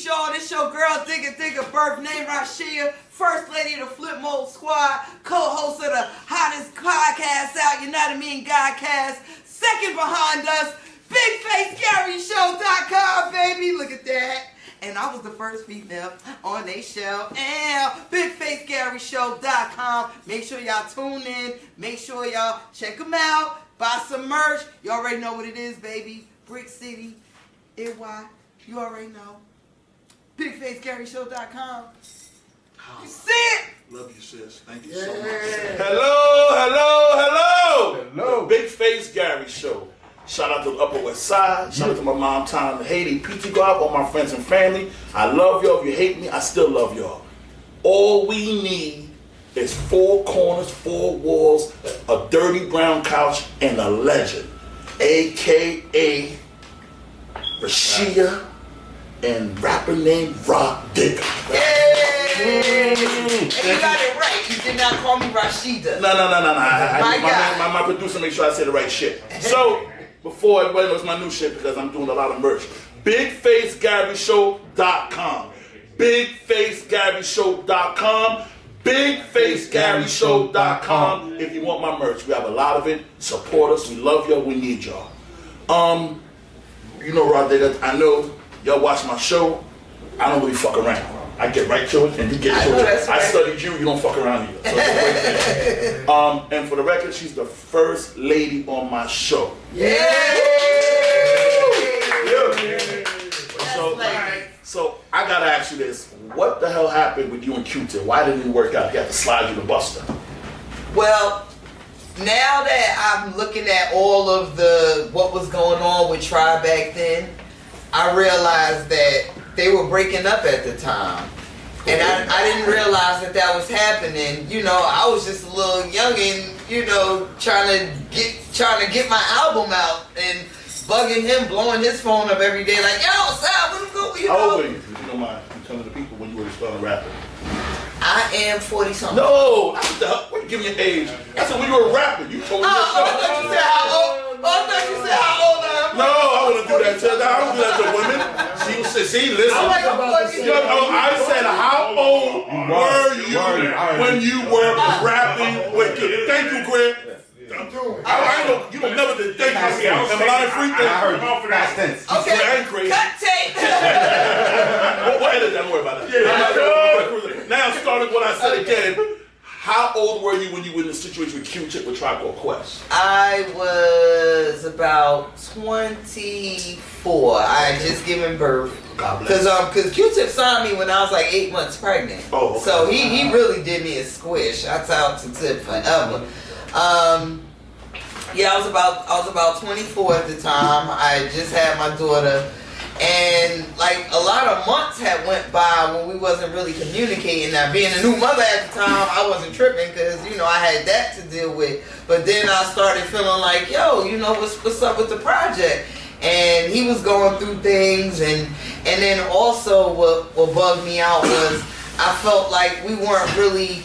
Show. This your girl, Digga, birth name Rashia, first lady of the Flip Mode Squad, co-host of the hottest podcast out, you know what I mean, GODCAST. Second behind us, BIGFACEGARYSHOW.com, baby, look at that. And I was the first female on their show. And BIGFACEGARYSHOW.com. Make sure y'all tune in. Make sure y'all check them out. Buy some merch. You already know what it is, baby. Brick City, NY. You already know. BIGFACEGARYSHOW.com. You see it? Love you, sis. Thank you so much. Hello. The Big Face Gary Show. Shout out to the Upper West Side. Shout out to my mom, Tom, the Haiti, PT God, all my friends and family. I love y'all. If you hate me, I still love y'all. All we need is four corners, four walls, a dirty brown couch, and a legend, a.k.a. Rashia and rapper named Rah Digga. And you got it right. You did not call me Rashida. No. My producer make sure I say the right shit. So, before everybody knows my new shit, because I'm doing a lot of merch, BigFaceGaryShow.com. BigFaceGaryShow.com. BigFaceGaryShow.com. If you want my merch, we have a lot of it. Support us. We love y'all. We need y'all. You know, Rah Digga, I know y'all watch my show. I don't really fuck around. I get right to it, and you get to it. Right. I studied you don't fuck around either. So it's right. And for the record, she's the first lady on my show. Yeah. So I gotta ask you this: what the hell happened with you and Q-Tip? Why didn't it work out? You had to slide you to Busta. Well, now that I'm looking at all of what was going on with Tribe back then, I realized that they were breaking up at the time. And I didn't realize that was happening. You know, I was just a little youngin', you know, trying to get my album out and bugging him, blowing his phone up every day like, yo, Sal, what go, you know? How old were you? If you don't mind telling the people when you were starting rapping. I am 40-something. No, what the hell? What, give me your age. I said when you were rapping, you told me. I thought you said how old. I thought you said how old I am. No, I wouldn't do that to I don't do that to women. See, listen. I said, how old were you when you were rapping with you? Thank you, Greg. You don't never did thank you. Am I free? I heard past tense. Okay. I ain't crazy. Cut tape. We'll edit that. Don't worry about that. Now, starting what I said again. How old were you when you were in the situation with Q-Tip with Tribe Called Quest? I was about 24. I had just given birth. God bless. Because Q-Tip signed me when I was like 8 months pregnant. Oh, okay. So he really did me a squish. Shouts out to Tip forever. Yeah, I was about 24 at the time. I just had my daughter. And like a lot of months had went by when we wasn't really communicating. Now being a new mother at the time, I wasn't tripping because, you know, I had that to deal with. But then I started feeling like, yo, you know, what's up with the project? And he was going through things, and then also what bugged me out was I felt like we weren't really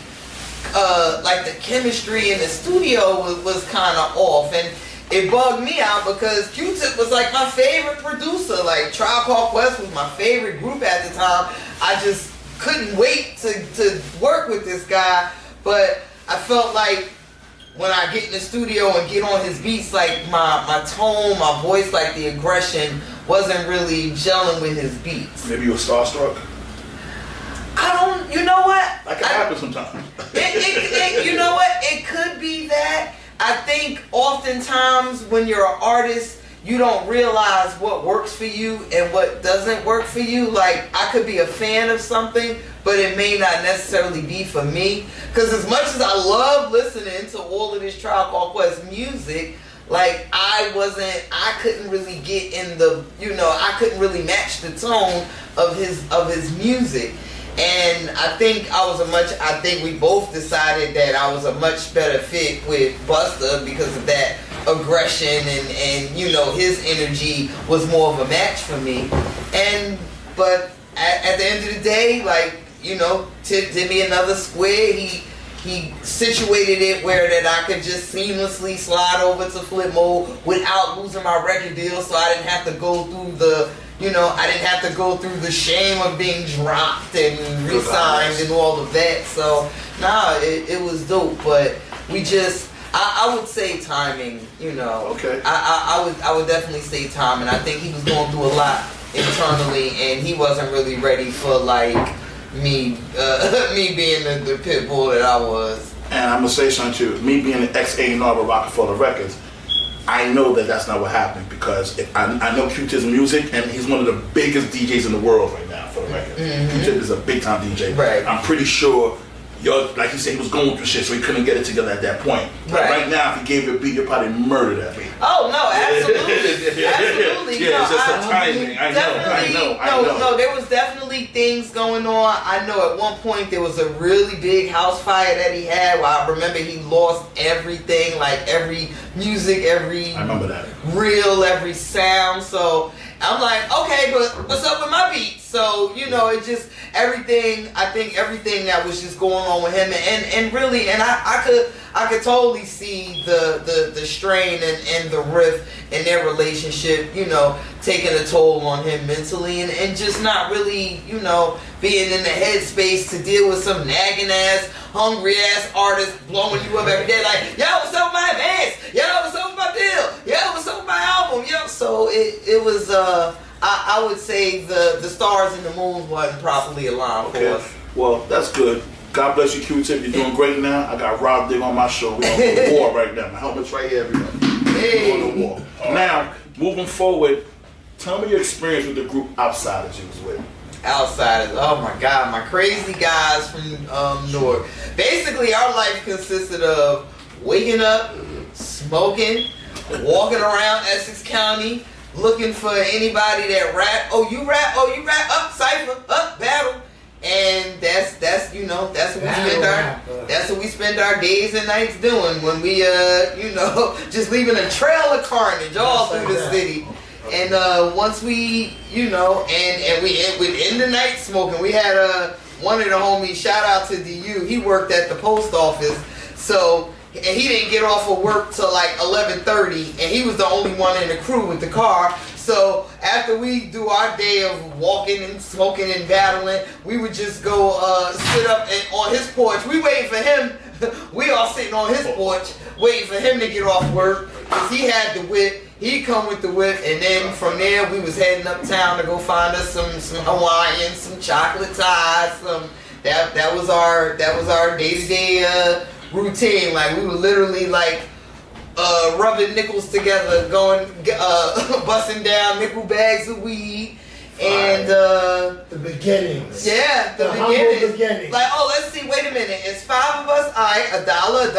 like the chemistry in the studio was kind of off. And it bugged me out because Q-Tip was like my favorite producer. Like Tribe Called Quest was my favorite group at the time. I just couldn't wait to work with this guy. But I felt like when I get in the studio and get on his beats, like my tone, my voice, like the aggression wasn't really gelling with his beats. Maybe you were starstruck? You know what? That can happen sometimes. You know what? It could be that. I think oftentimes when you're an artist, you don't realize what works for you and what doesn't work for you. Like, I could be a fan of something, but it may not necessarily be for me. Because as much as I love listening to all of this Tribe Called Quest music, like, I couldn't really get in the, you know, I couldn't really match the tone of his music. And I think we both decided that I was a much better fit with Busta because of that aggression and you know, his energy was more of a match for me. But at the end of the day, like, you know, Tip did me another square. He situated it where that I could just seamlessly slide over to Flip Mode without losing my record deal, so I didn't have to go through the, you know, I didn't have to go through the shame of being dropped and re-signed and all of that. So, nah, it was dope. But we just, I would say timing, you know. Okay. I would definitely say timing. I think he was going through a lot internally, and he wasn't really ready for like me being the pit bull that I was. And I'm gonna say something too. Me being an ex-A&R of Rockefeller Records, I know that that's not what happened, because I know Q-Tip's music, and he's one of the biggest DJs in the world right now for the record. Q-Tip is a big time DJ. Right. I'm pretty sure. Like you said, he was going through shit, so he couldn't get it together at that point. Right now, if he gave you a beat, you'd probably murder that beat. Oh no, absolutely, absolutely. Yeah, it's just the timing. I know. No, there was definitely things going on. I know at one point there was a really big house fire that he had. Where I remember he lost everything, like every music, every I remember that reel, every sound. So I'm like, okay, but what's up with my beat? So, you know, it just, everything, I think everything that was just going on with him, and really, and I could totally see the strain and the rift in their relationship, you know, taking a toll on him mentally, and just not really, you know, being in the headspace to deal with some nagging ass, hungry ass artist blowing you up every day like, yo, what's up with my advance? Yo, what's up with my deal? Yo, what's up with my album? Yo, so it was, I would say the stars and the moon wasn't properly aligned for us. Well, that's good. God bless you, Q-Tip. You're doing great now. I got Rah Digga on my show. We're on the war right now. My helmet's right here, everybody. Hey. We're on the war. Now, moving forward, tell me your experience with the group Outsiders you was with. Outsiders, oh my God, my crazy guys from Newark. Basically, our life consisted of waking up, smoking, walking around Essex County, looking for anybody that rap. Oh, you rap? Oh, you rap? Up, cypher, up, battle. And that's you know, that's what we spend our days and nights doing when we you know, just leaving a trail of carnage all through the city. And once we, you know, and we would end the night smoking. We had one of the homies, shout out to DU, he worked at the post office, so, and he didn't get off of work till like 11:30, and he was the only one in the crew with the car. So after we do our day of walking and smoking and battling, we would just go sit up on his porch. We waiting for him. We all sitting on his porch waiting for him to get off work, because he had the whip. He'd come with the whip, and then from there we was heading uptown to go find us some Hawaiian, some chocolate ties, some that was our day-to-day routine. Like we were literally like rubbing nickels together, going busting down nickel bags of weed. And the beginnings. Yeah, the beginnings. Like, oh, let's see, wait a minute. It's 5 of us. Alright, $1.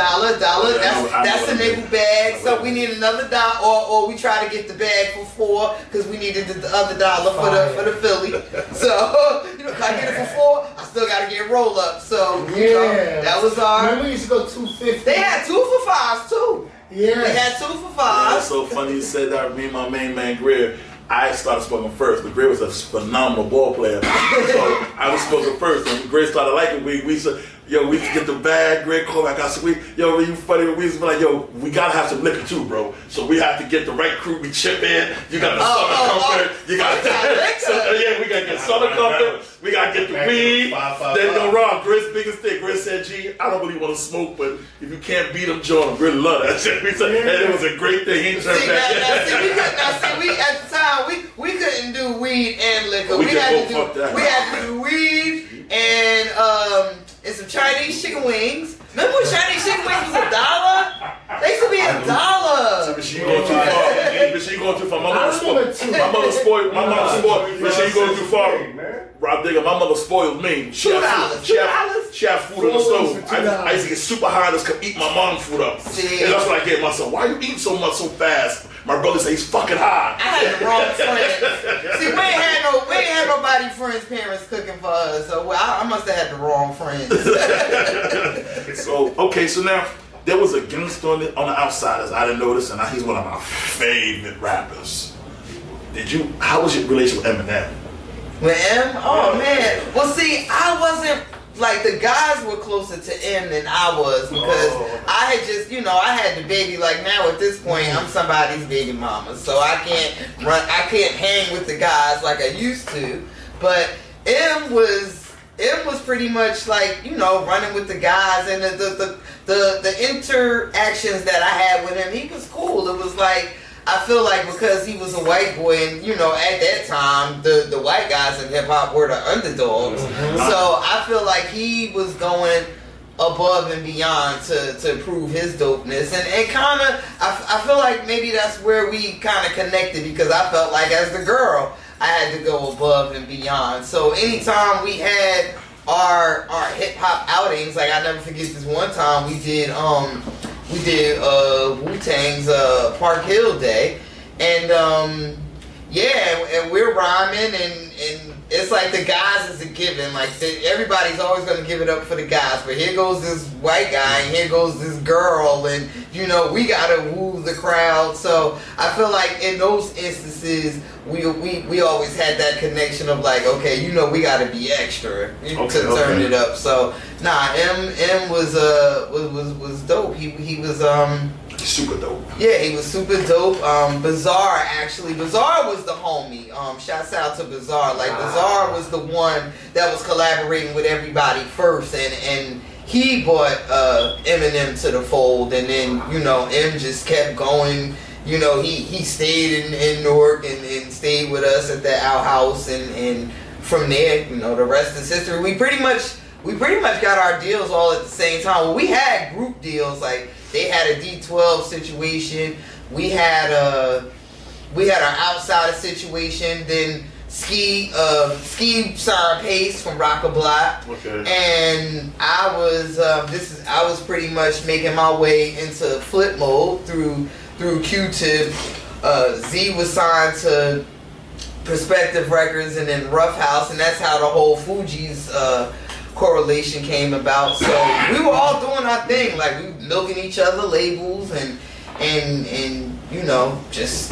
That's a nickel bag. So we need another $1, or we try to get the bag for 4 because we needed the other $1 for the Philly. So, you know, if I get it for 4, I still gotta get roll up. So, you know, that was our. Remember we used to go 250. They had 2 for 5s too. Yeah. They had 2 for 5s. Yeah, that's so funny you said that. Me and my main man Greer, I started smoking first, but Gray was a phenomenal ball player. So I was smoking first, and Gray started liking weed. We said, yo, we used to get the bag. Gray called back, I said, yo, you funny. We used to be like, yo, we gotta have some liquor too, bro. So we have to get the right crew. We chip in. You got the Southern Comfort. You got yeah, we gotta get Southern Comfort. We gotta get the weed. Then yo, Rob, Gray's biggest thing. Gray said, G, I don't really want to smoke, but if you can't beat them, join them. Gray love that shit. We said, and it was a great thing. He ain't turned back. We at the time we couldn't do weed and liquor. We had to do weed and some Chinese chicken wings. Remember when Chinese chicken wings was $1? They used to be $1. But she going too far. But she going too far. My mother spoiled. But she going too far. Rah Digga, my mother spoiled me. She had food on the stove. I used to get super high and just could eat my mom's food up. See? And that's what I gave myself. Why you eating so much so fast? My brother said he's fucking high. I had the wrong friends. See, we ain't had nobody friends' parents cooking for us, so I must have had the wrong friends. So now there was a gangster on the Outsiders. I didn't notice, and he's one of my favorite rappers. How was your relationship with Emenim? With M? Oh man. Well, see, I wasn't like the guys were closer to M than I was because I had just, I had the baby. Like now at this point, I'm somebody's baby mama, so I can't hang with the guys like I used to. But M was pretty much like, running with the guys, and the interactions that I had with him, he was cool. It was like, I feel like because he was a white boy, and at that time the white guys in hip hop were the underdogs. So I feel like he was going above and beyond to prove his dopeness, and kind of I feel like maybe that's where we kind of connected, because I felt like as the girl I had to go above and beyond. So anytime we had our hip hop outings, like I never forget this one time we did Wu-Tang's Park Hill Day, and and we're rhyming, and it's like the guys is a given. Like everybody's always gonna give it up for the guys, but here goes this white guy, and here goes this girl, and we gotta woo the crowd. So I feel like in those instances, we always had that connection of like, okay, we gotta be extra to turn it up. So M was dope. He was super dope. Yeah, he was super dope. Bizarre was the homie. Shouts out to Bizarre. Like Bizarre was the one that was collaborating with everybody first, and he brought Emenim to the fold, and then M just kept going. He stayed in Newark and stayed with us at the outhouse, and from there, the rest is history. We pretty much got our deals all at the same time. Well, we had group deals, like they had a D12 situation. We had our outsider situation. Then Ski signed Pace from Rockablock. Okay. And I was pretty much making my way into FLIPMODE through Q-Tip. Z was signed to Perspective Records, and then Rough House, and that's how the whole FUGEEZ correlation came about. So we were all doing our thing, like we milking each other labels and just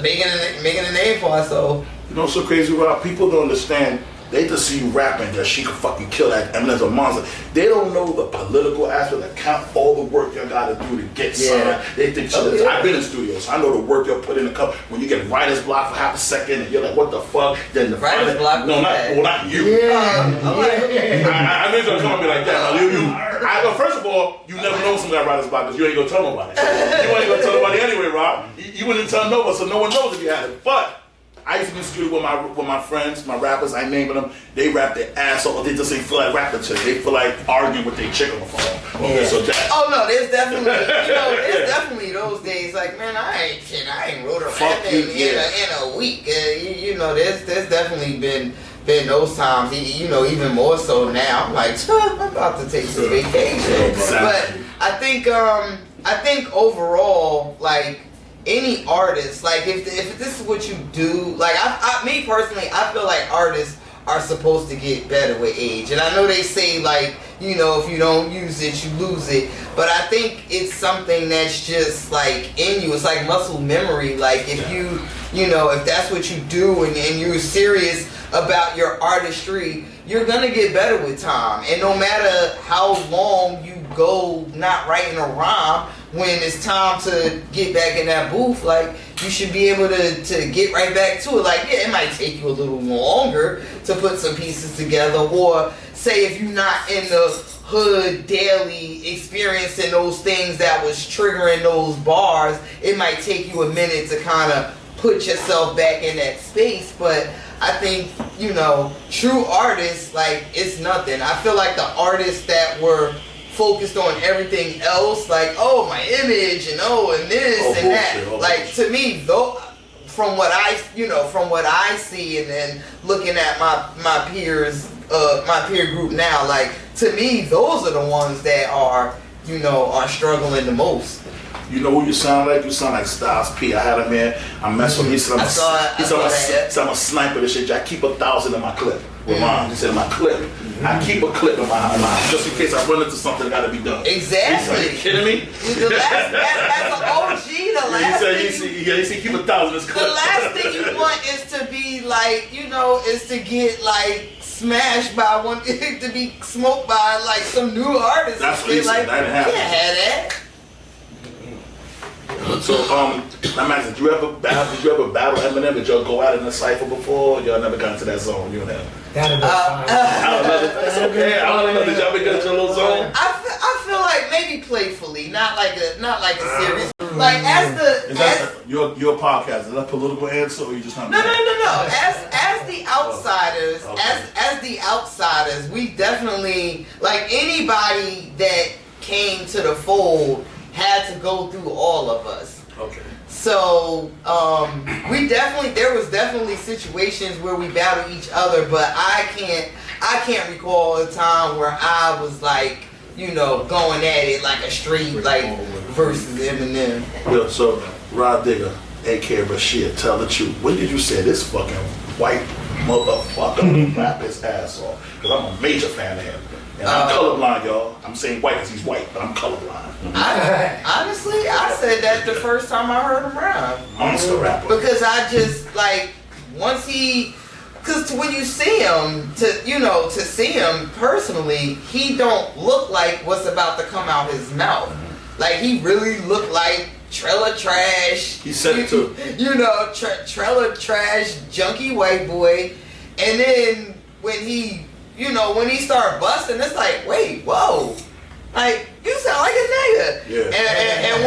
making a name for ourselves. So crazy, Rob? People don't understand. They just see you rapping that she could fucking kill that Eminem's a monster. They don't know the political aspect, that count all the work you gotta do to get signed. They think I've been in studios, so I know the work you'll put in the cup. When you get writer's block for half a second, and you're like, what the fuck? Then the writer's block. No, not you. I need you to come and be like that. First of all, you never know somebody got writer's block because you ain't gonna tell nobody. You ain't gonna tell nobody anyway, Rob. You wouldn't tell nobody, so no one knows if you had it. But I used to be in the studio with my friends, my rappers, I naming them. They rap their ass off. They just ain't feel like rapping to. They feel like arguing with their chick on the phone. Okay, so that. Oh no, there's definitely, there's definitely those days. Like, man, I ain't wrote a rap in a week. There's definitely been those times. Even more so now. I'm like, I'm about to take some vacation. Exactly. But I think overall, like, any artist, like if this is what you do, like me personally, I feel like artists are supposed to get better with age. And I know they say like, if you don't use it, you lose it. But I think it's something that's just like in you. It's like muscle memory. Like if if that's what you do and you're serious about your artistry, you're gonna get better with time. And no matter how long you go not writing a rhyme, when it's time to get back in that booth, like you should be able to get right back to it. Like, yeah, it might take you a little longer to put some pieces together, or say if you're not in the hood daily experiencing those things that was triggering those bars, it might take you a minute to kind of put yourself back in that space. But I think, true artists, like, it's nothing. I feel like the artists that were focused on everything else, like, my image and this and that. Like, to me, though, from what I see, and then looking at my peers, my peer group now, like, to me, those are the ones that are struggling the most. You know who you sound like? You sound like Styles P. I had him in. I messed with him. He said, I'm a sniper. This shit. I keep 1,000 in my clip. With mine. He said, in my clip. I keep a clip in my just in case I run into something that got to be done. Exactly. Are you kidding me? As an OG, the last thing he said keep 1,000 in his clip. The last thing you want is to be like, is to get like smashed by one to be smoked by like some new artist. That's what he like, said. That didn't happen. You can't have that. So, I'm asking, did you ever battle Emenim? Did y'all go out in a cipher before? Y'all never got into that zone, you and him? That'd be fine. I don't know. It's okay. I don't know. Did y'all ever get into a little zone? I feel like maybe playfully, not like a serious. Like as your podcast? Is that a political answer, or you just not? No. As the outsiders, as the outsiders, we definitely like anybody that came to the fold had to go through all of us. Okay. So there was definitely situations where we battled each other, but I can't recall a time where I was like, you know, going at it like a straight like versus Eminem. Yeah, so Rah Digga, aka Rashid, tell the truth. When did you say this fucking white motherfucker rap his ass off? Because I'm a major fan of him. And I'm colorblind, y'all. I'm saying white because he's white, but I'm colorblind. Honestly, I said that the first time I heard him rap. Monster rapper. Because I just like once because when you see him, to see him personally, he don't look like what's about to come out his mouth. Like he really looked like trailer trash. He said it too. You know, trailer trash, junkie white boy. And then when he started busting, it's like, wait, whoa. Like, you sound like a nigga. Yeah. And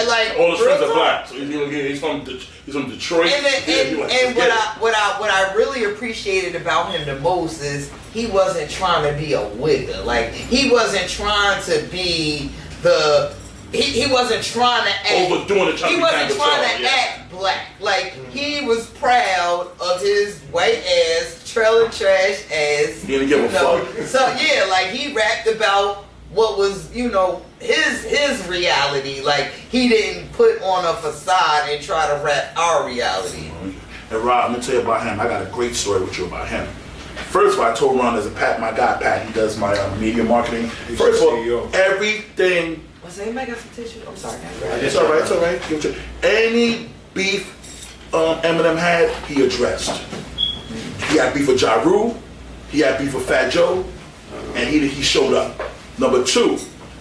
like all his friends are black, so he's from Detroit. And what I really appreciated about him the most is he wasn't trying to be a wigger. Like he wasn't trying to be he wasn't trying to act overdoing it. He wasn't trying to act black. Like he was proud of his white ass, trailer trash ass. He didn't give a fuck. So yeah, like he rapped about what was, his reality. Like he didn't put on a facade and try to rap our reality. And Rob, let me tell you about him. I got a great story with you about him. First of all, I told Ron there's my guy Pat. He does my media marketing. First of all, everything. Was anybody got some tissue? I'm sorry. It's all right. It's all right. Any beef Eminem had, he addressed. He had beef with Ja Rule. He had beef with Fat Joe, and he showed up. Number two,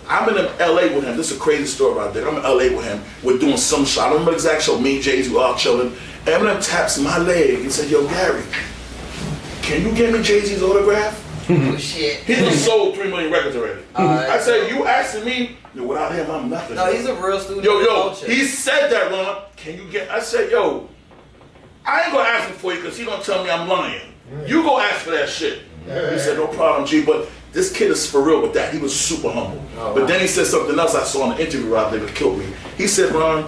I'm in LA with him. This is a crazy story right there. I'm in LA with him. We're doing some show. I don't remember the exact show. Me and Jay-Z were all chilling. Eminem taps my leg and said, "Yo, Gary, can you get me Jay-Z's autograph?" Oh shit. He just sold 3 million records already. I said, "You asking me? Without him, I'm nothing." No, he's a real student. Yo, he said that, Ron. Can you get? I said, "Yo, I ain't gonna ask him for you because he gonna tell me I'm lying. You go ask for that shit." He said, "No problem, G." But this kid is for real with that. He was super humble. But then he said something else I saw in the interview out there that killed me. He said, Ron,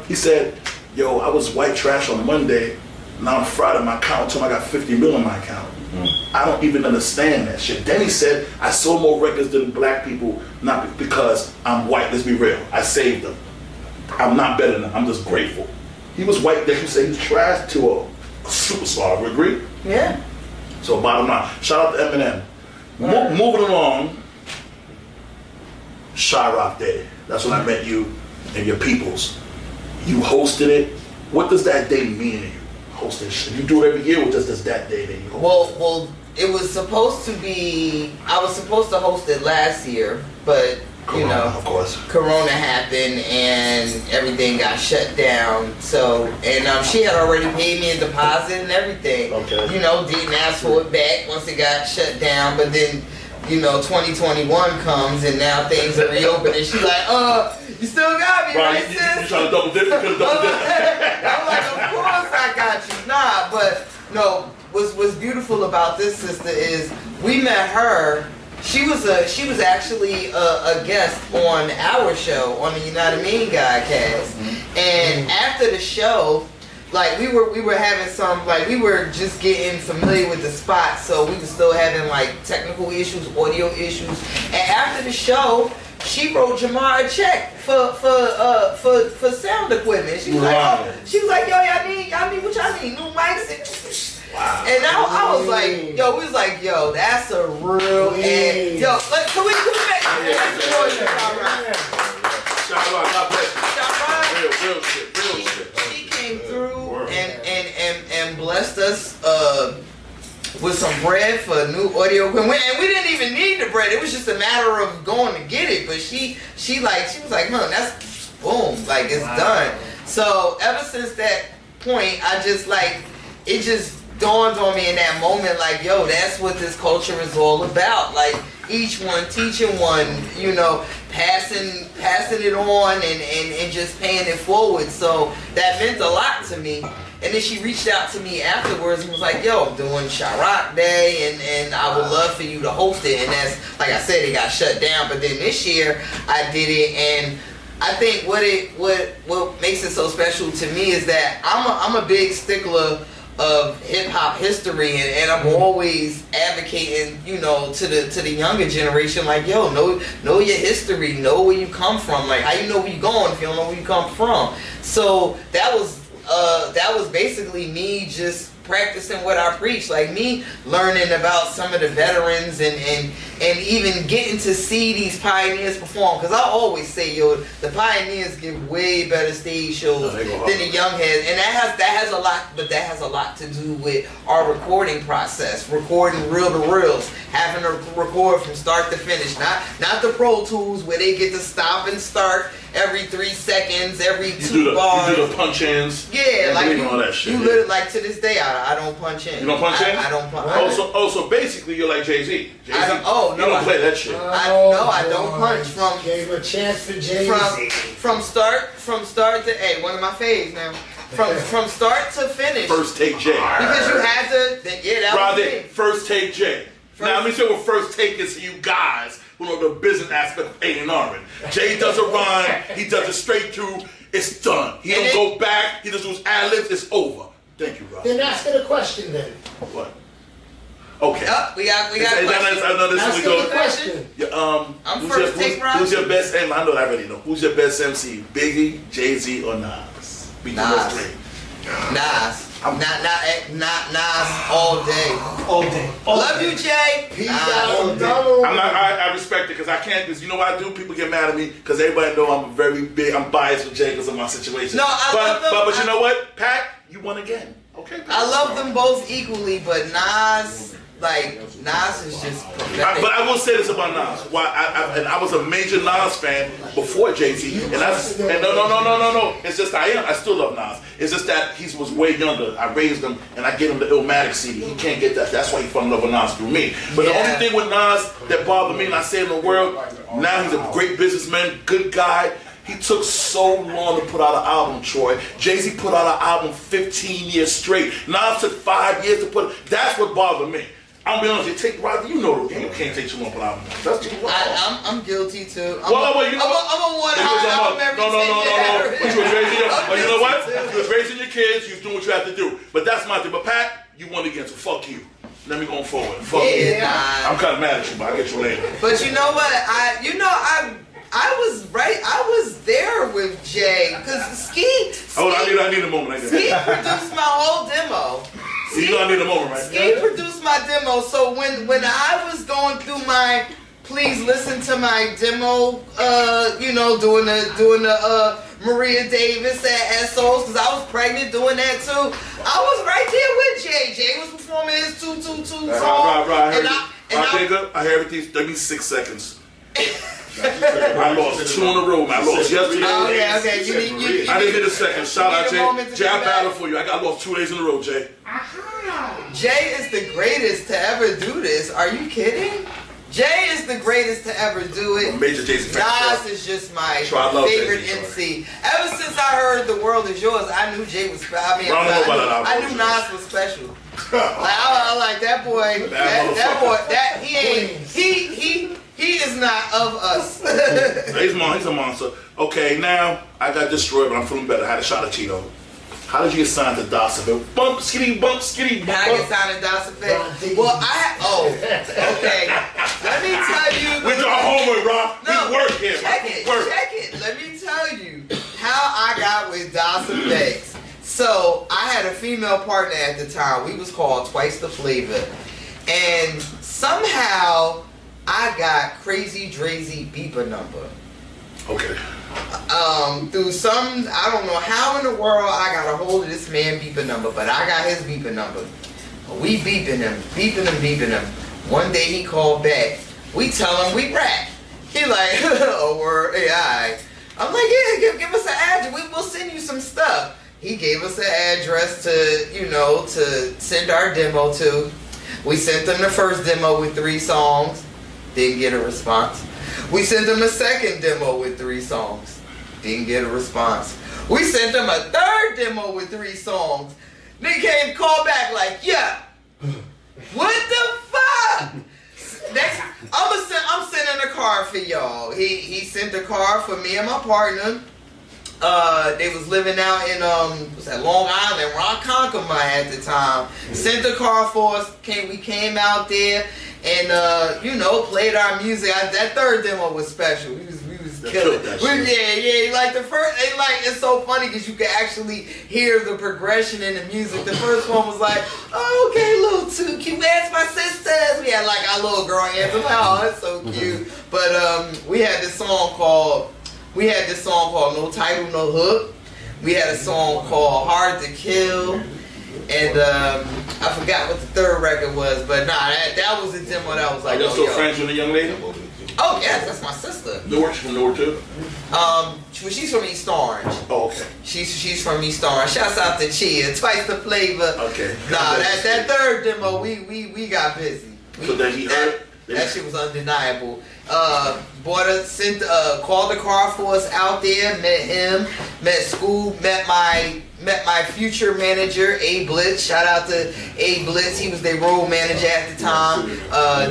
"Yo, I was white trash on Monday. Now on Friday, my account told me I got 50 mil in my account. I don't even understand that shit." Then he said, "I sold more records than black people, not because I'm white. Let's be real. I saved them. I'm not better than them. I'm just grateful." He was white. That you say he's trash to a superstar. We agree? Yeah. So bottom line, shout out to Eminem. Moving along, Shy-Rock Day. That's when I met you and your peoples. You hosted it. What does that day mean to you? Hosting shit. You do it every year. What does that day mean? Well, it was supposed to be. I was supposed to host it last year, but Corona, of course. Corona happened and everything got shut down. So, and she had already paid me a deposit and everything. Okay. Didn't ask for it back once it got shut down. But then, 2021 comes and now things are reopened and she's like, you still got me, right, sis? You trying to double dip? You could have double dip. I'm like, of course I got you. Nah, but no. What's beautiful about this sister is we met her. She was actually a guest on our show on the Emenim GODCAST, and after the show, like we were having some, like we were just getting familiar with the spot, so we were still having like technical issues, audio issues, and after the show, she wrote Jamar a check for sound equipment. She was like, yo, y'all need what y'all need, new mics. Wow. And I was like, yo, that's a real and yo, can we make Shout out, God bless you. Real shit. She came through and blessed us with some bread for a new audio equipment. And we didn't even need the bread. It was just a matter of going to get it. But she was like, man, that's boom, like it's done. So ever since that point, I just like, it just dawned on me in that moment, like, yo, that's what this culture is all about. Like, each one teaching one, you know, passing it on and just paying it forward. So that meant a lot to me. And then she reached out to me afterwards and was like, yo, I'm doing Chirac Day and I would love for you to host it. And that's, like I said, it got shut down. But then this year I did it, and I think what makes it so special to me is that I'm a big stickler of hip hop history, and I'm always advocating, you know, to the younger generation, like, yo, know your history, know where you come from. Like, how you know where you going if you don't know where you come from? So that was basically me just practicing what I preach, like me learning about some of the veterans and even getting to see these pioneers perform. Because I always say, yo, the pioneers give way better stage shows than the young heads, and that has a lot to do with our recording process, recording reel to reels, having to record from start to finish, not the Pro Tools where they get to stop and start every 3 seconds, every 2 bars. You do the punch-ins. Yeah, like all that shit. You literally, like to this day, I don't punch in. You don't punch in? I don't punch. So basically you're like Jay-Z. You don't play that shit. I don't punch from. Gave a chance to Jay-Z. From start to one of my faves now. From start to finish. First take Jay. Because you had to. That was me. First take Jay. Now let me say what first take is to you guys who know the business aspect of A&R. Jay does a rhyme, he does it straight through, it's done. He don't go back, he just does ad-libs, it's over. Thank you, Rob. Then ask her the question then. What? Okay. We got questions. I know this is going. Question. Yeah, I'm first take, Rob. Who's your best MC? I know that I already know. Who's your best MC? Biggie, Jay-Z, or Nas? Be the best three. Nas. Nas all day. All day. Love you, Jay. I respect it because I can't. Because you know what I do? People get mad at me because everybody know I'm biased with Jay because of my situation. No, I love them. But you know what, Pat? You won again. Okay. Pat. I love them both equally, but Nas is just prophetic. But I will say this about Nas. I was a major Nas fan before Jay-Z. No. It's just I still love Nas. It's just that he was way younger. I raised him and I gave him the Illmatic CD. He can't get that. That's why he fell in love with Nas through me. But the only thing with Nas that bothered me, and I say in the world, now he's a great businessman, good guy. He took so long to put out an album, Troy. Jay-Z put out an album 15 years straight. Nas took 5 years to put it. That's what bothered me. I'm gonna be honest, you know the game. You can't take too long for an album. That's too long. I'm guilty too. I'm a one-hit album every No. But you was raising you know what? You was raising your kids, you was doing what you had to do. But that's my thing. But Pat, you won again, so fuck you. Let me go forward. Fuck you. I'm kind of mad at you, but I'll get you later. But you know what? I was right. I was there with Jay because Ski. I need a moment. Ski produced my whole demo. I need a moment, right? Ski produced my demo. So when I was going through my please listen to my demo, doing the Maria Davis at Souls because I was pregnant doing that too. I was right there with Jay. Jay was performing his 222 song. Right. I hear everything. 36 seconds. I lost 2 in a row, man. I lost yesterday. Okay. I didn't get a second. Shout out, Jay. Jay, I battled for you. I lost 2 days in a row, Jay. Jay is the greatest to ever do this. Are you kidding? Jay is the greatest to ever do it. Major Jay-Z fan. Nas is just my favorite MC. Ever since I heard "The World Is Yours," I knew Jay was special. I knew Nas was special. I like that boy. That he is not of us. He's a monster. Okay, now I got destroyed, but I'm feeling better. I had a shot of Cheeto. How did you get signed to Dossaville? Bump, skitty, bump, skitty, bump. How I get signed to Dossaville? Well, okay. Let me tell you. We're doing homework, Rob. No, we work here. Check it. Let me tell you how I got with Dossaville. So I had a female partner at the time. We was called Twice the Flavor, and somehow I got Crazy Drazy beeper number. Okay. Through some, I don't know how in the world I got a hold of this man beeper number, but I got his beeper number. We beeping him. One day he called back. We tell him we rap. He like, oh word, AI. I'm like, yeah, give us an address. We will send you some stuff. He gave us an address to, you know, to send our demo to. We sent them the first demo with 3 songs. Didn't get a response. We sent them a second demo with 3 songs. Didn't get a response. We sent them a third demo with 3 songs. Nigga came call back like, yeah. What the fuck? Next, I'm sending a card for y'all. He sent a card for me and my partner. They was living out in was that Long Island, Rontheprodoosir at the time. Sent a car for us. We came out there and you know, played our music. That third demo was special. We was killing. Yeah. Like the first, and like it's so funny because you can actually hear the progression in the music. The first one was like, oh, okay, little too cute. Where's my sisters? We had like our little girl anthem. Oh, that's so cute. But we had this song called No Title, No Hook. We had a song called Hard to Kill. And I forgot what the third record was, but nah, that was a demo that was like, y'all still friends with the young lady? Oh yes, that's my sister. Newark, she's from Newark too? She's from East Orange. Oh, okay. She's from East Orange. Shouts out to Chia, twice the flavor. Okay. Nah, that third demo, we got busy. So that he heard? That shit was undeniable. Called the car for us out there, met him, met school, met my future manager, A Blitz. Shout out to A Blitz. He was their road manager at the time.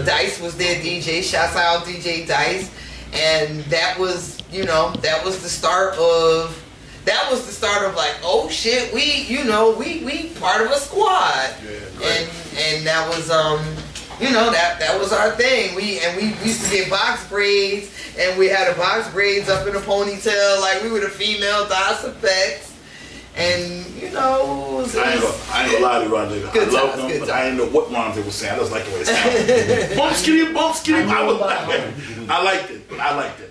Dice was their DJ. Shouts out DJ Dice. And that was, you know, that was the start of like, oh shit, we part of a squad. Yeah, right. And that was you know, that was our thing. We used to get box braids, and we had a box braids up in a ponytail, like we were the female DOS effects. And you know, I ain't gonna lie to you, Rah Digga. I love them, but I didn't know what rhymes they were saying. I just like the way it sounded. Bump skitty. I liked it.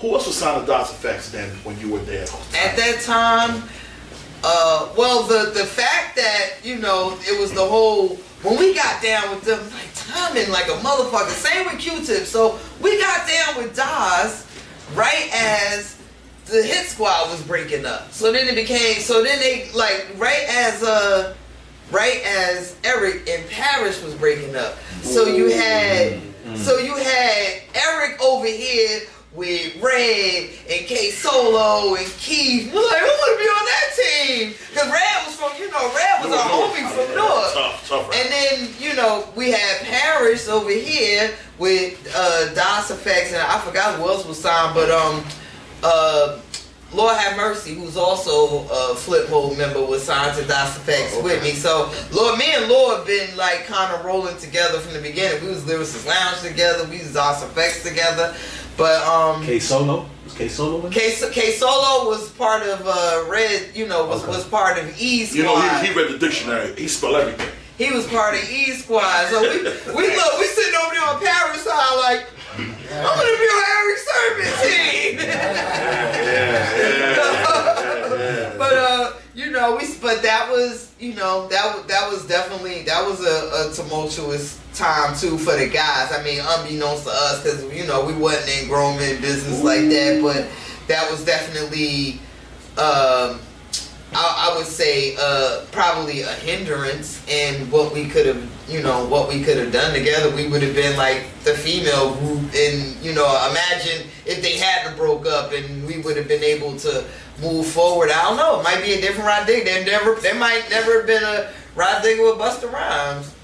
Who else was signed to DOS Effects then when you were there? At that time, well, the fact that, you know, it was the whole, when we got down with them, like timing like a motherfucker. Same with Q-Tip. So we got down with DOS right as the Hit Squad was breaking up. So then they like right as Eric and Parrish was breaking up. So you had Eric over here with Red and K Solo and Keith. We're like, who want to be on that team? Because Red was our homie from North. Tough. And then, you know, we had Parrish over here with DOS Effects, and I forgot who else was signed, but Lord Have Mercy, who's also a FLIPMODE member, was signed to DOS Effects with me. So me and Lord been like kind of rolling together from the beginning. We was Lyricist Lounge together, we was DOS Effects together. But K Solo? Was K Solo in K Solo was part of Red, you know, was part of E Squad. You know, he read the dictionary. He spelled everything. He was part of E Squad. So we sitting over there on Paris side like, I'm gonna be on Eric's service team. Yeah. But you know, but that was, you know, that was definitely a tumultuous time too for the guys. I mean, unbeknownst to us, because you know we wasn't in grown men business like that. But that was definitely, I would say, probably a hindrance in what we could have done together. We would have been like the female group, and you know, imagine if they hadn't broke up, and we would have been able to move forward. I don't know. It might be a different Rah Digga. There might never have been a Rah Digga with Busta Rhymes.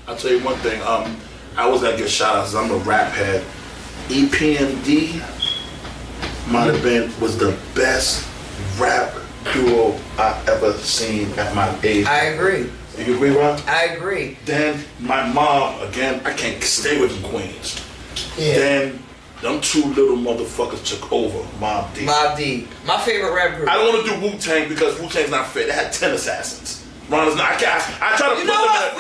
I'll tell you one thing. I was gonna give shout outs. I'm a rap head. EPMD was the best rap duo I've ever seen at my age. I agree. You agree, Ron? I agree. Then my mom, again, I can't stay with them queens. Yeah. Then them two little motherfuckers took over. Mobb Deep. Mobb Deep. My favorite rap group. I don't want to do Wu-Tang because Wu-Tang's not fair. They had 10 assassins. Ron is not. I try to put them in that.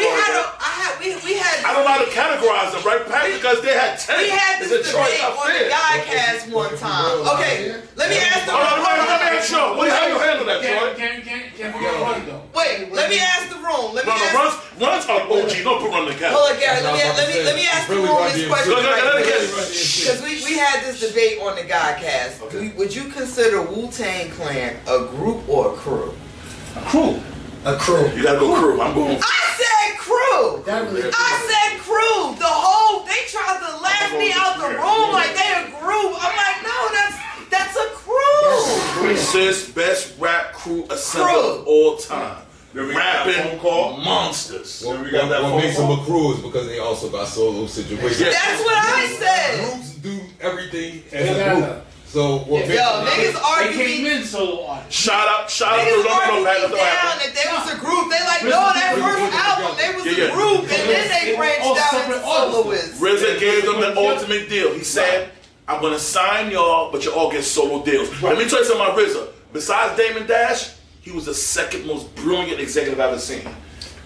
I don't know how to categorize them, right? Because they had 10. We had this debate on the GODCAST one time. Okay, let me ask the room. Let me ask you. How you handle that, Troy? Can we get one though? Wait, let me ask the room. Let me Runs are OG. Don't put Run the Cat. Hold on, Gary. Let me ask the room this question. Because we had this debate on the GODCAST. Okay. Would you consider Wu-Tang Clan a group or a crew? A crew. A crew. You gotta go crew. I'm going. I said crew. Definitely. I said crew. They tried to laugh me out the room like they a group. I'm like, no, that's a crew. Sis, best rap crew assembled of all time. Rapping monsters. Well, we got that what makes them a crew is because they also got solo situations. That's what I said. Groups do everything as a group. So what makes Yo, niggas argue me. solo artists. Shout out Niggas argue me down that they was a group. They like, no, that first album, they was a group, and then they branched out into soloists. RZA gave them the ultimate deal. He said, I'm gonna sign y'all, but you all get solo deals. Let me tell you something about RZA. Besides Damon Dash, he was the second most brilliant executive I've ever seen.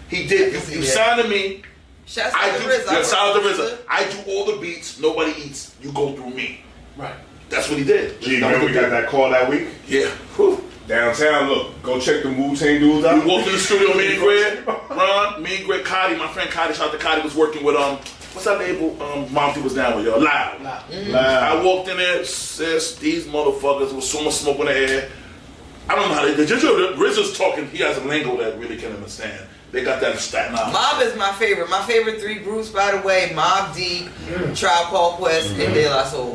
He did. You signed to me. Shout out to RZA. Shout out to RZA. I do all the beats. Nobody eats. You go through me. Right. That's what he did. Gee, remember we got that call that week? Yeah. Whew. Downtown, look, go check the Wu-Tang dudes out. We walked in the studio, me and Greg, Ron, me and Greg, Cotty, my friend Cotty, shout out to Cotty, was working with, what's that label? Monty was down with, y'all, Loud. I walked in there, sis, these motherfuckers, was so much smoke in the air. I don't know how they did. RZA's talking, he has a lingo that really can understand. They got that in Staten Island. Mob is my favorite. My favorite three groups, by the way, Mob Deep, Tribe Called Quest, and De La Soul.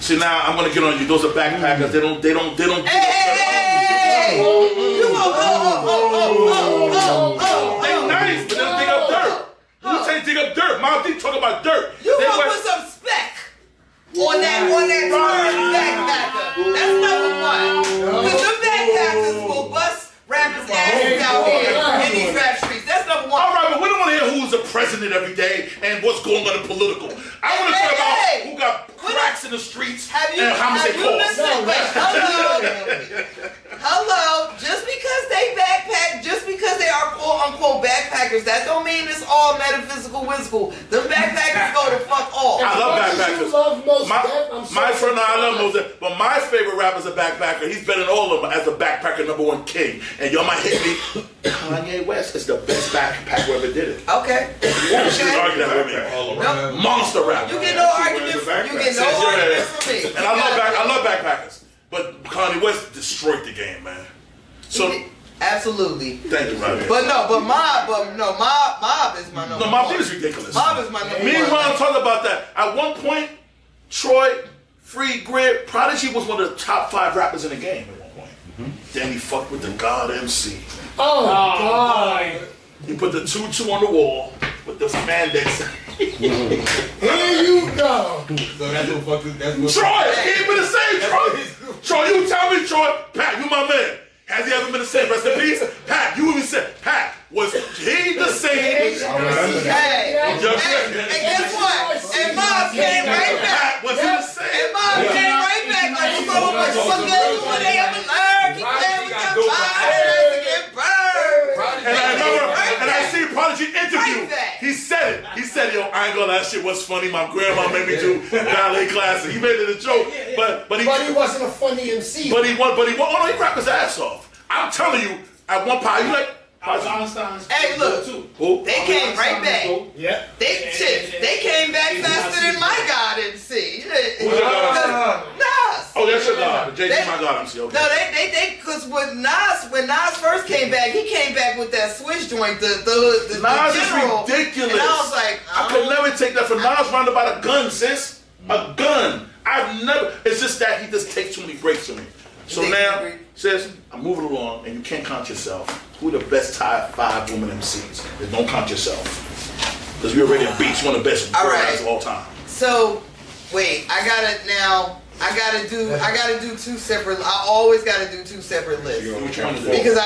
See, now I'm gonna get on you. Those are backpackers. They don't. Hey! You They nice, but they don't dig up dirt. Who say dig up dirt? Mob Deep talk about dirt. You gonna put some spec on that first backpacker. That's number one. Because them backpackers will bust rappers' asses out here in these rap streets. That's number one. All right, but we don't want to hear who's the president every day and what's going on in political. I want to talk about who got cracks in the streets and how much they cost. Hello. Just because they backpack, just because they are quote unquote backpackers, that don't mean it's all metaphysical whimsical. Them backpackers go to fuck off. I love backpackers. My friend, I love Moses, but my favorite rapper's a backpacker. He's better than all of them as a backpacker #1 king. And y'all might hit me. Kanye West is the best backpacker who ever did it. Okay. You should argue that with me. Monster rapper. You get no argument from me. And I love backpackers. But Kanye West destroyed the game, man. So absolutely. Thank you, Robbie. But Mob is my number. No, Mob Deep is ridiculous. Mob is my number. Me and Ron talked about that. At one point, Troy, Free Grid, Prodigy was one of the top 5 rappers in the game at one point. Then he fucked with the God MC. Oh, God. He put the 2-2 on the wall with the spandex. Here you go. So that's what fuck that's what Troy, he ain't been the same, Troy. Troy, you tell me, Troy. Pat, you my man. Has he ever been the same? Rest in peace. Pat, you even said, Pat, was he the same? Hey, and guess what? And Mob came right back. Pat, was he the same? And Mob came right back. Like, what's wrong with you? What good when they ever learn? Keep playing with your fire to get burned. And I see Prodigy interview. He said it. He said, yo, I ain't gonna lie, that shit was funny. My grandma made me do ballet classes. He made it a joke. But he wasn't a funny MC. Oh no, he rapped his ass off. I'm telling you, at one point, you like, hey, look, they came right back. Yeah. They came back faster than my God MC. Who's your God MC? Nas. Oh, that's your God. JG, my God MC. Okay. No, because when Nas first came back, he came back with that Swiss joint, the Nas general. is ridiculous. And I was like, I could never take that for Nas round about a gun, sis. A gun. It's just that he just takes too many breaks from me. So now, sis, I'm moving along, and you can't count yourself. Who the best top 5 women MCs? Don't count yourself. Because we already beat one of the best rappers of all time. So, wait, I gotta do 2 separate. I always gotta do 2 separate lists because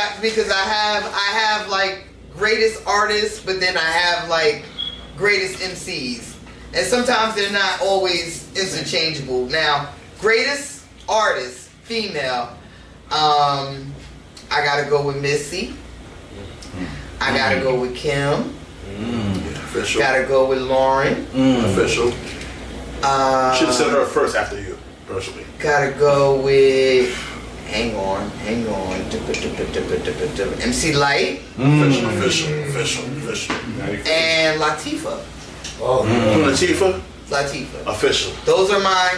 I have like greatest artists, but then I have like greatest MCs, and sometimes they're not always interchangeable. Now, greatest artist, female. I gotta go with Missy. I gotta go with Kim. Official. Gotta go with Lauren. Official. Should have said her first after you, personally. Gotta go with Hang on. MC Light. Official. And Latifah. Latifah. Official. Those are my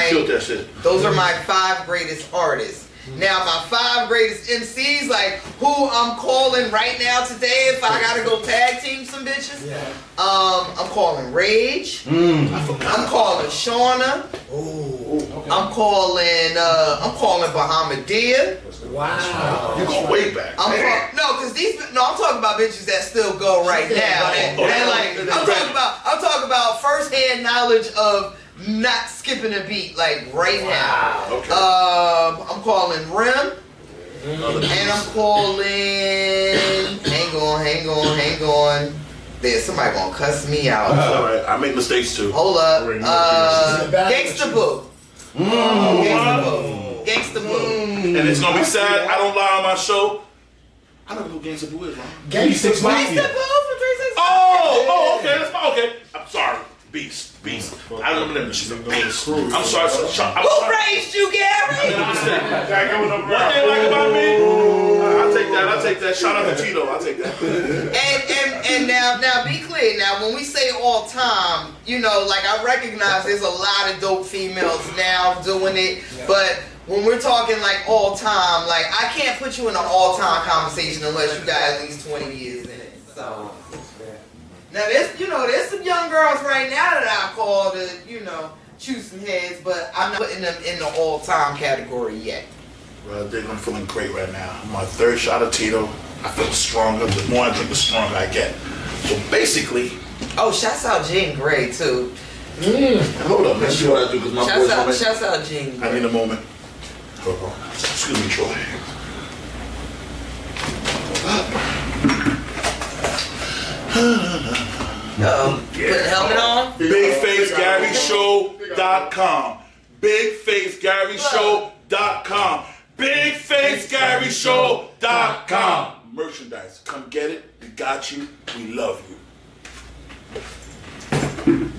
Killed that shit. Those are my 5 greatest artists. Now my 5 greatest MCs, like who I'm calling right now today if I gotta go tag team some bitches. Yeah. I'm calling Rage. I'm calling Shauna. I'm calling Bahamadia. Wow. You go way back. I'm talking about bitches that still go right now. I'm talking about first-hand knowledge of not skipping a beat, like right now. Okay. I'm calling Rim. And I'm calling. Hang on. There's somebody gonna cuss me out. All right, I make mistakes too. Hold up. Gangsta Boo. Gangsta Boo. And it's gonna be sad. I don't lie on my show. I don't know who Gangsta Boo is, man. Gangsta Boo. Gangsta Boo from 365. Oh, okay, that's fine. Okay, I'm sorry. Beast. I don't remember. She's a beast. I'm sorry. Who raised you, Gary? One thing like about me, I'll take that. Shout out to Tito. I'll take that. And now be clear. Now when we say all time, like I recognize there's a lot of dope females now doing it, but when we're talking like all time, like I can't put you in an all time conversation unless you got at least 20 years in it. So now there's some young girls right now that I call to choose some heads, but I'm not putting them in the all time category yet. Well, I'm feeling great right now. My 3rd shot of Tito. I feel stronger. The more I drink, the stronger I get. So basically. Oh, shouts out Jean Grey too. Hold up, let's see what I do because my boys. Shouts out Jean Grey. I need a moment. Hold on. Excuse me, Troy. Put the helmet on. BigFaceGaryShow.com. BigFaceGaryShow.com. BigFaceGaryShow.com. Merchandise. Come get it. We got you. We love you.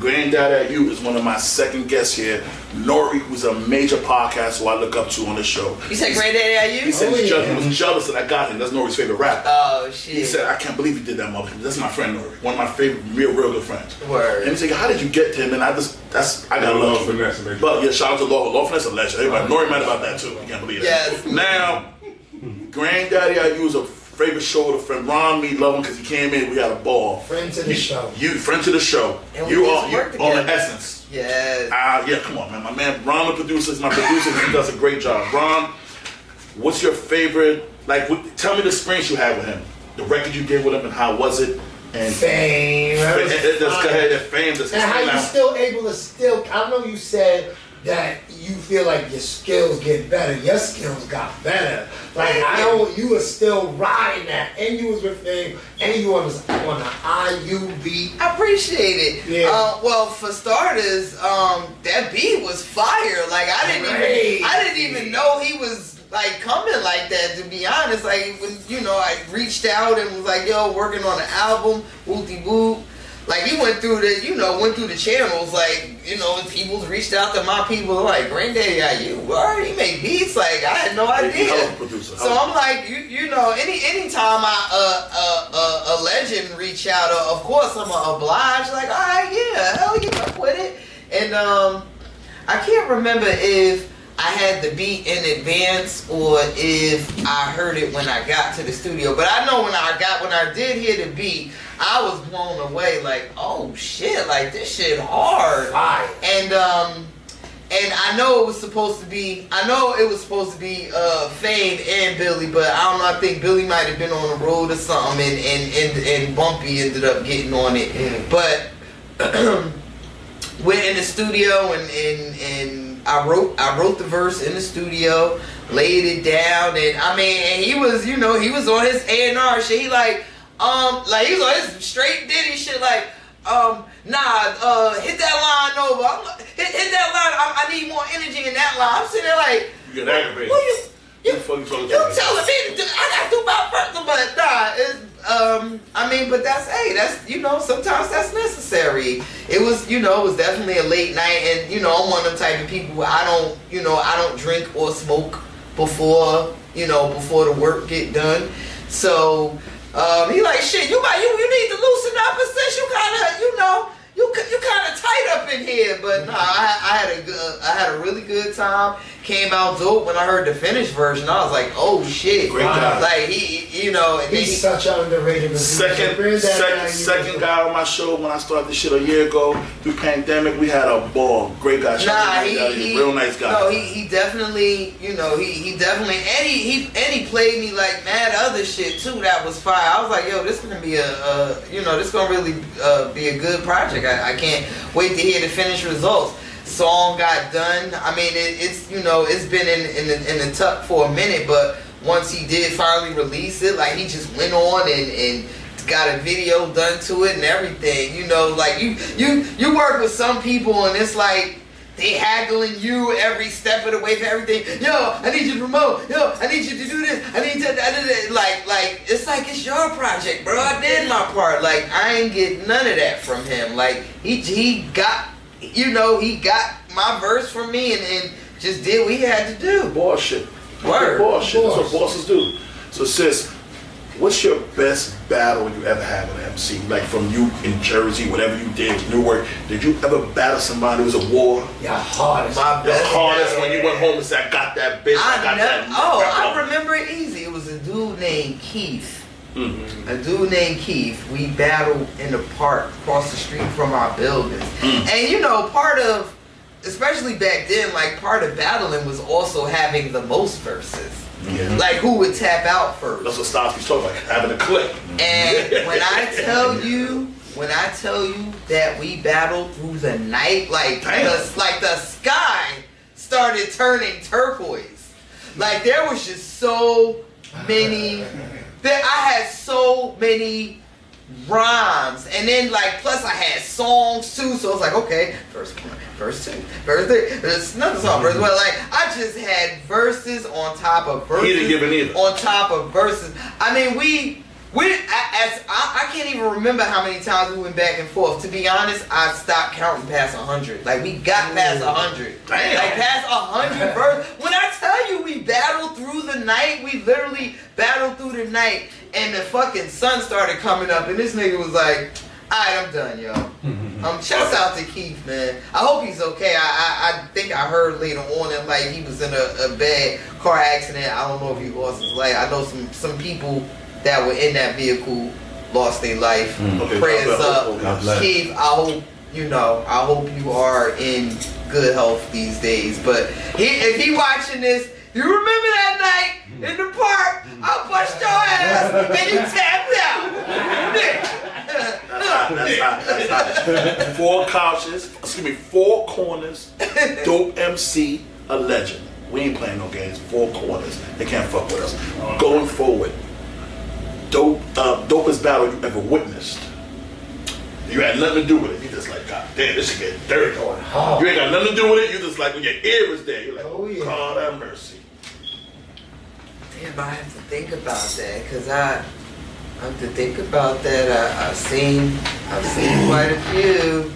Granddad at You is one of my second guests here. Nori, who's a major podcast who I look up to on the show. You said Granddad at You? He said he was jealous that I got him. That's Nori's favorite rapper. Oh, shit. He said, I can't believe he did that, mother. That's my friend Nori. One of my favorite, real good friends. Word. And he said, how did you get to him? And I got love for Finesse. But yeah, shout out to Law Finesse, a legend. Everybody, Nori mad about that too. You can't believe that. Yes. Now, Granddaddy I use a favorite show with a friend. Ron, me love him because he came in. We had a ball. Friend to the show. You friend to the show. And You we are just on work the essence. Yes. Yeah, come on, man. My man Ron, the producer, is my producer. He does a great job. Ron, what's your favorite? Like, tell me the experience you had with him. The record you did with him, and how was it? And Fame. Let's go ahead. Fame. And how you still able to I know you said that you feel like your skills get better. Your skills got better. Like you were still riding that, and you was with Fame, and you was on the IU beat. I appreciate it. Yeah. Well, for starters, that beat was fire. Like I didn't even know he was like coming like that. To be honest, like when I reached out and was like, "Yo, working on an album, wooty woo." Like he went through the channels, like people's reached out to my people, like Granddaddy, you word, he make beats, like I had no idea. So I'm like, anytime a legend reach out, of course I'm obliged. Like, all right, yeah, hell yeah, I'm with it. And I can't remember if I had the beat in advance or if I heard it when I got to the studio. But I know when I did hear the beat, I was blown away. Like, oh shit, like this shit hard. And I know it was supposed to be Fame and Billy, but I don't know. I think Billy might have been on the road or something, and Bumpy ended up getting on it. But went in the studio and I wrote the verse in the studio, laid it down, and he was on his A&R shit. He he was on his straight Diddy shit, like hit that line over. Hit that line. I need more energy in that line. I'm sitting there like, you get aggravated. You telling me to do, I gotta do my first, but that's sometimes that's necessary. It was definitely a late night, and I'm one of them type of people where I don't drink or smoke before before the work get done. So he like, shit, you need to loosen up, and since you kind of you kind of tight up in here. But no, I had a really good time. Came out dope. When I heard the finished version, I was like, oh shit, great guy. Like he's such an underrated second guy on my show when I started this shit a year ago through pandemic. We had a ball. Great guy. He real nice guy. No, he definitely, he definitely, and he played me like mad other shit too. That was fire. I was like, yo, this gonna be this gonna really be a good project. I can't wait to hear the finished results. Song got done. I mean, it's been in the tuck for a minute, but once he did finally release it, like he just went on and got a video done to it and everything. Like you work with some people and it's like they haggling you every step of the way for everything. Yo, I need you to promote. Yo, I need you to do this. I need to like it's like it's your project, bro. I did my part. Like I ain't get none of that from him. Like he got. He got my verse from me and just did what he had to do. Bullshit. Word. Bullshit. That's what bosses do. So sis, what's your best battle you ever had with an MC? Like from you in Jersey, whatever you did, Newark. Did you ever battle somebody who was a war? Yeah, hardest. My best. Hardest when you went home and said, I got that bitch. I remember it easy. It was a dude named Keith. Mm-hmm. A dude named Keith. We battled in the park across the street from our buildings. And part of, especially back then, like part of battling was also having the most verses. Yeah. Like who would tap out first. That's what Stops talking about, having a clip. And when I tell you that we battled through the night, like the sky started turning turquoise. Like there was just so many. That I had so many rhymes, and then like plus I had songs too, so I was like, okay, verse 1, verse 2, verse 3, there's another song, verse 1. Like I just had verses on top of verses. He didn't give it either. On top of verses. I mean, I can't even remember how many times we went back and forth. To be honest, I stopped counting past 100. Like we got past 100. Damn. Like past 100 verses. When I tell you we battled through the night, we literally battled through the night, and the fucking sun started coming up, and this nigga was like, alright, I'm done, yo. Shouts out to Keith, man. I hope he's okay. I think I heard later on that like he was in a bad car accident. I don't know if he lost his life. I know some people that were in that vehicle lost their life. Prayers up. Keith, I hope you are in good health these days. But if he watching this, you remember that night in the park? I punched your ass and you tapped out. That's hot. 4 corners, dope MC, a legend. We ain't playing no games. 4 corners. They can't fuck with us. Going forward, dopest battle you ever witnessed. You had nothing to do with it. You just like, God damn, this shit get dirty. You ain't got nothing to do with it. You just like when your ear was there. You're like, God have mercy. Damn, I have to think about that, cause I have to think about that. I've seen quite a few.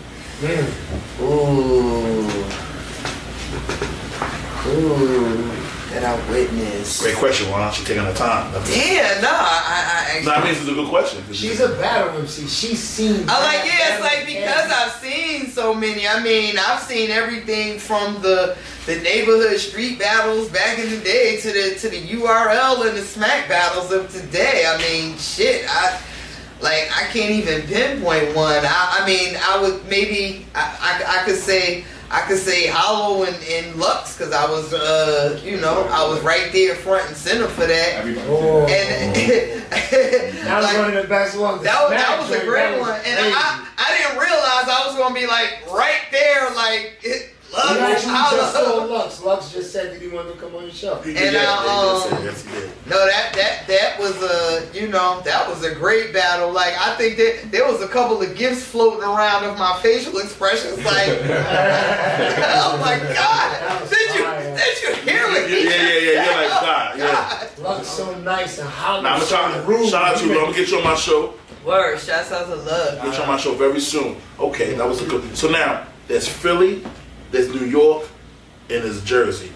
Ooh, that I witnessed. Great question, Ron. She's taking her time. Yeah, no, I that means it's a good question. She's a battle MC. She's seen. It's like because I've seen so many. I mean, I've seen everything from the neighborhood street battles back in the day to the URL and the smack battles of today. I mean, shit, I can't even pinpoint one. I could say Hollow and Lux, because I was I was right there front and center for that. That was one of the best ones. That was a great one, and I didn't realize I was gonna be like right there, like Lux. Just saw Lux. Lux just said that he wanted to come on the show. And yes, he did. No, that was a great battle. Like I think that there was a couple of gifts floating around of my facial expressions. Like, oh my God, did you hear it? Yeah. You're like God. Yeah. Lux so nice and hollow. Now I'm trying. Shout out to you. I'm gonna get you on my show. Word, shouts out to Love. Get you on my show very soon. Okay, that was a good. So now there's Philly, there's New York, and there's Jersey.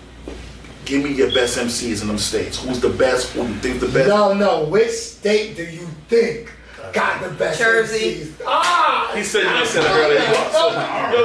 give me your best MCs in them states. Who's the best? Who you think the best? No. Which state do you think got the best Jersey. MCs? Ah! He said you said it earlier.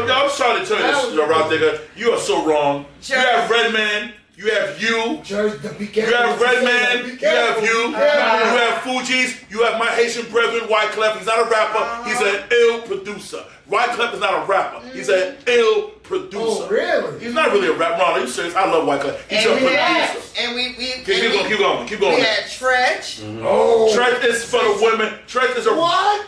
Yo, I'm sorry to tell you this, Rah Digga. You are so wrong. You have Redman. You have you. Jersey, You have Redman. You have you. You have FUGEEZ. You have my Haitian brethren, Wyclef. He's not a rapper. He's an ill producer. Wyclef is not a rapper. He's an ill producer. Oh, really? He's not really a rapper. No, are you serious? I love Wyclef. He's a producer. And we Keep going. We had Tretch. Oh. Tretch is for the women. Tretch is a What?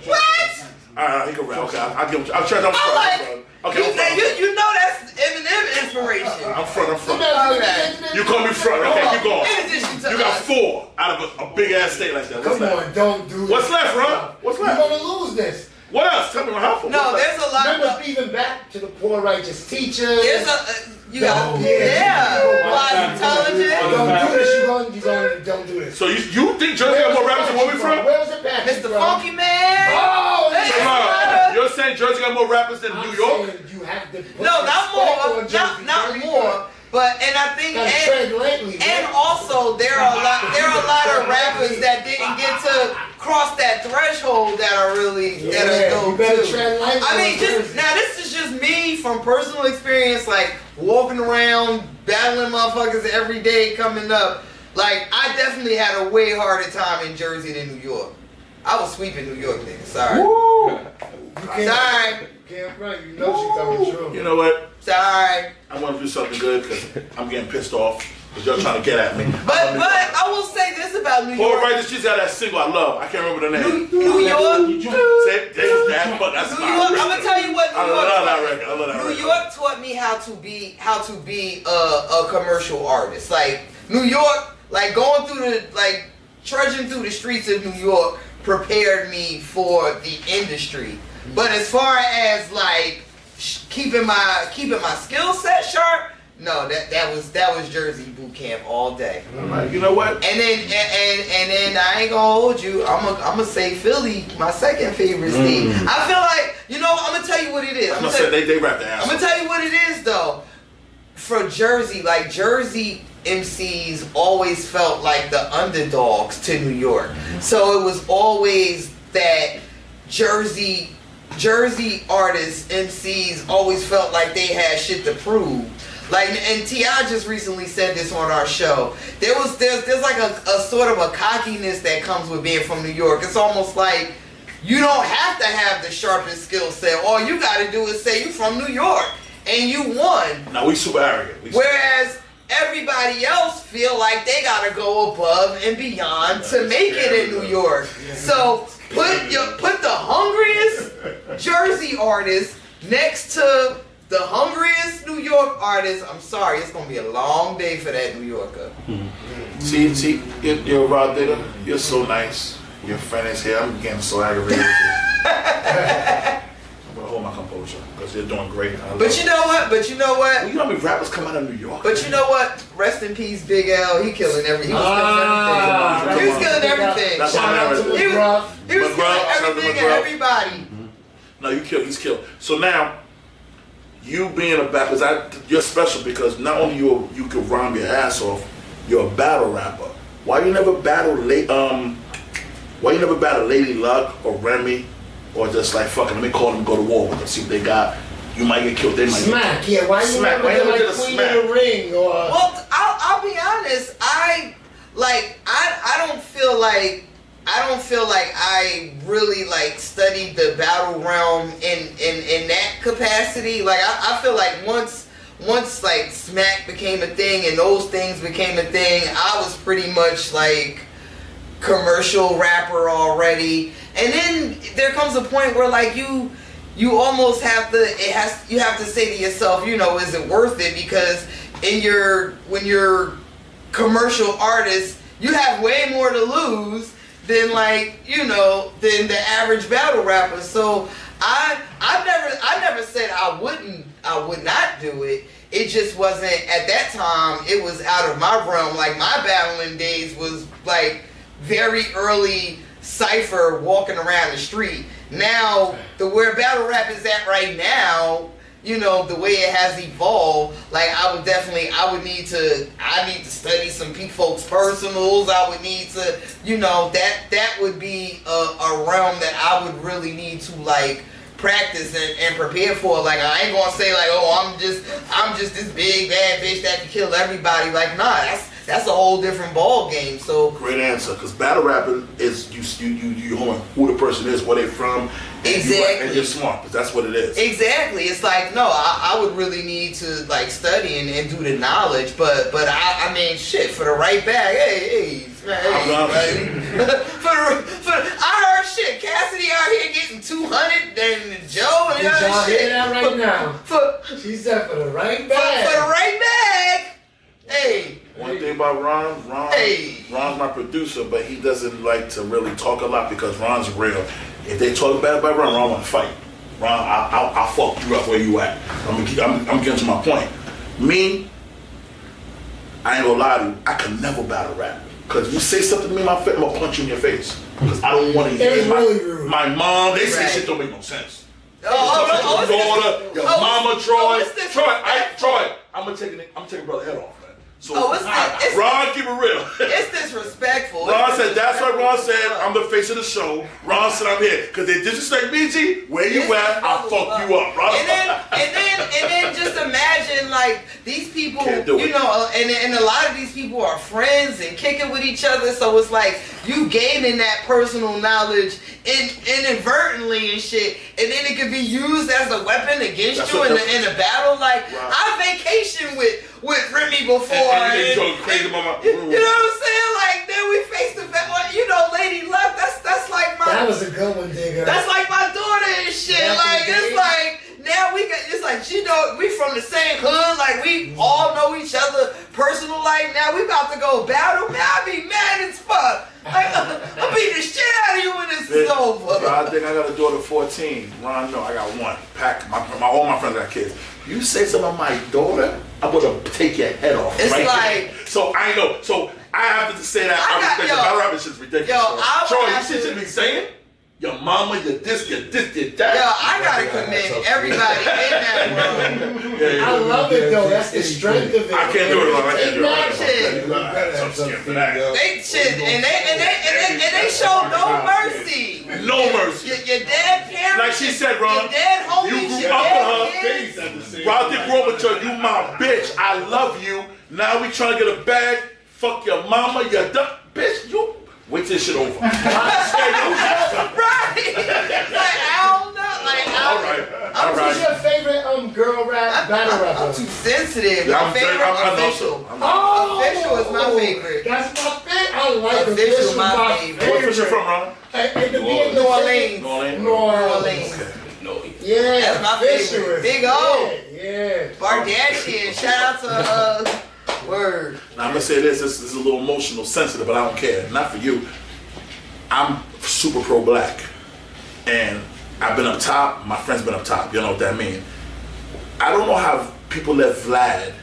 What? Alright, he can rap. Okay, I'll give him. I'm Tretch. I'm front. Okay, I'm front. You know that's Emenim inspiration. I'm front. Okay. You call me front. Okay, keep going. In addition to You got us. 4 out of a big ass state like that. What's Come left? on, don't do this. What's left, Ron? What's left? You're gonna lose this. What else? Tell me what happened. No, there's a lot Remember of. even back to the poor righteous teachers. There's a. You got. Oh, Yeah. Wise, intelligent. Don't do this. Don't do this. So you think Jersey got more rappers than where we from? Where was it back? Mr. Funky Man. Oh, Hey, So, Ron, you're saying Jersey got more rappers than New York? You have to put No, not more. respect on Not Jersey. more. But I think Gotta tread lightly, and man. also there are a lot of rappers that didn't get to cross that threshold that are really that are you dope better too. tread lightly I mean, on just Jersey. now this is just me from personal experience, like walking around battling motherfuckers every day coming up. Like I definitely had a way harder time in Jersey than New York. I was sweeping New York niggas. Sorry. Sorry. You can't run. You know she's telling the truth. You know what? Sorry. I want to do something good because I'm getting pissed off because y'all trying to get at me. But I will say this about New Poor York. Righteous, she's got that single I love. I can't remember the name. New York. Say, that's New my York. I'm gonna tell you what New I York. love that record. I love that New record. York taught me how to be a commercial artist. Like New York, like going through trudging through the streets of New York prepared me for the industry. But as far as like keeping my skill set sharp, no, that was Jersey boot camp all day. Right, you know what? And then I ain't gonna hold you. I'm gonna say Philly, my second favorite state. I feel like, you know, I'm gonna tell you what it is. I'm gonna say they rap the ass. I'm gonna tell you what it is though. For Jersey, like Jersey MCs always felt like the underdogs to New York. So it was always that Jersey artists, MCs always felt like they had shit to prove. Like, and T.I. just recently said this on our show. There's like a sort of a cockiness that comes with being from New York. It's almost like you don't have to have the sharpest skill set. All you gotta do is say you from New York and you won. Now we super arrogant. Whereas everybody else feel like they gotta go above and beyond to make it in New York. So put the hungriest Jersey artist next to the hungriest New York artist. I'm sorry, it's gonna be a long day for that New Yorker. See, you're Rah Digga. You're so nice. Your friend is here. I'm getting so aggravated. I'm gonna hold my composure because you're doing great. But you know what? Well, you know how many rappers come out of New York? But you know what? Rest in peace, Big L. He was killing everything. He was killing everything. That's Shout out to McGruff. He was killing McGruff, everything and everybody. No, he's killed. So now, you being a battle, you're special because not only you can rhyme your ass off, you're a battle rapper. Why you never battle Lady Luck or Remy, or just like fucking let me call them, go to war with them, see what they got. You might get killed. They might Smack, yeah. Why you Smack. never Why you get never like get a Queen smack? of the Ring or? Well, I'll be honest. I don't feel like I really like studied the battle realm in that capacity. Like I feel like once like smack became a thing and those things became a thing, I was pretty much like commercial rapper already. And then there comes a point where like you almost have to you have to say to yourself, you know, is it worth it? Because when you're commercial artist, you have way more to lose than like, you know, than the average battle rapper. So I never said I would not do it. It just wasn't at that time. It was out of my realm. Like my battling days was like very early cypher walking around the street. Now where battle rap is at right now, you know, the way it has evolved, like I would need to study some folks' personals. I would need to, you know, that would be a realm that I would really need to like practice and prepare for. Like I ain't gonna say like, oh, I'm just this big bad bitch that can kill everybody. Like nah, that's a whole different ball game. So great answer, because battle rapping is you knowing who the person is, where they from, and you're smart, because that's what it is. Exactly. It's like no, I would really need to like study and do the knowledge, but I mean shit, for the right bag, hey. I heard shit. Cassidy out here getting 200, and Joe and y'all shit. Hear that right now? She said for the right bag. For the right bag. Hey. One thing about Ron's my producer, but he doesn't like to really talk a lot because Ron's real. If they talk bad about Ron want to fight. Ron, I'll fuck you up where you at. I'm getting to my point. Me, I ain't gonna lie to you, I could never battle rap. Because you say something to me in my face, I'm gonna punch you in your face. Because I don't want to hear my mom, they say shit don't make no sense. Your daughter, your mama, Troy, I'm gonna take a brother head off. So Ron, keep it real. It's disrespectful. Ron said, that's why Ron said, I'm the face of the show. Ron said, I'm here. Because they disrespect BG, where you at, I'll fuck you up, Ron. And then just imagine, like, these people, you know, and a lot of these people are friends and kicking with each other, so it's like, you gaining that personal knowledge inadvertently and shit, and then it could be used as a weapon against you in a battle. Like, I vacation with Remy before. You know what I'm saying? Like, then we face the fact, well, you know, Lady Luck, that's like my... That was a good one, Digga. That's like my daughter and shit. It's like, now it's like, she know, we from the same hood, like, we all know each other personal life. Now we about to go battle, man, I be mad as fuck. Like, I'll beat the shit out of you when this is over. I think I got a daughter 14. Ron, no, I got one. All my friends got kids. You say something about my daughter, I'm gonna take your head off. It's right like there. So I know. So I have to say that. I respect the battle rapping shit's ridiculous. Troy, you see what you be saying? Your mama, your this, your that. Yo, I gotta commend everybody in that room. I love it though. That's the strength of it. I can't do it, Ron. I can't do it. I'm scared for that. They shit, and they show no mercy. No mercy. Your dead parents. Like she said, Ron. Your dead homies. You grew up with her. Ron did grow up with you. You my bitch. I love you. Now we trying to get a bag. Fuck your mama. Your bitch. You. Wait till this shit over. Right. Like, I don't know. All right. Who's your favorite girl rap battle rapper? I'm too sensitive. My favorite Official. Official is my favorite. That's my favorite. I like Official. My favorite. Where Official from, Ron? New Orleans. Okay. Yeah. That's my favorite. Big O. Yeah. Bardashian. Shout out to Word. Now I'm gonna say this is a little emotional, sensitive, but I don't care. Not for you. I'm super pro-black, and I've been up top. My friend's been up top. You know what that means? I don't know how people let Vlad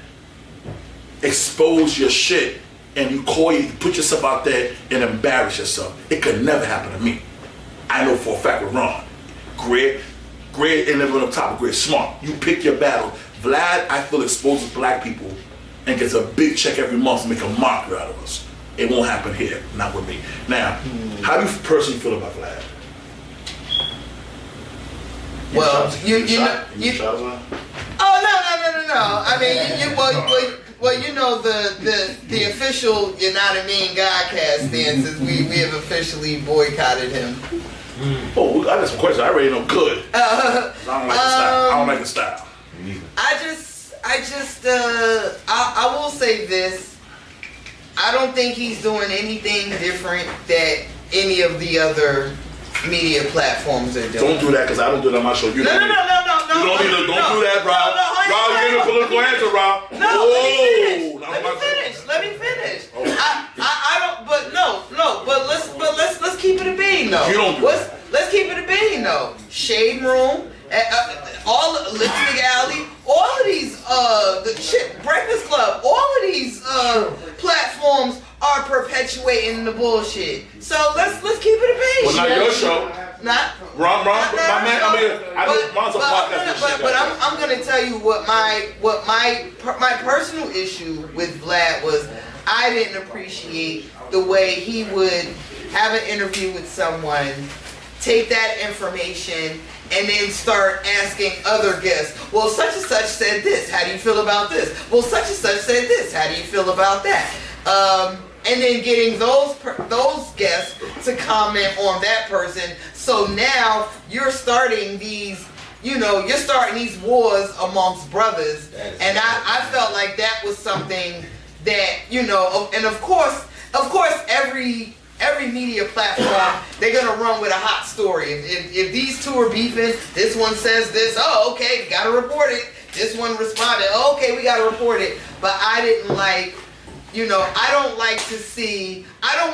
expose your shit and you put yourself out there and embarrass yourself. It could never happen to me. I know for a fact with Ron. Great ain't never been up top. Great, smart. You pick your battle. Vlad, I feel, exposes black people and gets a big check every month to make a mockery out of us. It won't happen here, not with me. Now, how do you personally feel about Vlad? Well, no. I mean, you know the official, you know what I mean, GODCAST stances. We have officially boycotted him. Oh, I got some questions. I already know good. I don't like the style. I will say this. I don't think he's doing anything different that any of the other media platforms are doing. Don't do that, because I don't do that on my show. You don't do that, Rob. Rob, you get a political answer, Rob. Let me finish. I don't. But let's keep it a bean though. You don't do that. Let's keep it a bean though. Shade Room, all Lipstick Alley, all of these Breakfast Club, all of these platforms are perpetuating the bullshit. So let's keep it a bean. Well, not your show. Ron, my man. I mean, I know Ron's a podcast. But I'm gonna tell you what my personal issue with Vlad was. I didn't appreciate the way he would have an interview with someone, take that information, and then start asking other guests, well, such and such said this, how do you feel about this? Well, such and such said this, how do you feel about that? And then getting those guests to comment on that person. So now you're starting these, you're starting these wars amongst brothers. And I felt like that was something that, and of course every media platform, they're gonna run with a hot story. If these two are beefing, this one says this, oh, okay, we gotta report it. This one responded, oh, okay, we gotta report it. But I didn't like, I don't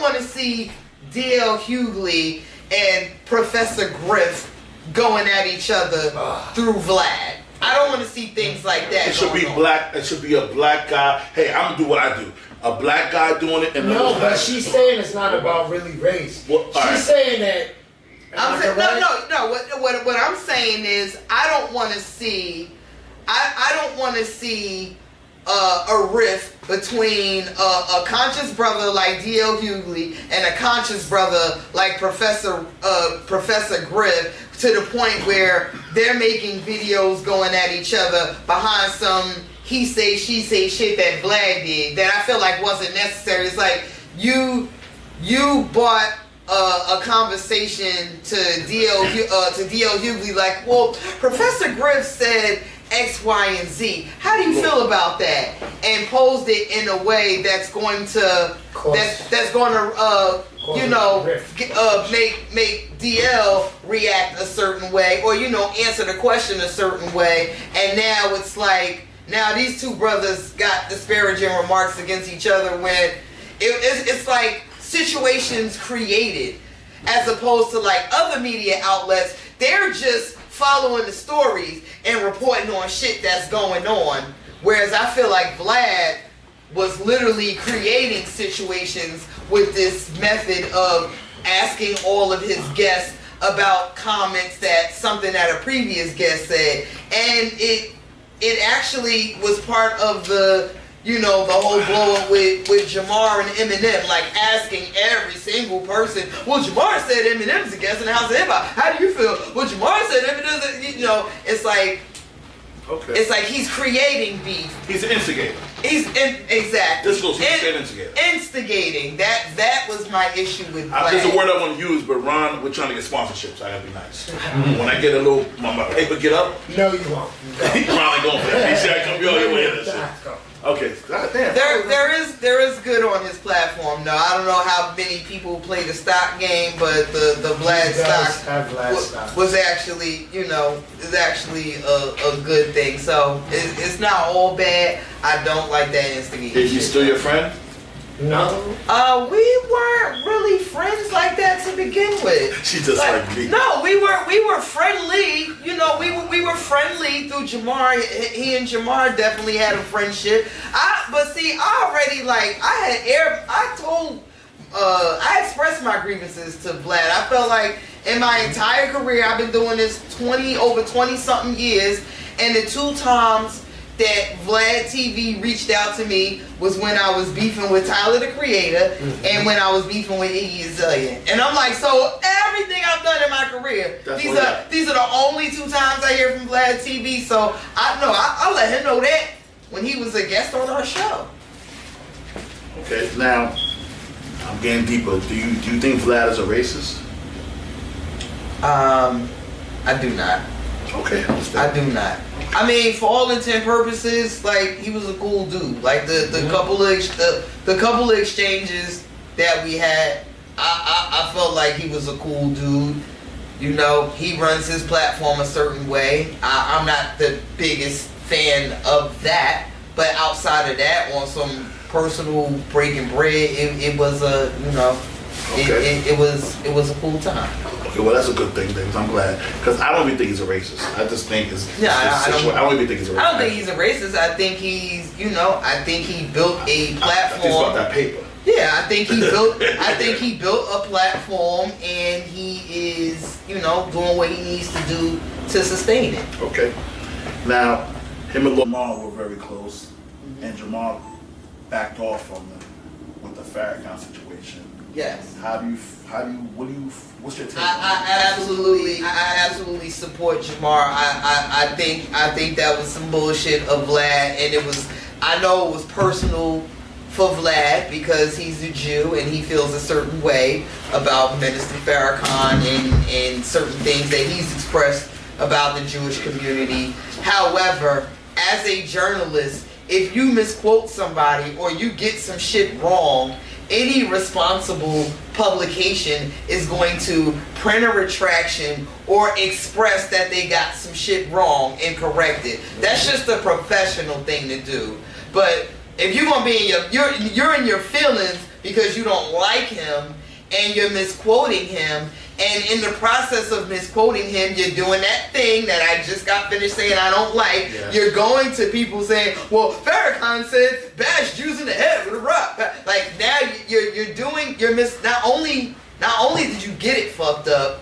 want to see D.L. Hughley and Professor Griff going at each other through Vlad. I don't want to see things like that. It should be black. It should be a black guy. Hey, I'm gonna do what I do. A black guy doing it. And no, but she's saying it's not about really race. She's saying that. No. What I'm saying is I don't want to see. I don't want to see a rift between a conscious brother like D.L. Hughley and a conscious brother like Professor Griff, to the point where they're making videos going at each other behind some he say she say shit that Vlad did that I feel like wasn't necessary. It's like you brought a conversation to D.L. Hughley like, well, Professor Griff said X, Y, and Z. How do you feel about that? And posed it in a way that's going to make DL react a certain way, or answer the question a certain way. And now it's like these two brothers got disparaging remarks against each other when it's like situations created, as opposed to like other media outlets. They're just following the stories and reporting on shit that's going on. Whereas I feel like Vlad was literally creating situations with this method of asking all of his guests about comments that a previous guest said. And it actually was part of the whole blow up with Jamar and Emenim, like asking every single person, well, Jamar said Eminem's a guest in the House of Hip Hop. How do you feel? Well, Jamar said Eminem's, it's like, okay. It's like he's creating beef. He's an instigator. Exactly. This goes to instigator. Instigating. That was my issue with Vlad. There's a word I want to use, but Ron, we're trying to get sponsorships. I gotta be nice. When I get a little, my paper get up. No, you won't. Ron ain't going for that. He said I come be all your way in this shit. Okay. God damn. There is good on his platform. No, I don't know how many people play the stock game, but the Vlad stock was actually, is actually a good thing. So it's not all bad. I don't like that instigation. Is he still your friend? No. We weren't really friends like that to begin with. She just like me. No, we were friendly. We were friendly through Jamar. He and Jamar definitely had a friendship. I expressed my grievances to Vlad. I felt like in my entire career, I've been doing this over 20 something years, and the two times that Vlad TV reached out to me was when I was beefing with Tyler the Creator and when I was beefing with Iggy Azalea. And I'm like, so everything I've done in my career, these are the only two times I hear from Vlad TV. So I'll let him know that when he was a guest on our show. Okay, now I'm getting deeper. Do you think Vlad is a racist? I do not. Okay, I do not. I mean, for all intent and purposes, like, he was a cool dude. Like the couple of exchanges that we had, I felt like he was a cool dude. He runs his platform a certain way. I'm not the biggest fan of that, but outside of that, on some personal breaking bread, it was a it was a cool time. Okay, well, that's a good thing, because I'm glad. Because I don't even think he's a racist. I just think I don't even think he's a racist. I don't think he's a racist. I think he's, I think he built a platform. I think it's about that paper. Yeah, I think he built. I think he built a platform, and he is, doing what he needs to do to sustain it. Okay. Now, him and Lamar were very close, and Jamar backed off from him with the Farrakhan situation. Yes. What's your take? I absolutely support Jamar. I think that was some bullshit of Vlad, and I know it was personal for Vlad because he's a Jew and he feels a certain way about Minister Farrakhan and certain things that he's expressed about the Jewish community. However, as a journalist, if you misquote somebody or you get some shit wrong, any responsible publication is going to print a retraction or express that they got some shit wrong and correct it. That's just a professional thing to do. But if you're gonna be in you're in your feelings because you don't like him and you're misquoting him, and in the process of misquoting him, you're doing that thing that I just got finished saying I don't like. Yeah. You're going to people saying, well, Farrakhan said bash Jews in the head with a rock. Like now not only did you get it fucked up,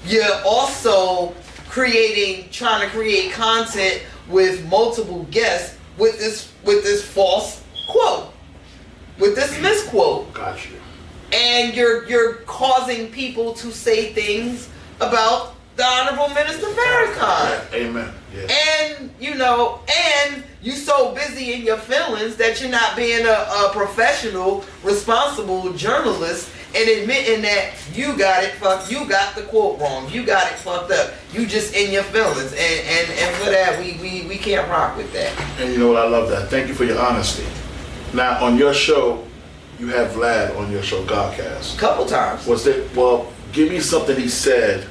you're also trying to create content with multiple guests with this false quote, with this misquote. Gotcha. And you're causing people to say things about the Honorable Minister Farrakhan. Amen. Yeah. And you so busy in your feelings that you're not being a professional, responsible journalist and admitting that you got the quote wrong, you got it fucked up. You just in your feelings, and for that we can't rock with that. And you know what, I love that. Thank you for your honesty. Now on your show, you have Vlad on your show, GODCAST. Couple times. Give me something he said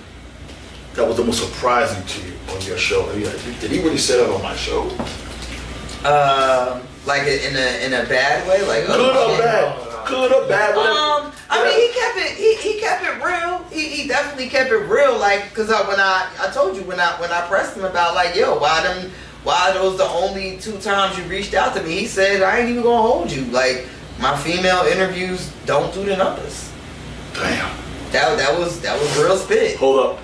that was the most surprising to you on your show. Did he really say that on my show? Like in a bad way, like good or bad, whatever. I mean, he kept it real. He definitely kept it real. Like, cause when I told you when I pressed him about like, yo, why those the only 2 times you reached out to me? He said I ain't even gonna hold you. Like, my female interviews don't do the numbers. Damn. That was real spit. Hold up.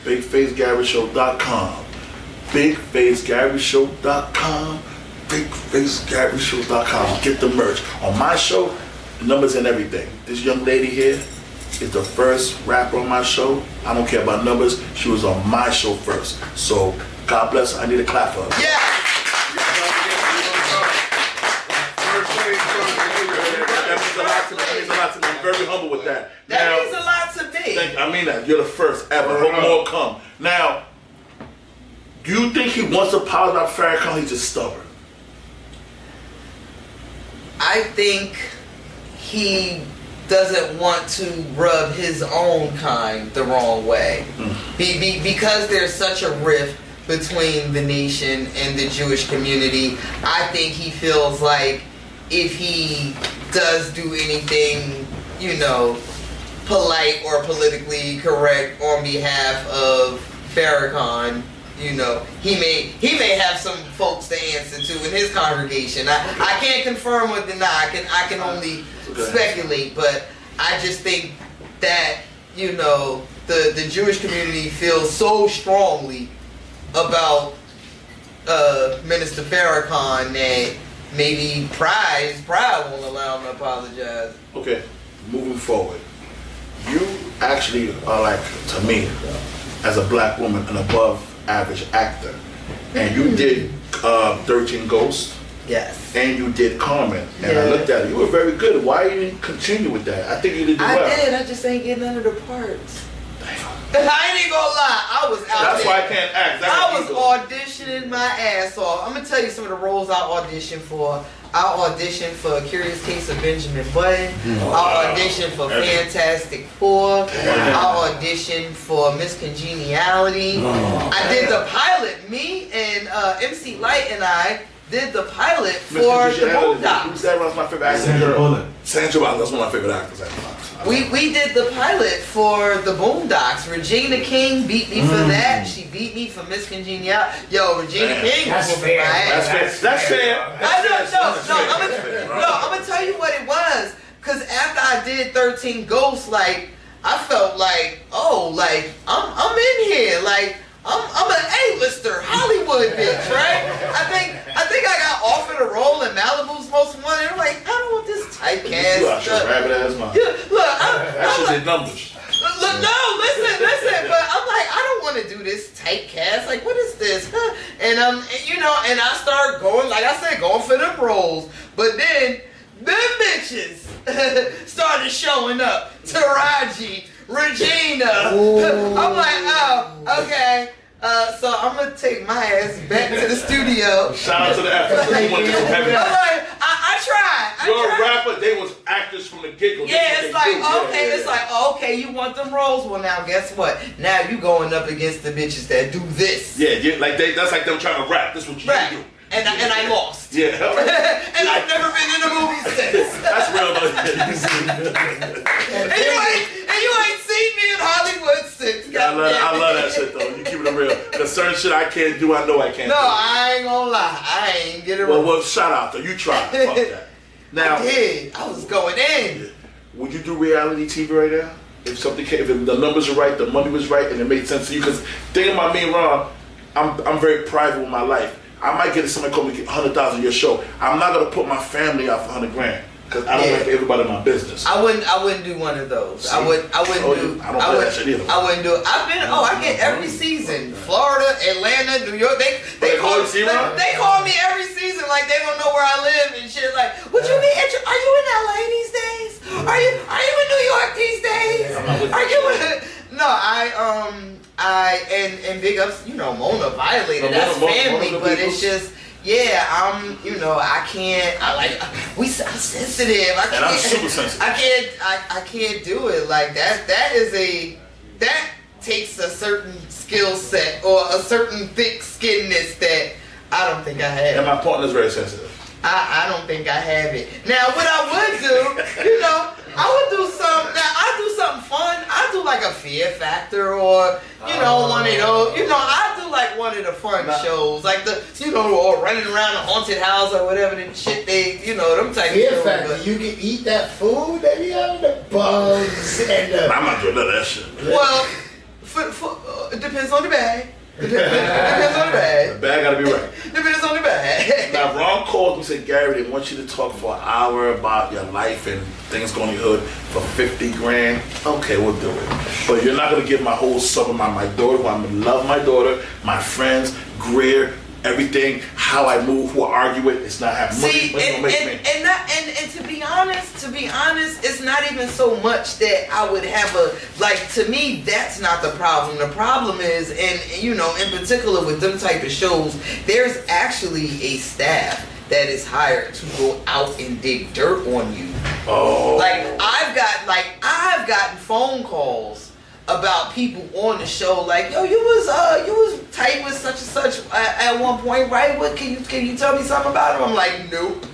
BigFaceGaryShow.com. BigFaceGaryShow.com. BigFaceGaryShow.com. Get the merch. On my show, the numbers and everything. This young lady here is the first rapper on my show. I don't care about numbers. She was on my show first. So God bless her. I need a clap for her. Yeah. That means a lot to me. I'm very humble with that. That means a lot to me. I mean that. You're the first ever. Hope more come. Now, do you think he wants to apologize about Farrakhan? He's just stubborn. I think he doesn't want to rub his own kind the wrong way. Because there's such a rift between the nation and the Jewish community. I think he feels like if he does do anything, polite or politically correct on behalf of Farrakhan, he may have some folks to answer to in his congregation. I can't confirm or deny. I can only speculate, but I just think that the Jewish community feels so strongly about Minister Farrakhan that maybe pride won't allow him to apologize. Okay, moving forward. You actually are, like, to me, as a black woman, an above average actor. And you did 13 Ghosts. Yes. And you did Carmen. And I looked at it. You were very good. Why you didn't continue with that? I think you did well. I did. I just ain't getting none of the parts. Damn. I ain't gonna lie. I was out That's there. why I can't act. I was auditioning my ass off. I'm gonna tell you some of the roles I auditioned for. I auditioned for Curious Case of Benjamin Button. I auditioned for Fantastic Four. I auditioned for Miss Congeniality. I did the pilot. Me and MC Light and I did the pilot for the Boondocks. That was my favorite actor. Sandra Bullock. That's one of my favorite actors. We did the pilot for the Boondocks. Regina King beat me for that. She beat me for Miss Congeniality. Yo, Regina King That's was fair. my ass. That's fair. I'm gonna tell you what it was. Cause after I did 13 Ghosts, like I felt like, oh, like I'm in here, like I'm an A-lister, Hollywood bitch, right? I think I got offered a role in Malibu's Most Wanted. I'm like, I don't want this typecast. You out your rabbit ass mouth. Yeah, look, That shit did numbers. Look, no, listen, but I'm like, I don't want to do this typecast. Like, what is this? And you know, and I started going, like I said, going for them roles. But then them bitches started showing up. Taraji, Regina. I'm like, oh, okay. So I'm gonna take my ass back to the studio. Shout out to the actors. I'm like, I tried. You're a rapper. They was actors from the get-go. Yeah, it's like, okay, it's like, okay, you want them roles? Well, now guess what? Now you going up against the bitches that do this. Yeah, like that's like them trying to rap. This is what you do. And I lost. Yeah. And I've never been in a movie since. That's real though. and you ain't seen me in Hollywood since. I love that shit though. You keep it real. Cause certain shit I can't do, I know I can't do. I ain't gonna lie. I ain't get it wrong. Well, shout out though. You tried. Fuck that. Now, I did. I was going in. Would you do reality TV right now? If something came, if the numbers are right, the money was right, and it made sense to you? Because think about me and Ron, I'm very private with my life. I might get somebody call me $100,000 your show. I'm not gonna put my family out for $100,000 because I don't like everybody in my business. I wouldn't do one of those. See? I wouldn't I don't play that shit either. I wouldn't do it. I get every season. Florida, Atlanta, New York. They call me every season like they don't know where I live and shit. Like, would you be interested? Are you in LA these days? Are you in New York these days? Are you in? No, and big ups, you know, Mona violated, that's family, but it's just, yeah, I'm sensitive. I'm super sensitive. I can't do it like that. That takes a certain skill set or a certain thick skinness that I don't think I have. And my partner's very sensitive. I don't think I have it. Now, what I would do, you know, I would do something. Now, I do something fun. I do like a Fear Factor or, you know, one of those. You know, I do like one of the fun shows, like the, you know, or running around the haunted house or whatever the shit they, you know, them type Fear of shows. Factor, you can eat that food that you have, the bugs and the. I'm not doing none of that shit. Well, it depends on the bag. It depends on the bag. The bag gotta be right. Depends on the bag. Now, Ron called me and said, Gary, they want you to talk for an hour about your life and things going in your hood for $50,000. Okay, we'll do it. But you're not gonna give my whole sum of my daughter, who I love my daughter, my friends, Greer, everything, how I move, who I argue with. It's not happening. See, and to be honest, it's not even so much that I would have to me, that's not the problem. The problem is, and you know, in particular with them type of shows, there's actually a staff that is hired to go out and dig dirt on you. Oh. Like I've gotten phone calls about people on the show, like, yo, you was tight with such and such at one point, right? What can you tell me something about him? I'm like, nope.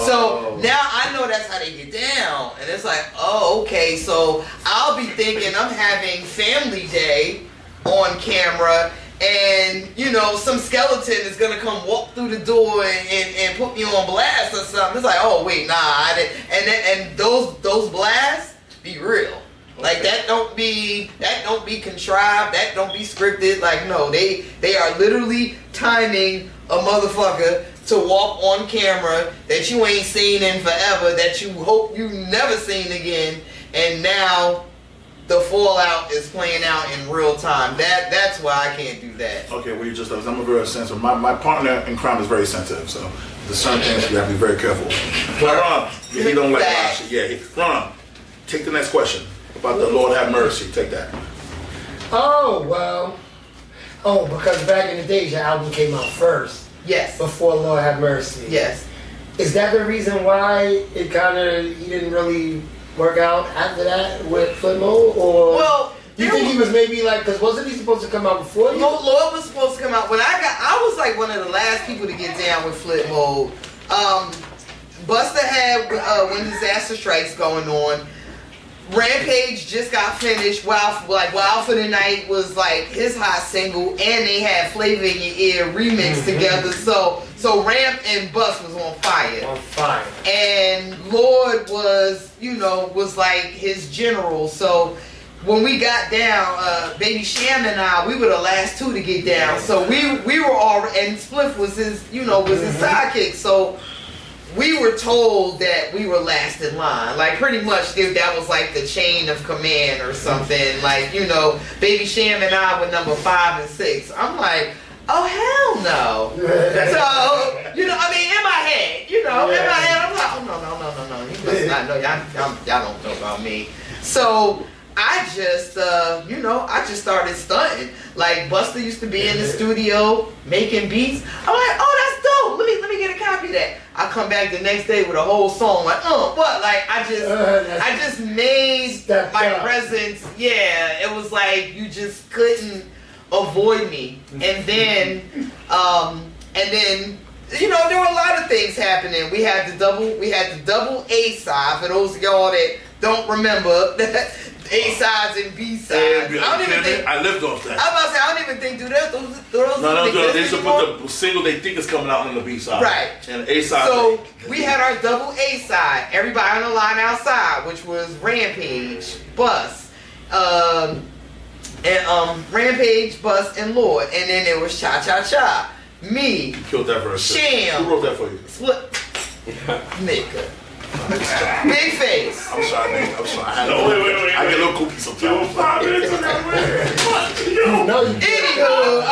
So now I know that's how they get down, and it's like, oh, okay. So I'll be thinking I'm having family day on camera, and you know, some skeleton is gonna come walk through the door and put me on blast or something. It's like, oh wait, nah, I didn't. And those blasts be real. Like that don't be contrived, that don't be scripted. Like no, they are literally timing a motherfucker to walk on camera that you ain't seen in forever, that you hope you never seen again, and now the fallout is playing out in real time. That's why I can't do that. Okay, well you just I'm a very sensitive. My partner in crime is very sensitive, so there's certain things you have to be very careful. But Ron, he don't like my shit. Yeah, Ron, take the next question about the Lord have mercy. Take that. Because back in the days your album came out first. Yes. Before Lord Have Mercy. Yes. Is that the reason why he didn't really work out after that with FLIPMODE? Or you think he was maybe like, because wasn't he supposed to come out before you? Lord was supposed to come out. I was like one of the last people to get down with FLIPMODE. Busta had When Disaster Strikes going on. Rampage just got finished. Wild for the Night was like his hot single, and they had Flavor in Your Ear remixed together. So Ramp and Bust was on fire. On fire. And Lord was, was like his general. So when we got down, Baby Sham and I, we were the last two to get down. So we were all, and Spliff was his, was his sidekick. So we were told that we were last in line. Like, pretty much that was like the chain of command or something. Like, Baby Sham and I were number 5 and 6. I'm like, oh, hell no. So, in my head, I'm like, oh, no. You must not know. Y'all don't know about me. So I just, I just started stunting. Like, Busta used to be in the studio making beats. I'm like, oh, that's dope. Let me get a copy of that. I come back the next day with a whole song. Like, what? Like, I just made my presence. Yeah, it was like you just couldn't avoid me. And then, there were a lot of things happening. We had the double A side for those of y'all that don't remember. A sides and B sides. I lived off that. I was about to say, I don't even think those No, they should put the single they think is coming out on the B side. Right. And A side. So we had our double A side. Everybody on the line outside, which was Rampage, Bust, Rampage, Bust, and Lord. And then there was Cha Cha Cha. Me. You killed that verse. Sham. Who wrote that for you? Nigga. Big face. I'm sorry, nigga. I'm sorry. I get a little kooky sometimes. Anywho,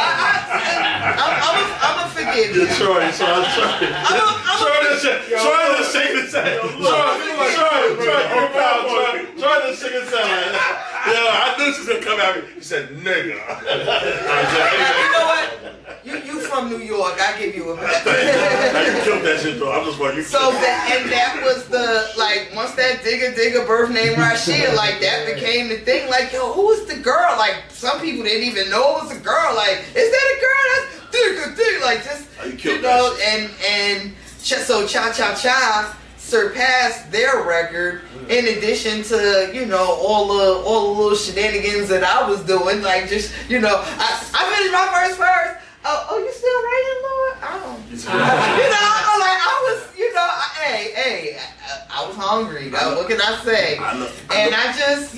I'm a forgive you. Troy to shake his head. Troy to shake his head. I knew she was gonna come at me. She said, "Nigga." You know what? You from New York? I give you a. Now you killed that shit, though. I'm just like you. So that was the once that Digga birth name Rashid, like that became the thing. Like, yo, who is the girl? Like, some people didn't even know it was a girl. Like, is that a girl? That's Digga. Like, just and so Cha Cha Cha surpassed their record. In addition to all the little shenanigans that I was doing, like just I finished my first verse. Oh, you still writing, Lord? I was hungry. What can I say? And I just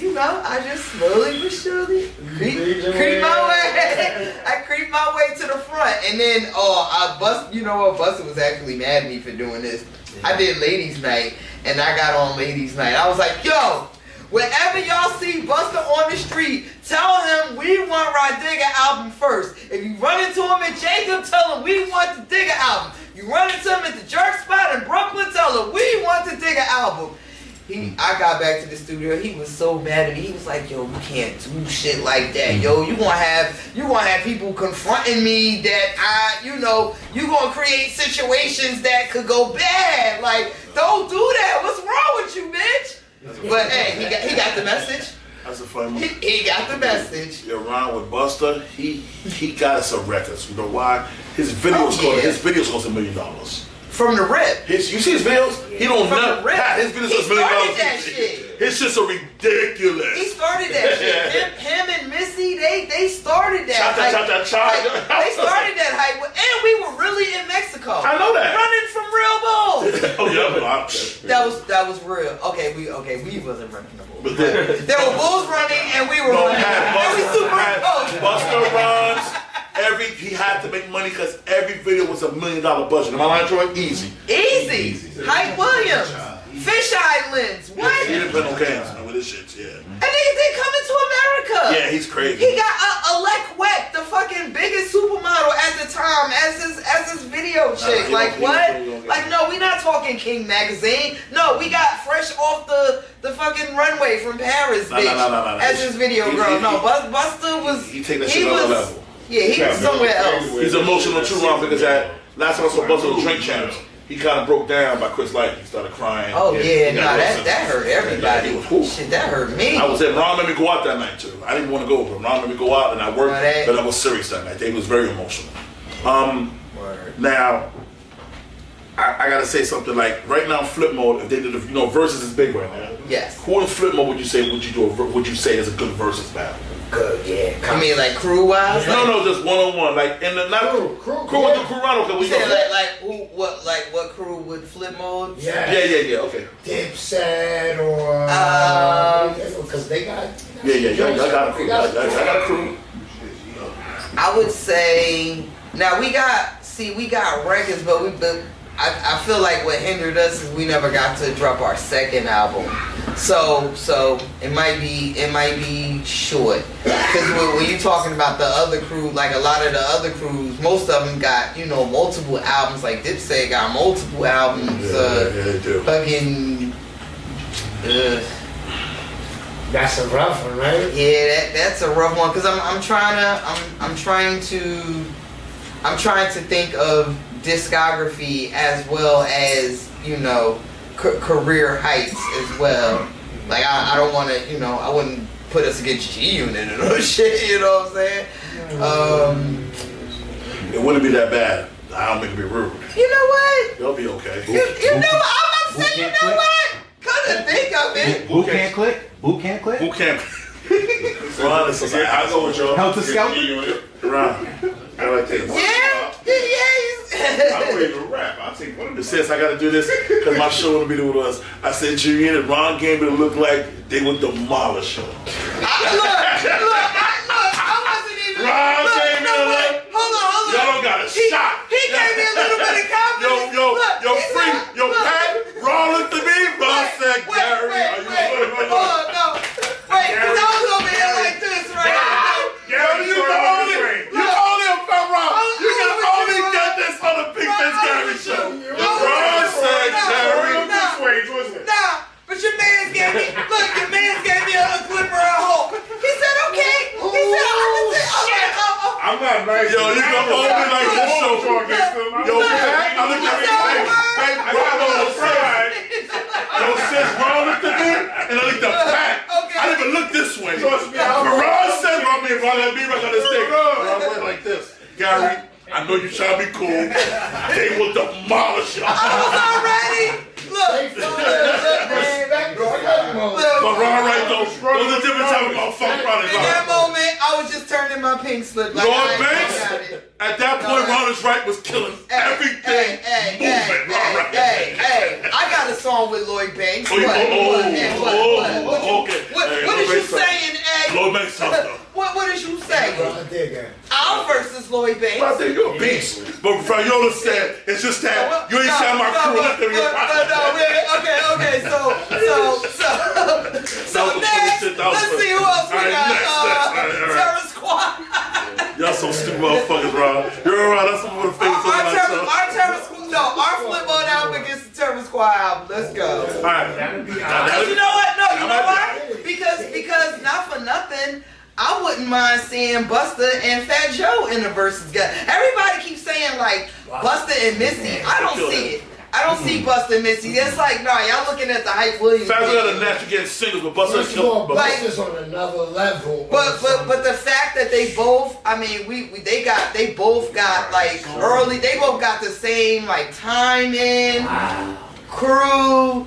slowly but surely creep my way. I creep my way to the front, and then Busta was actually mad at me for doing this. I did Ladies Night, and I got on Ladies Night. I was like, yo, whenever y'all see Busta on the street, tell him we want Rah Digga album first. If you run into him at Jacob, tell him we want the Digga album. You run into him at the Jerk Spot in Brooklyn, tell him we want the Digga album. I got back to the studio. He was so mad at me. He was like, "Yo, you can't do shit like that, yo. You gonna have people confronting me that you gonna create situations that could go bad. Like, don't do that. What's wrong with you, bitch?" But hey, he got the message. That's a funny movie. He got the message. You're around with Busta. He got us some records. You know why? His videos cost $1 million. From the rip. You see his videos? He don't know. His videos cost $1 million. That shit. His shit's so ridiculous. He started that shit. Him and Missy, they started that. They started that hype, and we were really in Mexico. I know that. Running from real bulls. Oh yeah, that was real. Okay, we wasn't running no bulls. There were bulls running, and we were running. Busta runs. He had to make money because every video was $1 million budget. Am I lying, Troy? Easy. Hype Williams. Fish Islands. What? He didn't play no games with his shit, yeah. And they coming to America. Yeah, he's crazy. He got Alec Weck, the fucking biggest supermodel at the time, as his video chick. What? No, we not talking King Magazine. No, we got fresh off the fucking runway from Paris, bitch. No. As his video girl. Busta was. He take that shit on the level. Yeah, he was somewhere else. He's emotional too, Ron, because last time I saw Busta with Drink Champs, he kind of broke down by Chris Light. He started crying. Oh yeah, that hurt everybody. Shit, that hurt me. I was at Ron made me go out that night too. I didn't want to go, but Ron made me go out, and I worked, but I was serious that night. They was very emotional. Now, I gotta say something like right now, flip mode. If they did, versus is big right now. Yes. Who in flip mode would you say would you say is a good versus battle? Good, yeah. I mean, like crew wise? No, just one on one. Like in the not crew with the crew round. Okay, you saying what crew would flip mode? Yeah. Yeah. Okay. Dipset or because they got. Yeah. I got a crew. I got a crew. I would say now we got records, but I feel like what hindered us is we never got to drop our second album. So it might be short. Because when you're talking about the other crew, like a lot of the other crews, most of them got, multiple albums. Like Dipset got multiple albums. They do. Fucking That's a rough one, right? yeah, that's a rough one. Cause I'm trying to think of discography as well as career heights as well. Like I don't want to, I wouldn't put us against G-Unit or no shit. You know what I'm saying? It wouldn't be that bad. I don't mean to be rude. You know what? They'll be okay. You know what? I'm about to say. You know what? Couldn't think of it. Who can't click? Who can't click? Who can't? Ron is I go with y'all. Helter Skelter? Ron. I like this. Yeah. I don't even rap. I'll take one of the Since I gotta do this because my show wouldn't be doing us. I said Julian and Ron Game would look like they would demolish him. Look, I wasn't even. Ron came in like, hold on. y'all don't got a shot. He gave me a little bit of confidence. Yo, Pat, Ron looked at me. Ron said, Gary, are you Hold on, no. Wait, because I was over here like this, right? Gary, you can only affect Ron. You can only get this on the Big Face Gary show. Ron said, Gary. Nah, but your man's gave me a Clipper a hope. He said, okay. He said, I'm not nice. Yo, you can only like this show. Yo, Pat, I looked at Yo, since Ron looked at me, and I looked at Pat, I didn't even look this way. But Ron said, Ron let me right on this thing. Ron went like this. Gary, I know you trying to be cool. They will demolish you. I was already. Look, But Ron right though, those are different type of fuck products. in that moment, I was just turning my pink slip. Like Lord Banks, at that point, Ron is right was killing everything moving. Hey, I got a song with Lloyd Banks. Okay. What is you saying, Ed? Lloyd Banks tough though. What is you saying? Rah Digga. Our versus Lloyd Banks. I think you're a beast. But from you understand, it's just that you ain't shot my crew left in your pocket. Okay, so next, let's see who else we got. Terror Squad. Y'all some stupid motherfuckers, Ron. You're right, that's some of the things on my show. Our Flip Mode album against the Terror Squad album. Let's go. Alright. You know what? No, you know why? Because not for nothing, I wouldn't mind seeing Busta and Fat Joe in the versus. Everybody keeps saying like Busta and Missy. I don't see it. I don't see Busta and Missy. It's like, nah, y'all looking at the Hype Williams. Fat Joe got a natural getting singles, but Busta is killing. Busta's on another level. But the fact that they both, I mean, they both got like early. They both got the same like timing, crew,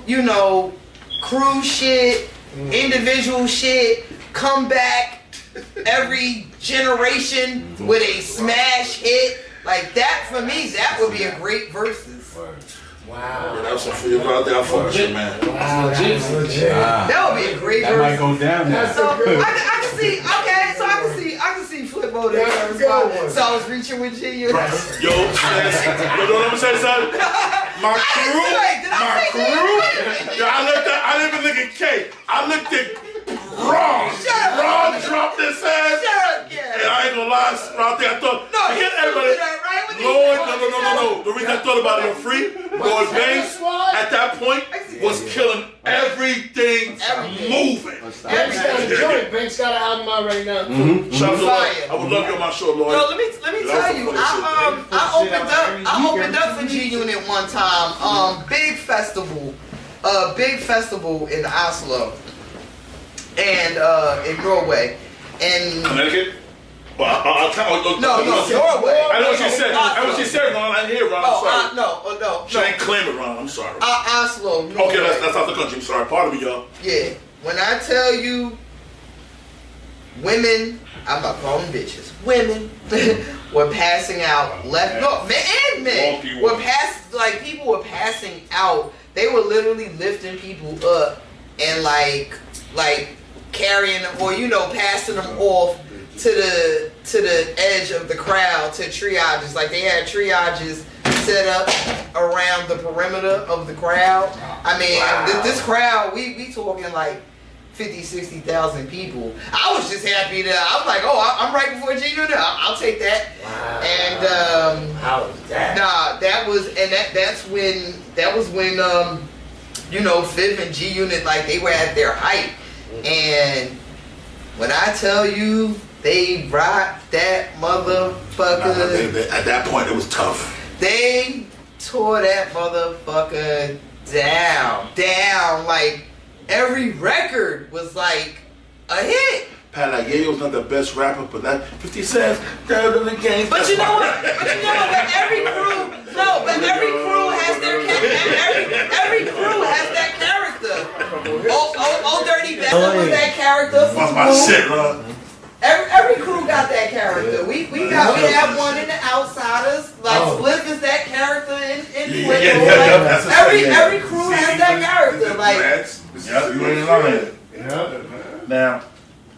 crew shit, individual shit, come back. Every generation with a smash hit like that, for me, that would be a great versus. Wow. Yeah, that was some for you out there. I fuck with you, man. Wow, that's legit. That would be a great That versus. might go down now. So I can see. Okay, so I can see Flip Mode. So I was reaching with G. Yo, know what I'm saying, son? My crew. Yo, I didn't even look at K. I looked at Ron. Ron dropped his ass. And I ain't gonna lie, out there, I thought, forget everybody. Lord, no. The reason I thought about it, free, Lord Banks, at that point, was killing everything moving. Banks got a joint. Banks got an album out right now. Shout out to Lloyd. I would love you on my show, Lloyd. No, let me tell you, I opened up for G Unit one time. Big festival in Oslo and in Norway, and Connecticut? But I'll tell you. No, Norway. I know what she said. I know what she said, Ron. I didn't hear, Ron. I'm sorry. No. She ain't claim it, Ron. I'm sorry. Oslo, Norway. Okay, that's out the country. I'm sorry. Pardon me, y'all. Yeah. When I tell you, women, I'm not calling bitches. Women were passing out left. No, men were people were passing out. They were literally lifting people up and like carrying them, or passing them off to the edge of the crowd to triages. Like they had triages set up around the perimeter of the crowd. I mean, this crowd, we talking like 50, 60,000 people. I was just happy that I was like, I'm right before G Unit. I'll take that. Wow. And how was that? Nah, that was when 5th and G Unit, like they were at their height. And when I tell you they rocked that motherfucker, At that point, it was tough. they tore that motherfucker down. Like every record was like a hit. Pat, like, yeah, was not the best rapper, but that 50 Cent, third in the game. But you know what? But every crew has their every crew has that character. Old Dirty Bastard was that character. That's my shit, Ron. Every crew got that character. We have one in the Outsiders. Like Spliff is that character in every crew has that character. Like You ain't lying. Yeah. Now,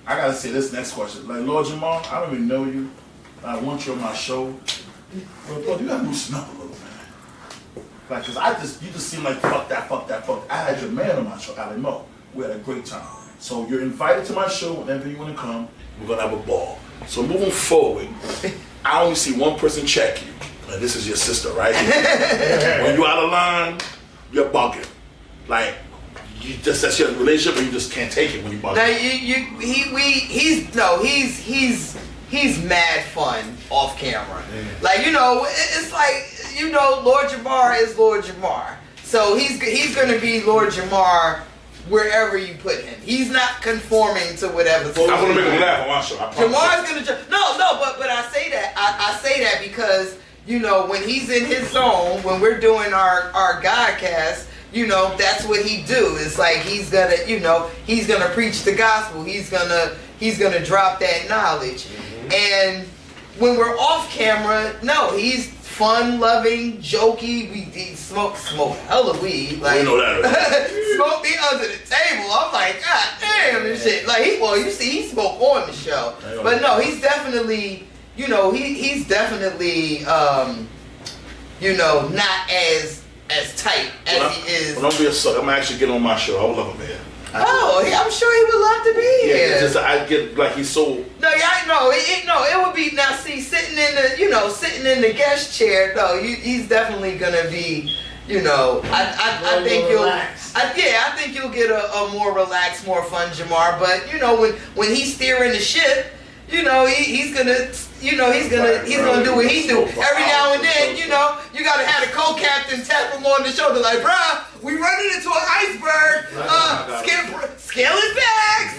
I gotta say this next question. Like, Lord Jamar, I don't even know you. I want you on my show. But bro, you gotta loosen up a little, man. Like, cause you just seem like fuck that. I had your man on my show, Alan Mo. We had a great time. So you're invited to my show whenever you wanna come. We're gonna have a ball. So moving forward, I only see one person check you. And this is your sister, right? When you're out of line, you're bugging. Like, that's your relationship, and you just can't take it when you bug. Now he's mad fun off camera. Like it's like Lord Jamar is Lord Jamar, so he's gonna be Lord Jamar wherever you put him. He's not conforming to whatever. I'm gonna make him laugh on my show. Jamar's gonna but I say that because when he's in his zone, when we're doing our GODCAST. That's what he do. It's like he's gonna preach the gospel. He's gonna drop that knowledge. And when we're off camera, no, he's fun loving, jokey. We smoke hella weed. Like we know that. smoke me under the table. I'm like, God damn, and shit. Like you see, he spoke on the show. But no, he's definitely, he's definitely, not as tight as he is. But don't be a sucker. I'm actually getting on my show. I would love him here. I'm sure he would love to be here. Yeah, just I get like he's so. No, yeah, it would be now. See, sitting in the guest chair. No, he's definitely gonna be. I think I think you'll get a more relaxed, more fun Jamar. But when he's steering the ship. He's gonna do what he do. Every now and then, you gotta have the co-captain tap him on the shoulder, like, bruh, we running into an iceberg. Scale it back.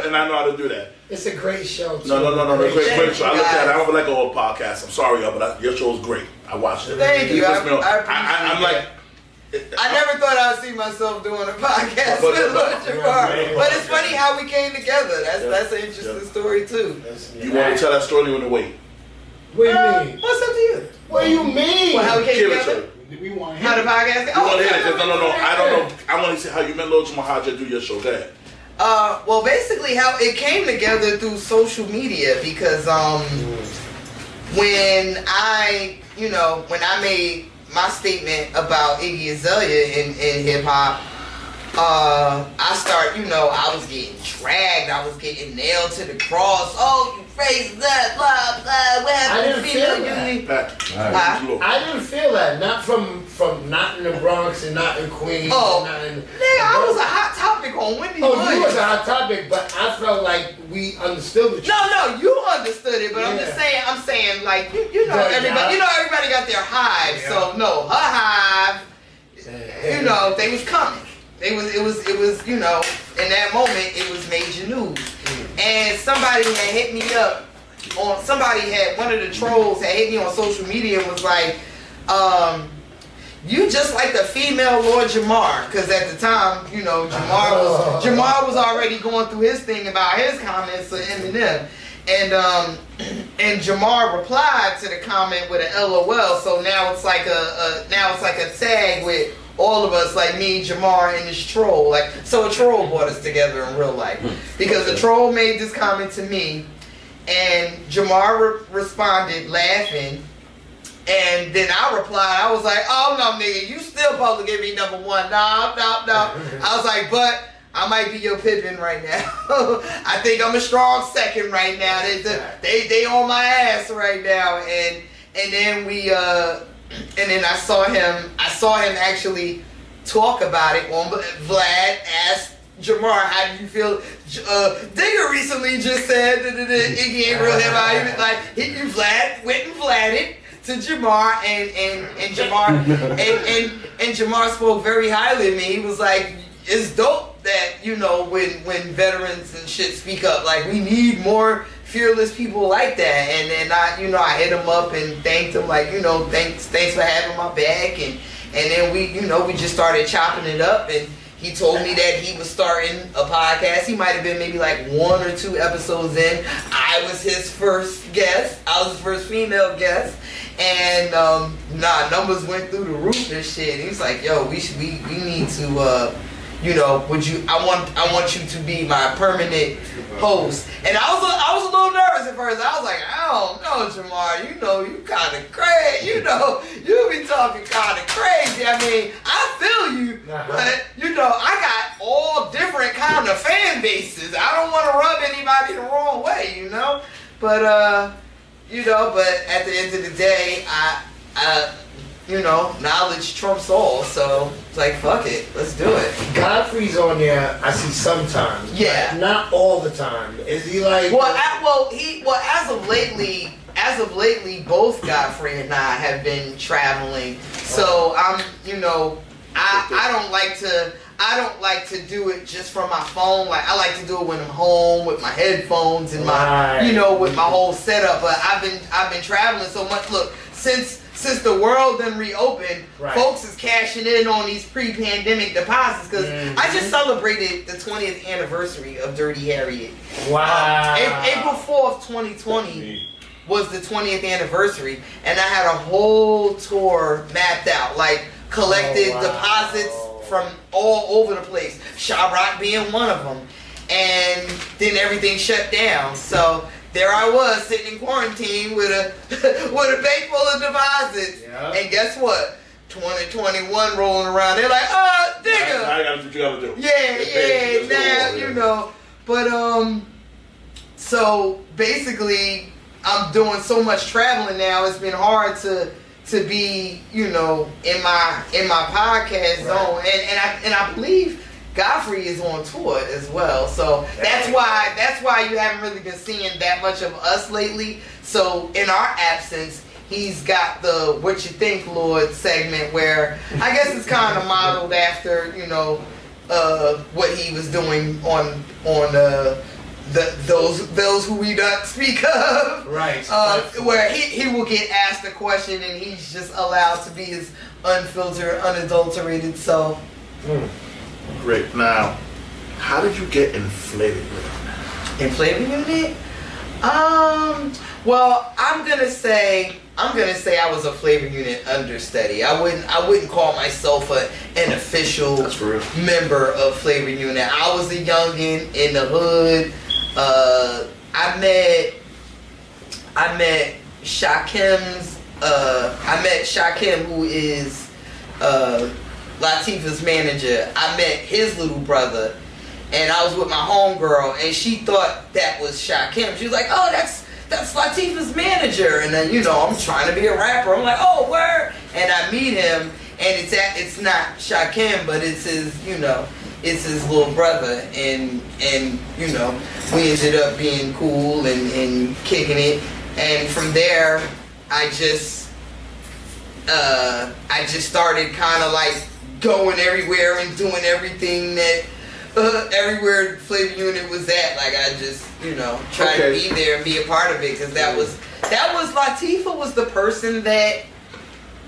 And I know how to do that. It's a great show. Too. No, great show. I looked at it. I don't like a whole podcast. I'm sorry, y'all, but your show is great. I watched it. Thank you. I'm like. I never thought I'd see myself doing a podcast with Lord Jamar. But it's funny how we came together. That's an interesting story too. You want to tell that story when you wait? What do you mean? What's up to you? What do you mean? Well, how we came together? We want to How the podcast? You want to hear it? No. I don't know. I want to see how you met Lord Jamar. How'd you do your show? Go ahead. Well, basically how it came together through social media because when I made my statement about Iggy Azalea in hip hop, I was getting dragged, I was getting nailed to the cross. Oh, you racist, blah blah. What happened to female unity? I didn't feel that. Not from not in the Bronx and not in Queens. Oh, nigga, I was a hot topic on Wendy. Oh, you was a hot topic, but I felt like we understood the truth. No, you understood it, but I'm just saying. I'm saying like everybody got their hive. So no, her hive. They was coming. it was, you know, in that moment, it was major news. And somebody had hit me up one of the trolls had hit me on social media and was like, you just like the female Lord Jamar, because at the time, you know, Jamar was already going through his thing about his comments to Emenim, and Jamar replied to the comment with an LOL. So now it's like a tag with all of us, like me, Jamar, and this troll. Like, so a troll brought us together in real life because the troll made this comment to me, and Jamar responded laughing. And then I replied, I was like, oh no, nigga, you still supposed to give me number one. No. I was like, but I might be your Pippin right now. I think I'm a strong second right now. They on my ass right now. And then I saw him actually talk about it on Vlad asked Jamar, how do you feel? Digga recently just said Iggy ain't real him out. He was like, Vlad went and Vladed to Jamar, and Jamar and Jamar spoke very highly of me. He was like, it's dope that, you know, when veterans and shit speak up, like, we need more fearless people like that. And then I hit him up and thanked him, like, you know, thanks for having my back, and then we just started chopping it up, and he told me that he was starting a podcast. He might have been maybe like 1 or 2 episodes in. I was his first guest. I was his first female guest. And numbers went through the roof and shit. And he's like, yo, we need to you know, I want you to be my permanent host. And I was a little nervous at first. I was like, I don't know, Jamar, you know, you kind of crazy. You know, you be talking kind of crazy. I mean, I feel you, but you know, I got all different kind of fan bases. I don't want to rub anybody the wrong way, you know. But you know, but at the end of the day, I you know, knowledge trumps all, so it's like, fuck it, let's do it. Godfrey's on there, I see sometimes. Yeah. But not all the time. Is he like... As of lately, both Godfrey and I have been traveling. So I'm, you know, I don't like to do it just from my phone. Like, I like to do it when I'm home with my headphones and my, you know, with my whole setup. But I've been traveling so much. Look, since the world then reopened, folks is cashing in on these pre-pandemic deposits, because I just celebrated the 20th anniversary of Dirty Harriet. Wow. April 4th, 2020 was the 20th anniversary, and I had a whole tour mapped out, like collected deposits from all over the place, Chirac being one of them, and then everything shut down. So there I was sitting in quarantine with a bank full of deposits. Yeah. And guess what? 2021 rolling around. They're like, Digga. Now you gotta do what you gotta do. Yeah, now, you know. But, so basically, I'm doing so much traveling now, it's been hard to be, you know, in my podcast zone. And I believe Godfrey is on tour as well, so that's why you haven't really been seeing that much of us lately. So in our absence, he's got the What You Think, Lord segment, where I guess it's kind of modeled after, you know, what he was doing on those who we don't speak of. Right. Where he will get asked a question and he's just allowed to be his unfiltered, unadulterated self. Great. Now, how did you get in Flavor Unit? In Flavor Unit? Well, I'm gonna say I was a Flavor Unit understudy. I wouldn't call myself an official member of Flavor Unit. I was a youngin' in the hood. I met Shakim's. I met Shakim, who is Latifah's manager. I met his little brother, and I was with my homegirl, and she thought that was Shakim. She was like, "Oh, that's Latifah's manager." And then, you know, I'm trying to be a rapper. I'm like, "Oh, where?" And I meet him, and it's not Shakim, but it's his, you know, it's his little brother, and you know, we ended up being cool and kicking it, and from there, I just started kind of like going everywhere and doing everything that everywhere Flavor Unit was at. Like I just, you know, tried to be there and be a part of it because that was Latifah was the person that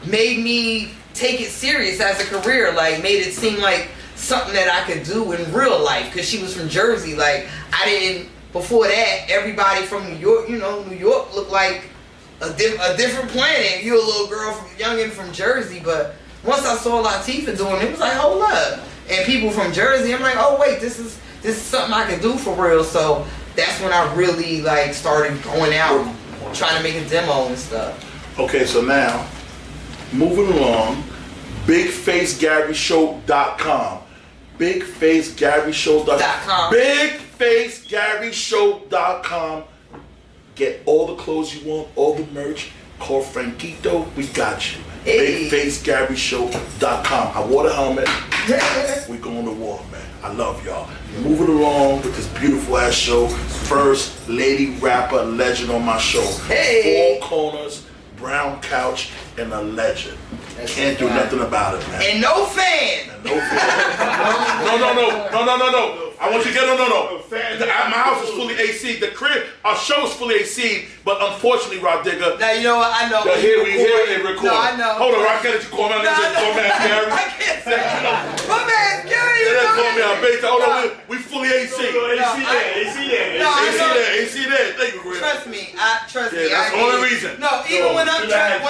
made me take it serious as a career. Like made it seem like something that I could do in real life because she was from Jersey. Like I didn't. Before that, everybody from New York, you know, New York looked like a different planet. You're a little girl from youngin' from Jersey, but once I saw Latifah doing it, it was like, hold up. And people from Jersey, I'm like, oh wait, this is something I can do for real. So that's when I really like started going out, trying to make a demo and stuff. Okay, so now moving along, BigFaceGaryShow.com. BigFaceGaryShow.com. BigFaceGaryShow.com. Get all the clothes you want, all the merch. Call Frankito, we got you. Hey. BigFaceGaryShow.com. I wore the helmet. We going to war, man. I love y'all. Moving along with this beautiful ass show. First lady rapper legend on my show. Hey. 4 corners, brown couch, and a legend. Can't do nothing about it, man. And no fan. No. I want you to get no. My house is fully AC. The crib, our show is fully AC, but unfortunately, Rah Digga. Now you know what I know. Here and record. No, I know. Hold on, I can't let you call me out. Call me out, Gary. I can't say that. My man, Gary. They didn't call me out, baby. Hold on, we fully AC. AC there. AC there. Thank you, Chris. Trust me. Trust me. That's the only reason. No, even when I'm doing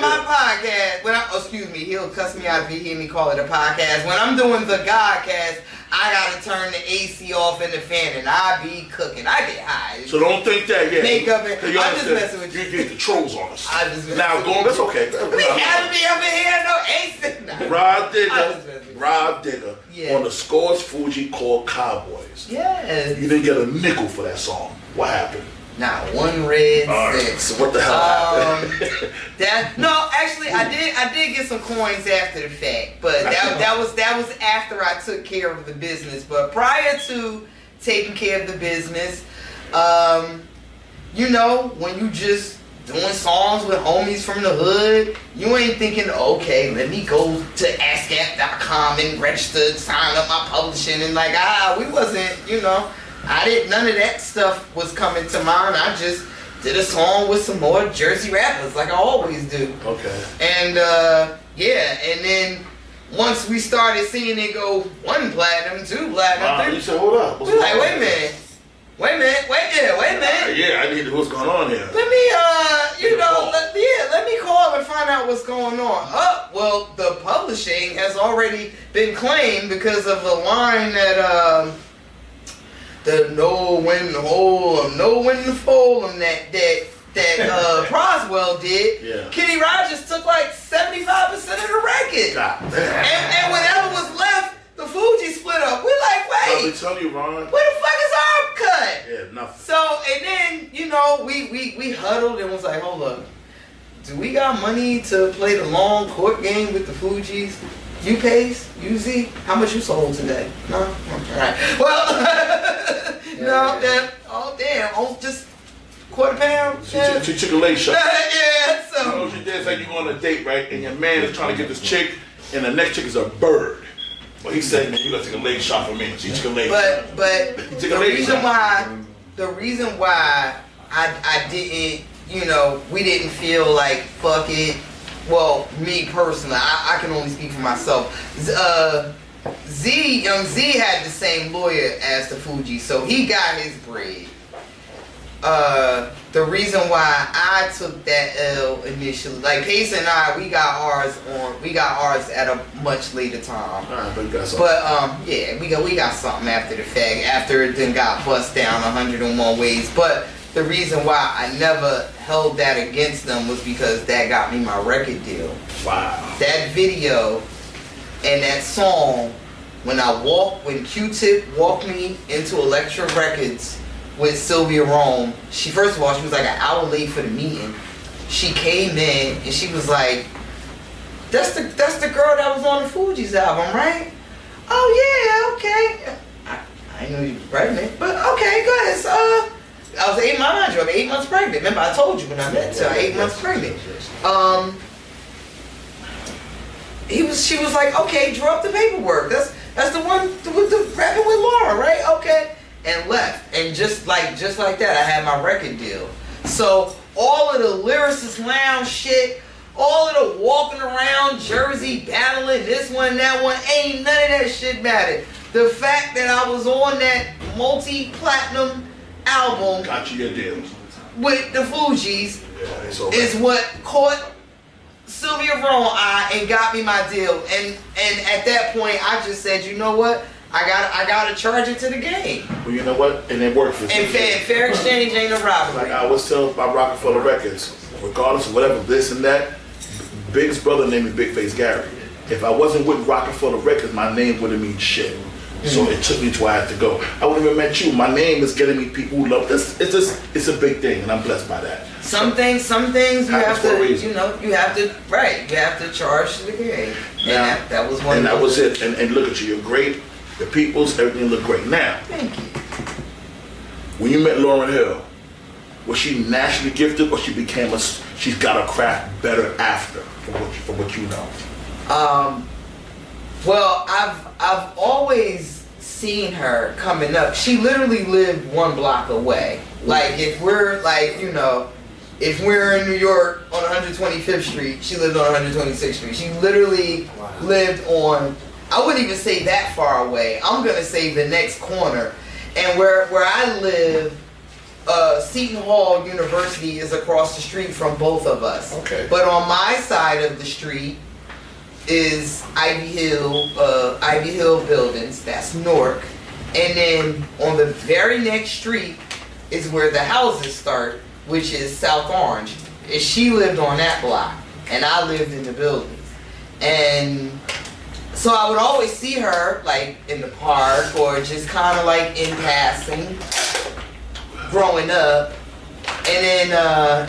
my podcast, excuse me, he'll cuss me out if he hear me call it a podcast. When I'm doing the Godcast, I gotta turn the AC off and the fan, and I be cooking. I get high. So don't think that yet. Makeup and I'm just messing with you. You get the trolls on us. I just Now go on. That's okay. We having me up in here, no AC. Rah Digga Yeah. on the Scores Fuji called Cowboys. Yes. You didn't get a nickel for that song. What happened? Not one red Alright, cent. so what the hell happened? Actually, I did get some coins after the fact, but that was after I took care of the business. But prior to taking care of the business, you know, when you just doing songs with homies from the hood, you ain't thinking, okay, let me go to ASCAP.com and register, sign up my publishing, and like, we wasn't, you know. None of that stuff was coming to mind. I just did a song with some more Jersey rappers like I always do. Okay. And and then once we started seeing it go 1 platinum, 2 platinum, 3. You said, hold up. We like, wait a minute. Yeah, I need what's going on here. Let me let me call and find out what's going on. Well, the publishing has already been claimed because of a line that the know when to hold 'em, know when to fold 'em that Proswell did. Yeah. Kenny Rogers took like 75% of the record. God damn. And whatever was left, the Fugees split up. We're like, Let me wait, tell you, Ron. where the fuck is our cut? Yeah, nothing. So, and then, you know, we huddled and was like, hold up. Do we got money to play the long court game with the Fugees? You pays? UZ? How much you sold today? No? Alright. Well, just £1/4. Yeah. Chick-fil-A shop. Yeah, so. You know what you did? It's like you go on a date, right? And your man is trying to get this chick, and the next chick is a bird. But he said, man, you gotta take a leg shot for me. She took a leg shot. But the reason why I didn't, you know, we didn't feel like fuck it. Well, me personally, I can only speak for myself. Young Z had the same lawyer as the Fugees, so he got his bread. The reason why I took that L initially, like Pace and I, we got ours at a much later time. But you got something. But we got something after the fact, after it then got bust down 101 ways. But the reason why I never held that against them was because that got me my record deal. Wow. That video and that song, when Q-Tip walked me into Elektra Records with Sylvia Rome, first of all, she was like an hour late for the meeting. She came in and she was like, that's the girl that was on the Fugees album, right? Oh yeah, okay. I didn't know you was pregnant, but okay, go ahead. So, I was 8 months pregnant. Remember, I told you when I met her, 8 months pregnant. she was like, okay, draw up the paperwork. That's the one with the rapping with Laura, right? Okay. And left. And just like that, I had my record deal. So all of the Lyricist Lounge shit, all of the walking around Jersey battling this one and that one, ain't none of that shit mattered. The fact that I was on that multi-platinum album Got you your deal. with the FUGEEZ Yeah, is what caught Sylvia Rone eye and got me my deal. And at that point, I just said, you know what? I gotta charge it to the game. Well, you know what? And it worked for And fair exchange ain't a robbery. Like I always tell about Rockefeller Records, regardless of whatever, this and that, Big's brother named me Big Face Gary. If I wasn't with Rockefeller Records, my name wouldn't mean shit. So it took me to where I had to go. I wouldn't have met you. My name is getting me people who love this. It's a big thing, and I'm blessed by that. Some things you have for a to, reason. you have to charge to the game. Now, And that was one and of that those. was it. And look at you, you're great. The people's, everything look great. Now, Thank you. when you met Lauryn Hill, was she naturally gifted, or she got her craft better after, from what you know? Well, I've always seen her coming up. She literally lived one block away. Like if we're in New York on 125th Street, she lived on 126th Street. She literally lived on, I wouldn't even say that far away. I'm gonna say the next corner. And where I live, Seton Hall University is across the street from both of us. Okay. But on my side of the street is Ivy Hill Buildings, that's Newark. And then on the very next street is where the houses start, which is South Orange. And she lived on that block, and I lived in the buildings. And so I would always see her like in the park or just kind of like in passing growing up. And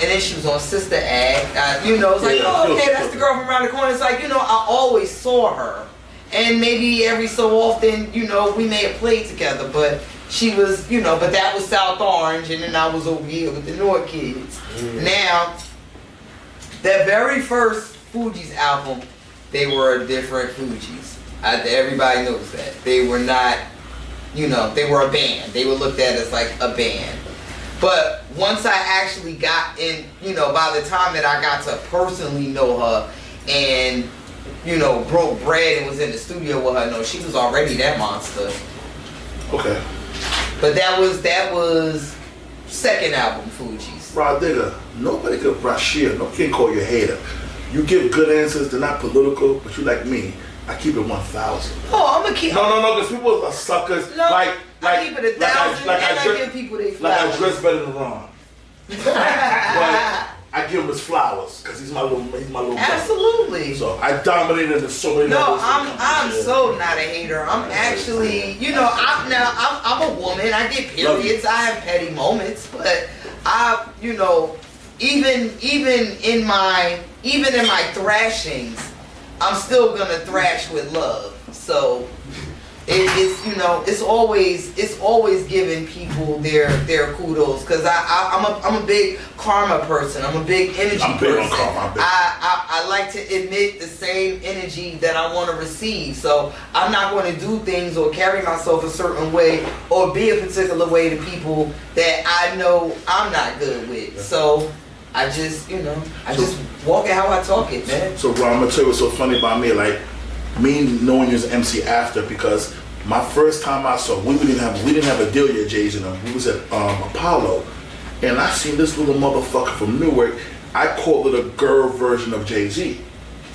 then she was on Sister Act. It's like, oh, okay, that's the girl from around the corner. It's like, I always saw her. And maybe every so often, we may have played together, but she was, but that was South Orange, and then I was over here with the North kids. Now, that very first FUGEEZ album, they were a different FUGEEZ. Everybody knows that. They were not, they were a band. They were looked at as like a band. But once I actually got in, by the time that I got to personally know her and, broke bread and was in the studio with her, no, she was already that monster. Okay. But that was second album, FUGEEZ. Rah Digga, nobody could brashir. No can't call you a hater. You give good answers. They're not political, but you like me. I keep it 1,000. Oh, I'm gonna keep. No, because people are suckers. No, I keep it 1,000, and I give people their flowers. Like I dress better than Ron. But I give him his flowers because he's my little brother. Absolutely. So I dominated in so many. No, levels. I'm so not a hater. I'm actually, I'm a woman. I get periods. I have petty moments, but even in my thrashings, I'm still gonna thrash with love. So it's always giving people their kudos, because I'm a big karma person. I'm a big energy person. I'm big on karma. I like to emit the same energy that I want to receive. So I'm not going to do things or carry myself a certain way or be a particular way to people that I know I'm not good with. So I just walk it how I talk it, man. So Ron, I'm gonna tell you what's so funny about me, like me knowing you as an MC after, because my first time I saw, we didn't have a deal yet, Jay's and them. We was at Apollo, and I seen this little motherfucker from Newark. I called it a girl version of Jay-Z.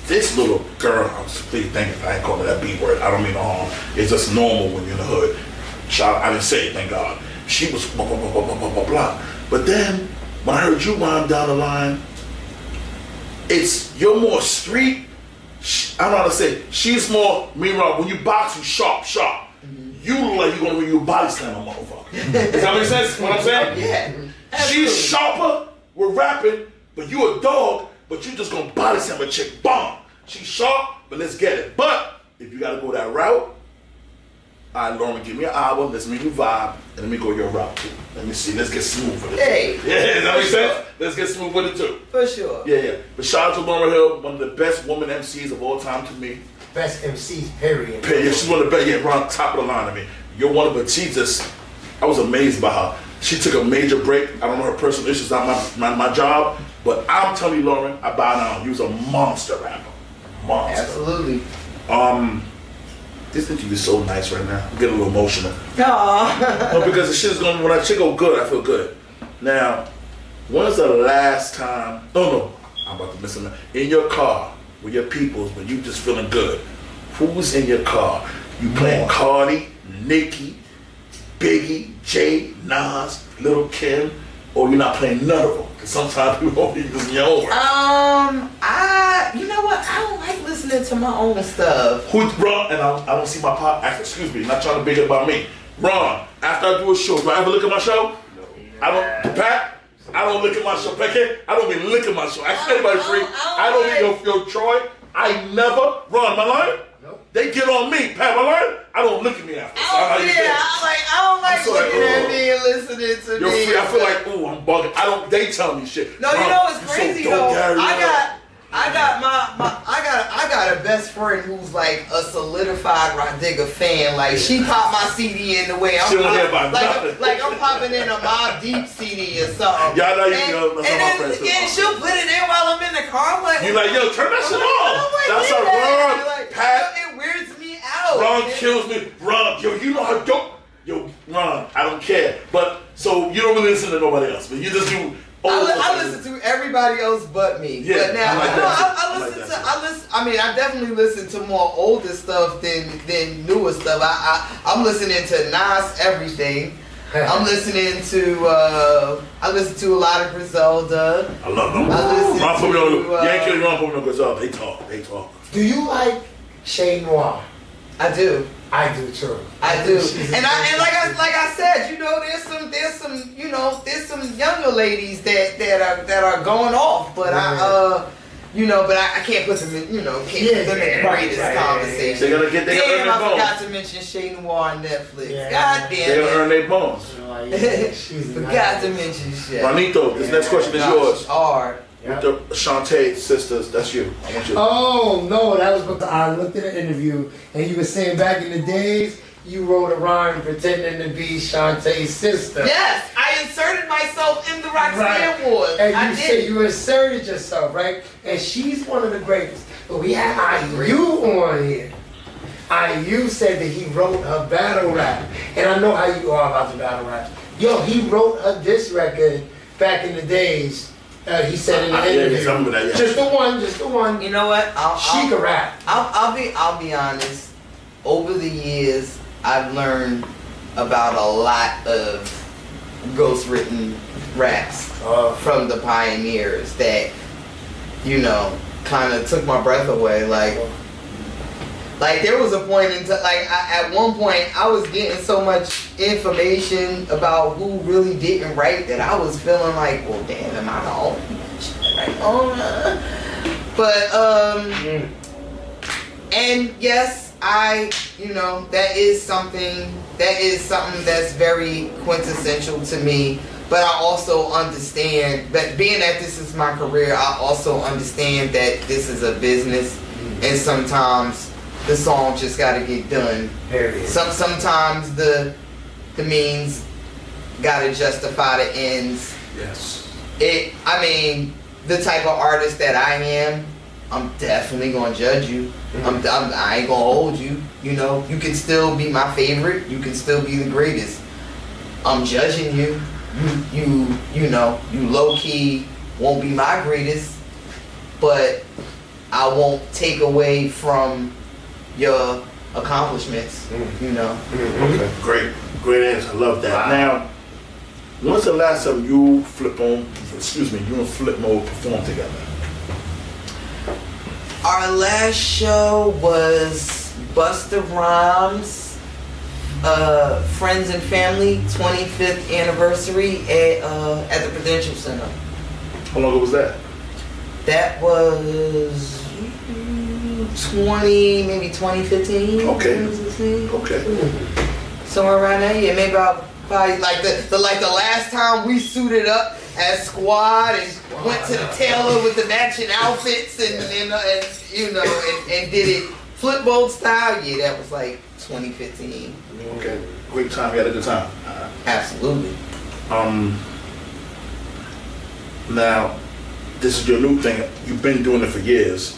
This little girl, I'm please thank you, I ain't calling it that B word. I don't mean no harm. It's just normal when you're in the hood. I didn't say it, thank God. She was blah blah blah blah blah blah blah. But then when I heard you rhyme down the line, you're more street. I don't know how to say. She's more, meanwhile, when you box, you sharp. You look like you're gonna body slam a motherfucker. Does that make sense? What I'm saying? Yeah. She's sharper, we're rapping, but you a dog, but you just gonna body slam a chick. Bomb. She's sharp, but let's get it. But if you gotta go that route, all right, Lauren, give me an album, let's make you vibe, and let me go your route too. Let me see, let's get smooth with it. Hey. Yeah, does that make sense? Let's get smooth with it too. For sure. Yeah. But shout out to Lauren Hill, one of the best woman MCs of all time to me. Best MCs, period. Yeah, she's one of the best. Yeah, right on top of the line. I mean, you're one of the. She just, I was amazed by her. She took a major break. I don't know her personal issues, not my job, but I'm telling you, Lauren, I bow down. You was a monster rapper, monster. Absolutely. This interview is so nice right now. I'm getting a little emotional. Aww. No, because the shit is going. When that shit go good, I feel good. Now, when was the last time? No, I'm about to miss it. In your car with your peoples, when you just feeling good. Who's in your car? You playing Cardi, Nicki, Biggie, Jay, Nas, Lil' Kim, or you're not playing none of them? Because sometimes people don't even listen to your own work. You know what? I don't like listening to my own stuff. Ron, and I don't see my pop. Excuse me, not trying to big it about me. Ron, after I do a show, do I ever look at my show? No. I don't. Pat, I don't look at my show. Becky, I don't even look at my show. Ask anybody free. I don't even yo Troy. I never. Ron, am I lying? Nope. They get on me. Pat, am I lying? I don't look at me after. I don't like looking at me and listening to You're me. free. I feel like, ooh, I'm bugging. They tell me shit. No, Ron, you know what's crazy so though? Gary, I got a best friend who's like a solidified Rah Digga fan. Like she popped my CD in the way She don't hear about nothing. like I'm popping in a Mobb Deep CD or something. Yeah, I know you know. That's And my then friends. she'll put it in while I'm in the car. I'm like, You like, yo, turn that shit off. That's how how Ron, like, Pat, it weirds me out. Ron man. kills me. Ron, yo, you know how dope. Yo, Ron, I don't care. But so you don't really listen to nobody else, but you just do. I listen to everybody else but me. Yeah, but now I like that. I listen. I mean, I definitely listen to more older stuff than newer stuff. I'm listening to Nas everything. I'm listening to I listen to a lot of Griselda. I love them. I listen Ron put me to on. Yankee Ron put me on Griselda. They talk. Do you like Shay Noir? I do. I do too. I do. And like I said, you know, there's some younger ladies that are going off, but I can't put them in, put them in the greatest conversation. They're gonna earn their I bones. forgot to mention Shay Noir on Netflix. Yeah. God They're gonna earn damn it. their bones. Forgot to mention Shay. Ronito, this next question is yours. Hard. With the Shantae sisters, that's you. I want you. Oh no, that was because I looked at an interview and you were saying back in the days you wrote a rhyme pretending to be Shantae's sister. Yes, I inserted myself in the Roxanne Wars. And I you did. said you inserted yourself, right? And she's one of the greatest. But we had IU on here. IU said that he wrote her battle rap. And I know how you are about the battle rap. Yo, he wrote her diss record back in the days. He said in the interview. Yeah, remember that, yeah. Just the one. You know what? She can rap. I'll be honest. Over the years, I've learned about a lot of ghostwritten raps from the pioneers that, kind of took my breath away. Like there was a point at one point I was getting so much information about who really didn't write that I was feeling like, well, damn, am I the only shit right? But and yes, that is something that's very quintessential to me. But I also understand that being that this is my career, I also understand that this is a business, and sometimes the song just gotta get done. Period. Sometimes the means gotta justify the ends. Yes. The type of artist that I am, I'm definitely gonna judge you. I ain't gonna hold you. You can still be my favorite. You can still be the greatest. I'm judging you. You low key won't be my greatest, but I won't take away from your accomplishments. Okay. Great answer. I love that. Wow. Now, when's the last time you and FLIPMODE performed together? Our last show was Busta Rhymes' Friends and Family 25th anniversary at the Prudential Center. How long ago was that? That was 2015. Okay. Somewhere around there, yeah, maybe about probably like the last time we suited up as squad and went to the tailor with the matching outfits and you know and did it FLIPMODE style. Yeah, that was like 2015. Okay, great time. You had a good time. Absolutely. Now, this is your new thing. You've been doing it for years.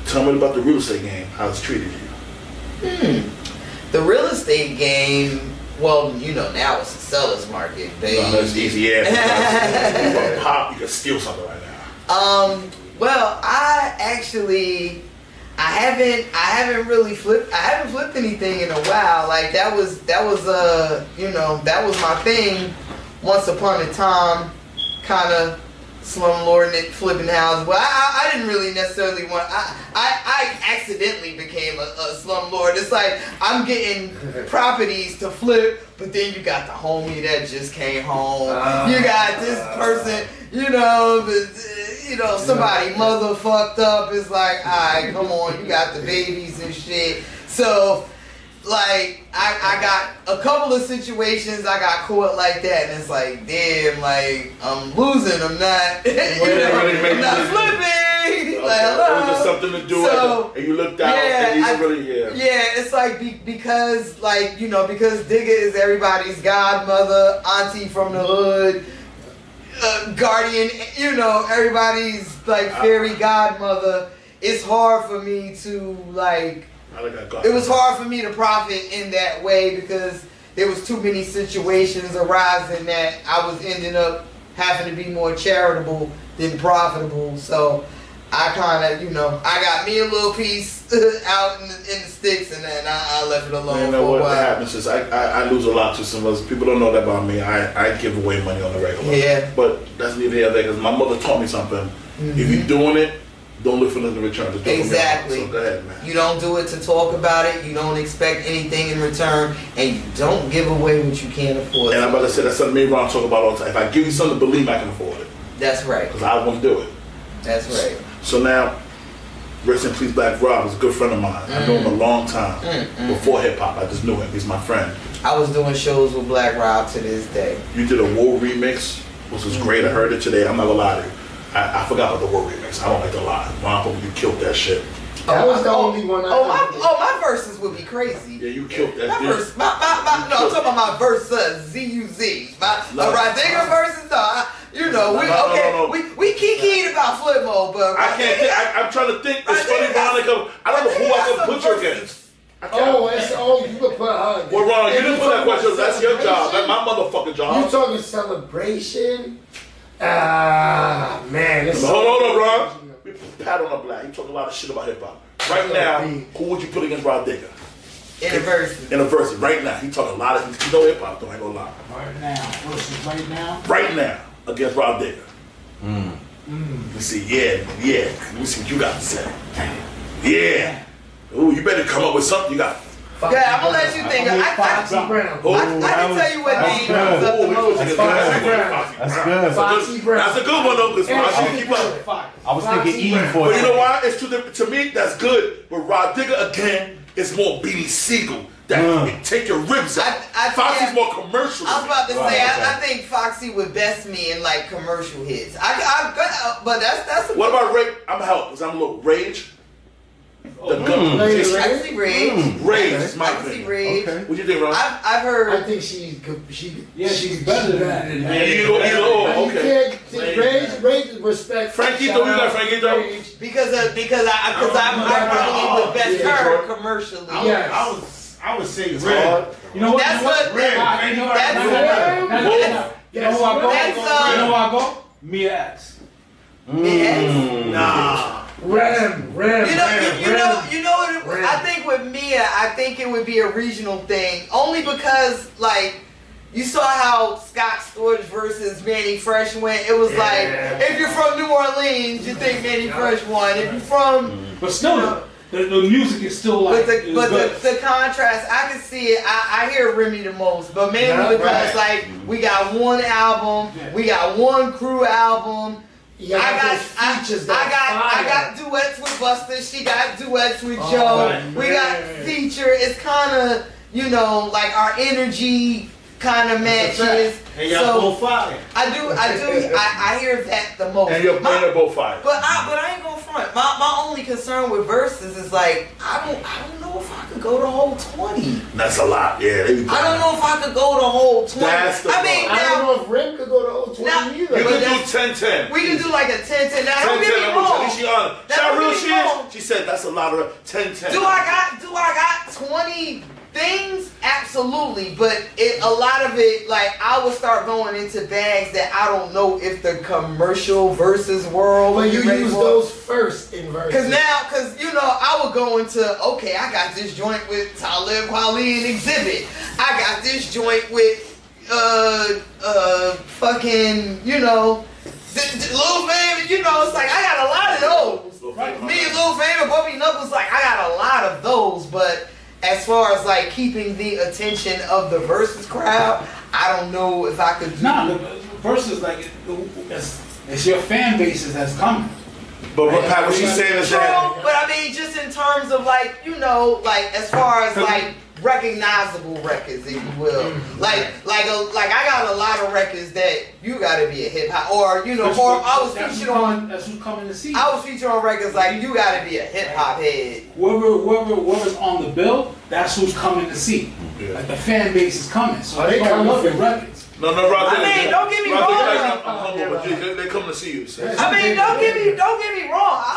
Tell me about the real estate game. How it's treated you. The real estate game. Well, you know, now it's a seller's market. No, that's easy. Yeah. You want to pop, you can steal something right now. Well, I haven't really flipped. I haven't flipped anything in a while. Like that was you know, that was my thing. Once upon a time, kind of slumlording it, flipping houses. Well, I didn't really necessarily want. I accidentally became a slumlord. It's like I'm getting properties to flip, but then you got the homie that just came home. You got this person, you know, somebody mother fucked up. It's like, alright, come on, you got the babies and shit. So, like, I got a couple of situations I got caught like that, and it's like, damn, like, I'm losing, I'm not, I'm not flipping. Like, hello. It was just something to do, so, and you looked out, and you yeah, it's like, because, like, you know, because Digga is everybody's godmother, auntie from the hood, guardian, you know, everybody's, like, fairy godmother. It's hard for me to, like, it was hard for me to profit in that way because there was too many situations arising that I was ending up having to be more charitable than profitable. So I kind of, you know, I got me a little piece out in the sticks, and then I left it alone. You know for what a while. happens is I lose a lot to some of us. People don't know that about me. I give away money on the regular. Yeah. But that's neither here nor there because my mother taught me something. If you're doing it, don't look for nothing in return. Just do it exactly. So go ahead, man. You don't do it to talk about it. You don't expect anything in return, and you don't give away what you can't afford. And I'm about to say that's something me and Ron talk about all the time. If I give you something, believe me, I can afford it. That's right. Because I want to do it. That's right. So now, rest in peace, Black Rob is a good friend of mine. I know him a long time. Before hip hop, I just knew him. He's my friend. I was doing shows with Black Rob to this day. You did a War remix, which was great. I heard it today. I'm not gonna lie to you. I forgot about the War remix. I don't like to lie. Ron, you killed that shit. That was the only one my verses would be crazy. Yeah, you killed that. My verse, no, I'm talking about my verse, Z-U-Z. My Rah Digga verses, you know, we kikied about FLIPMODE, but I can't think, I'm trying to think. It's funny, Ron, I don't know who I could put you against. You could put her. Well, Ron, you didn't put that question. That's your job. That's my motherfucking job. You talking celebration? Man. Hold on, Ron. We pat on the Black. He talk a lot of shit about hip hop. Right now, who would you put against Rah Digga? In a verse. In a verse. Right now. He talk a lot of, you know hip hop, though, I ain't gonna lie. Right now. Versus right now? Right now, against Rah Digga. Let's see, yeah. Let me see what you got to say. Yeah. Ooh, you better come up with something. You got. Yeah, I'm gonna let you think. I can tell you what name comes up the most. That's good. That's a good one though, because Foxy keep up. I was thinking Eve for But you know why? It's to me that's good. But Rah Digga again is more Beanie Siegel. That can take your ribs out. Foxy's more commercial. I was about to say I think Foxy would best me in like commercial hits. But that's. What about Rage? I'm help because I'm a little Rage. The gun. I see Rage. Rage is my I see thing. Rage. Okay. What you think, Ron? I've heard. I think she's better than that. Okay. Rage respect. Frankito, you got Frankito? Because I probably would best her commercially. Yes. I would say Red. You know what? That's what. You know who I go? Mia X. Nah. Ram. You know what? I think with Mia, I think it would be a regional thing. Only because, like, you saw how Scott Storch versus Manny Fresh went. It was like, if you're from New Orleans, you think Manny Fresh won. If you're from, but still, the music is still like. But the contrast, I can see it. I hear Remy the most, but mainly because like we got one album, we got one crew album. Yeah, I got duets with Busta. She got duets with Joe. We got feature. It's kind of, you know, like our energy kind of matches. And y'all both fire. I hear that the most. And you're both fire. But I ain't gonna front. My only concern with verses is like I don't know if I could go the whole 20. That's a lot. Yeah. I don't know if I could go the whole 20. That's the I mean, I don't know if Rim could go the whole 20 Now- either. You But can do that's- 10-10. we can do like a 10-10. Now don't 10-10. get me At wrong. least she honest. Now, She how don't real get she me wrong. is. She said that's a lot of 10-10. Do I got 20 things? Absolutely, but a lot of it, like I would start going into bags that I don't know if the commercial versus world. But you ready use for. those first in verses. Cause you know, I would go into, okay, I got this joint with Talib Kweli and Exhibit. I got this joint with fucking, you know, Lil Fame, you know, it's like I got a lot of those. Me and Lil Fame and Bobby Knuckles, like I got a lot of those, but as far as like keeping the attention of the versus crowd, I don't know if I could do. Nah, the versus like it's your fan bases that's coming. But Pat, what she's saying is True, that but I mean, just in terms of like, you know, like as far as like recognizable records, if you will, like I got a lot of records that you got to be a hip hop, or you know, or I was featured on. That's who's coming to see. I was featured on records like you got to be a hip hop head. Whoever's on the bill, that's who's coming to see. Like the fan base is coming, so They they gonna coming love for your you. records. no, Rah Digga. I mean, don't get me Rah Digga, wrong. like, I'm humble, but they come to see you. So. I mean, don't get me wrong. I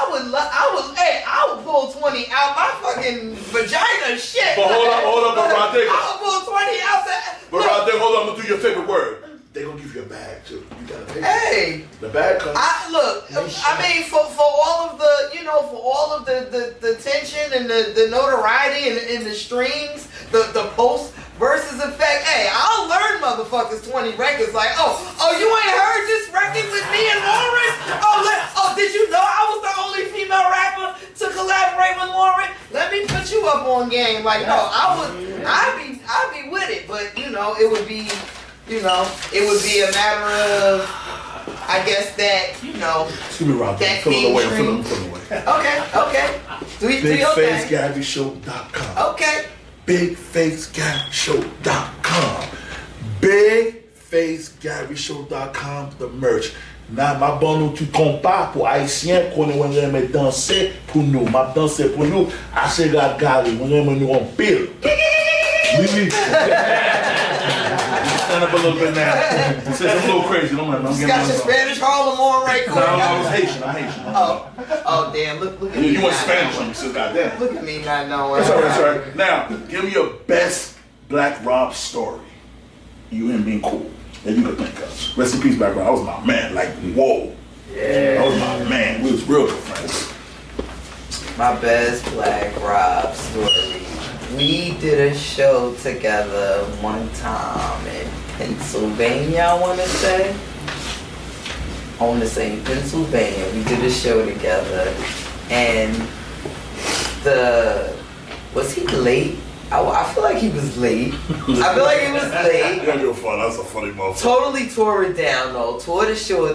would pull 20 out my fucking vagina shit. But hold on, but Rah Digga. I would pull 20 out that. But Rah Digga, hold on, I'm gonna do your favorite word. They gonna give you a bag too. You gotta pay. Hey, The bag comes. I mean, for all of the, you know, for all of the tension and the notoriety and the streams, the post versus effect. Hey, I'll learn motherfuckers 20 records. Like, oh, you ain't heard this record with me and Lauren? Oh, did you know I was the only female rapper to collaborate with Lauren? Let me put you up on game. Like, no, I'd be with it, but you know, it would be. You know, it would be a matter of, I guess that, you know, Excuse me, Rah Digga. that Fill it away. mainstream- Fill it away. Okay. Do your thing. BigFaceGaryShow.com. Okay. BigFaceGaryShow.com. BigFaceGaryShow.com. The merch. Now, ma ban nou tu kompa pour Haïtien qu'on aime danser pour nous. Ma danser pour nous. Assez Gary, on aime nous en pile. Oui. Stand up a little bit now. It says I'm a little crazy. Don't mind. I'm getting Got your Spanish Harlem on right quick. No, I was Haitian. I'm Haitian. Oh, damn. Look at me. You went not Spanish on knowing. me, so goddamn. Look at me not knowing. That's alright, that's alright. Now, give me your best Black Rob story. You and being cool that you could think of. Rest in peace, Black Rob. I was my man. Like, whoa. Yeah. That was my man. We was real good friends. My best Black Rob story. We did a show together one time in Pennsylvania, I want to say. Pennsylvania. We did a show together, and was he late? I feel like he was late. I feel like he was late. You're fun. That's a funny motherfucker. Totally tore it down though. Tore the show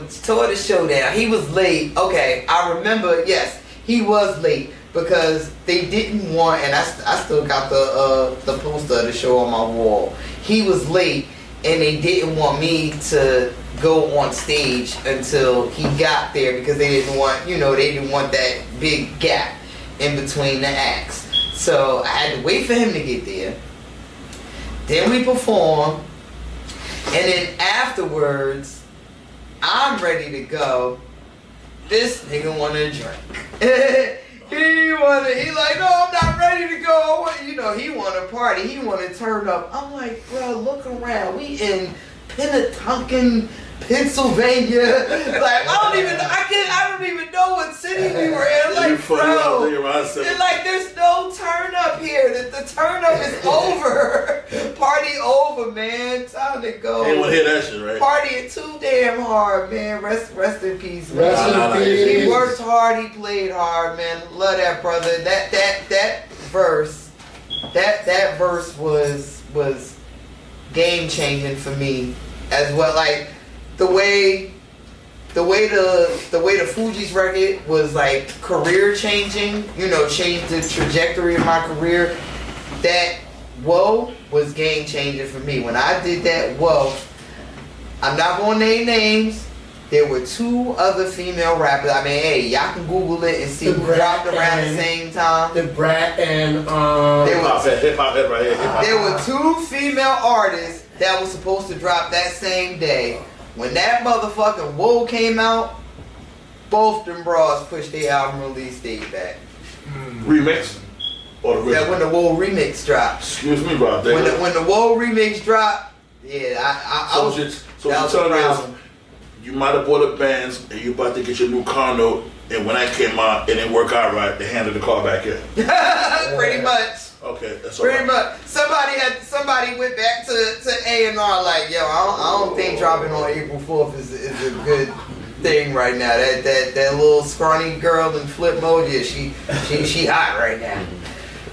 down. He was late. Okay, I remember. Yes, he was late. Because they didn't want, and I still got the poster of the show on my wall. He was late, and they didn't want me to go on stage until he got there because they didn't want, that big gap in between the acts. So I had to wait for him to get there. Then we perform, and then afterwards, I'm ready to go. This nigga wanted a drink. He like, no, I'm not ready to go. He want to party. He want to turn up. I'm like, bro, look around. We in Pennatonkin, Pennsylvania. Like, I don't even know what city we were in. Like, bro, and like, there's no turn up here. The turn up is over. Party over, man. Time to go. You want to hear that shit, right? Partying too damn hard, man. Rest in peace, man. Rest in peace. He worked hard. He played hard, man. Love that brother. That verse was game changing for me as well. Like the way the FUGEEZ record was like career changing. Changed the trajectory of my career. That Whoa was game changer for me. When I did that, whoa, I'm not gonna name names. There were 2 other female rappers. I mean, hey, y'all can Google it and see who dropped around the same time. The Brat and Hip hop head right here. There were 2 female artists that was supposed to drop that same day. When that motherfucking Whoa came out, both them bras pushed their album release date back. Remix? Or the That when the Whoa remix dropped. Excuse me, Rah Digga. When the Whoa remix dropped, yeah, I was. So you're telling us you might have bought a Benz and you about to get your new car note, and when that came out, it didn't work out right. They handed the car back in. Pretty much. Okay, that's all right. Pretty much. Somebody went back to A&R like, yo, I don't think dropping on April 4th is a good thing right now. That little scrawny girl in flip mode, yeah, she hot right now.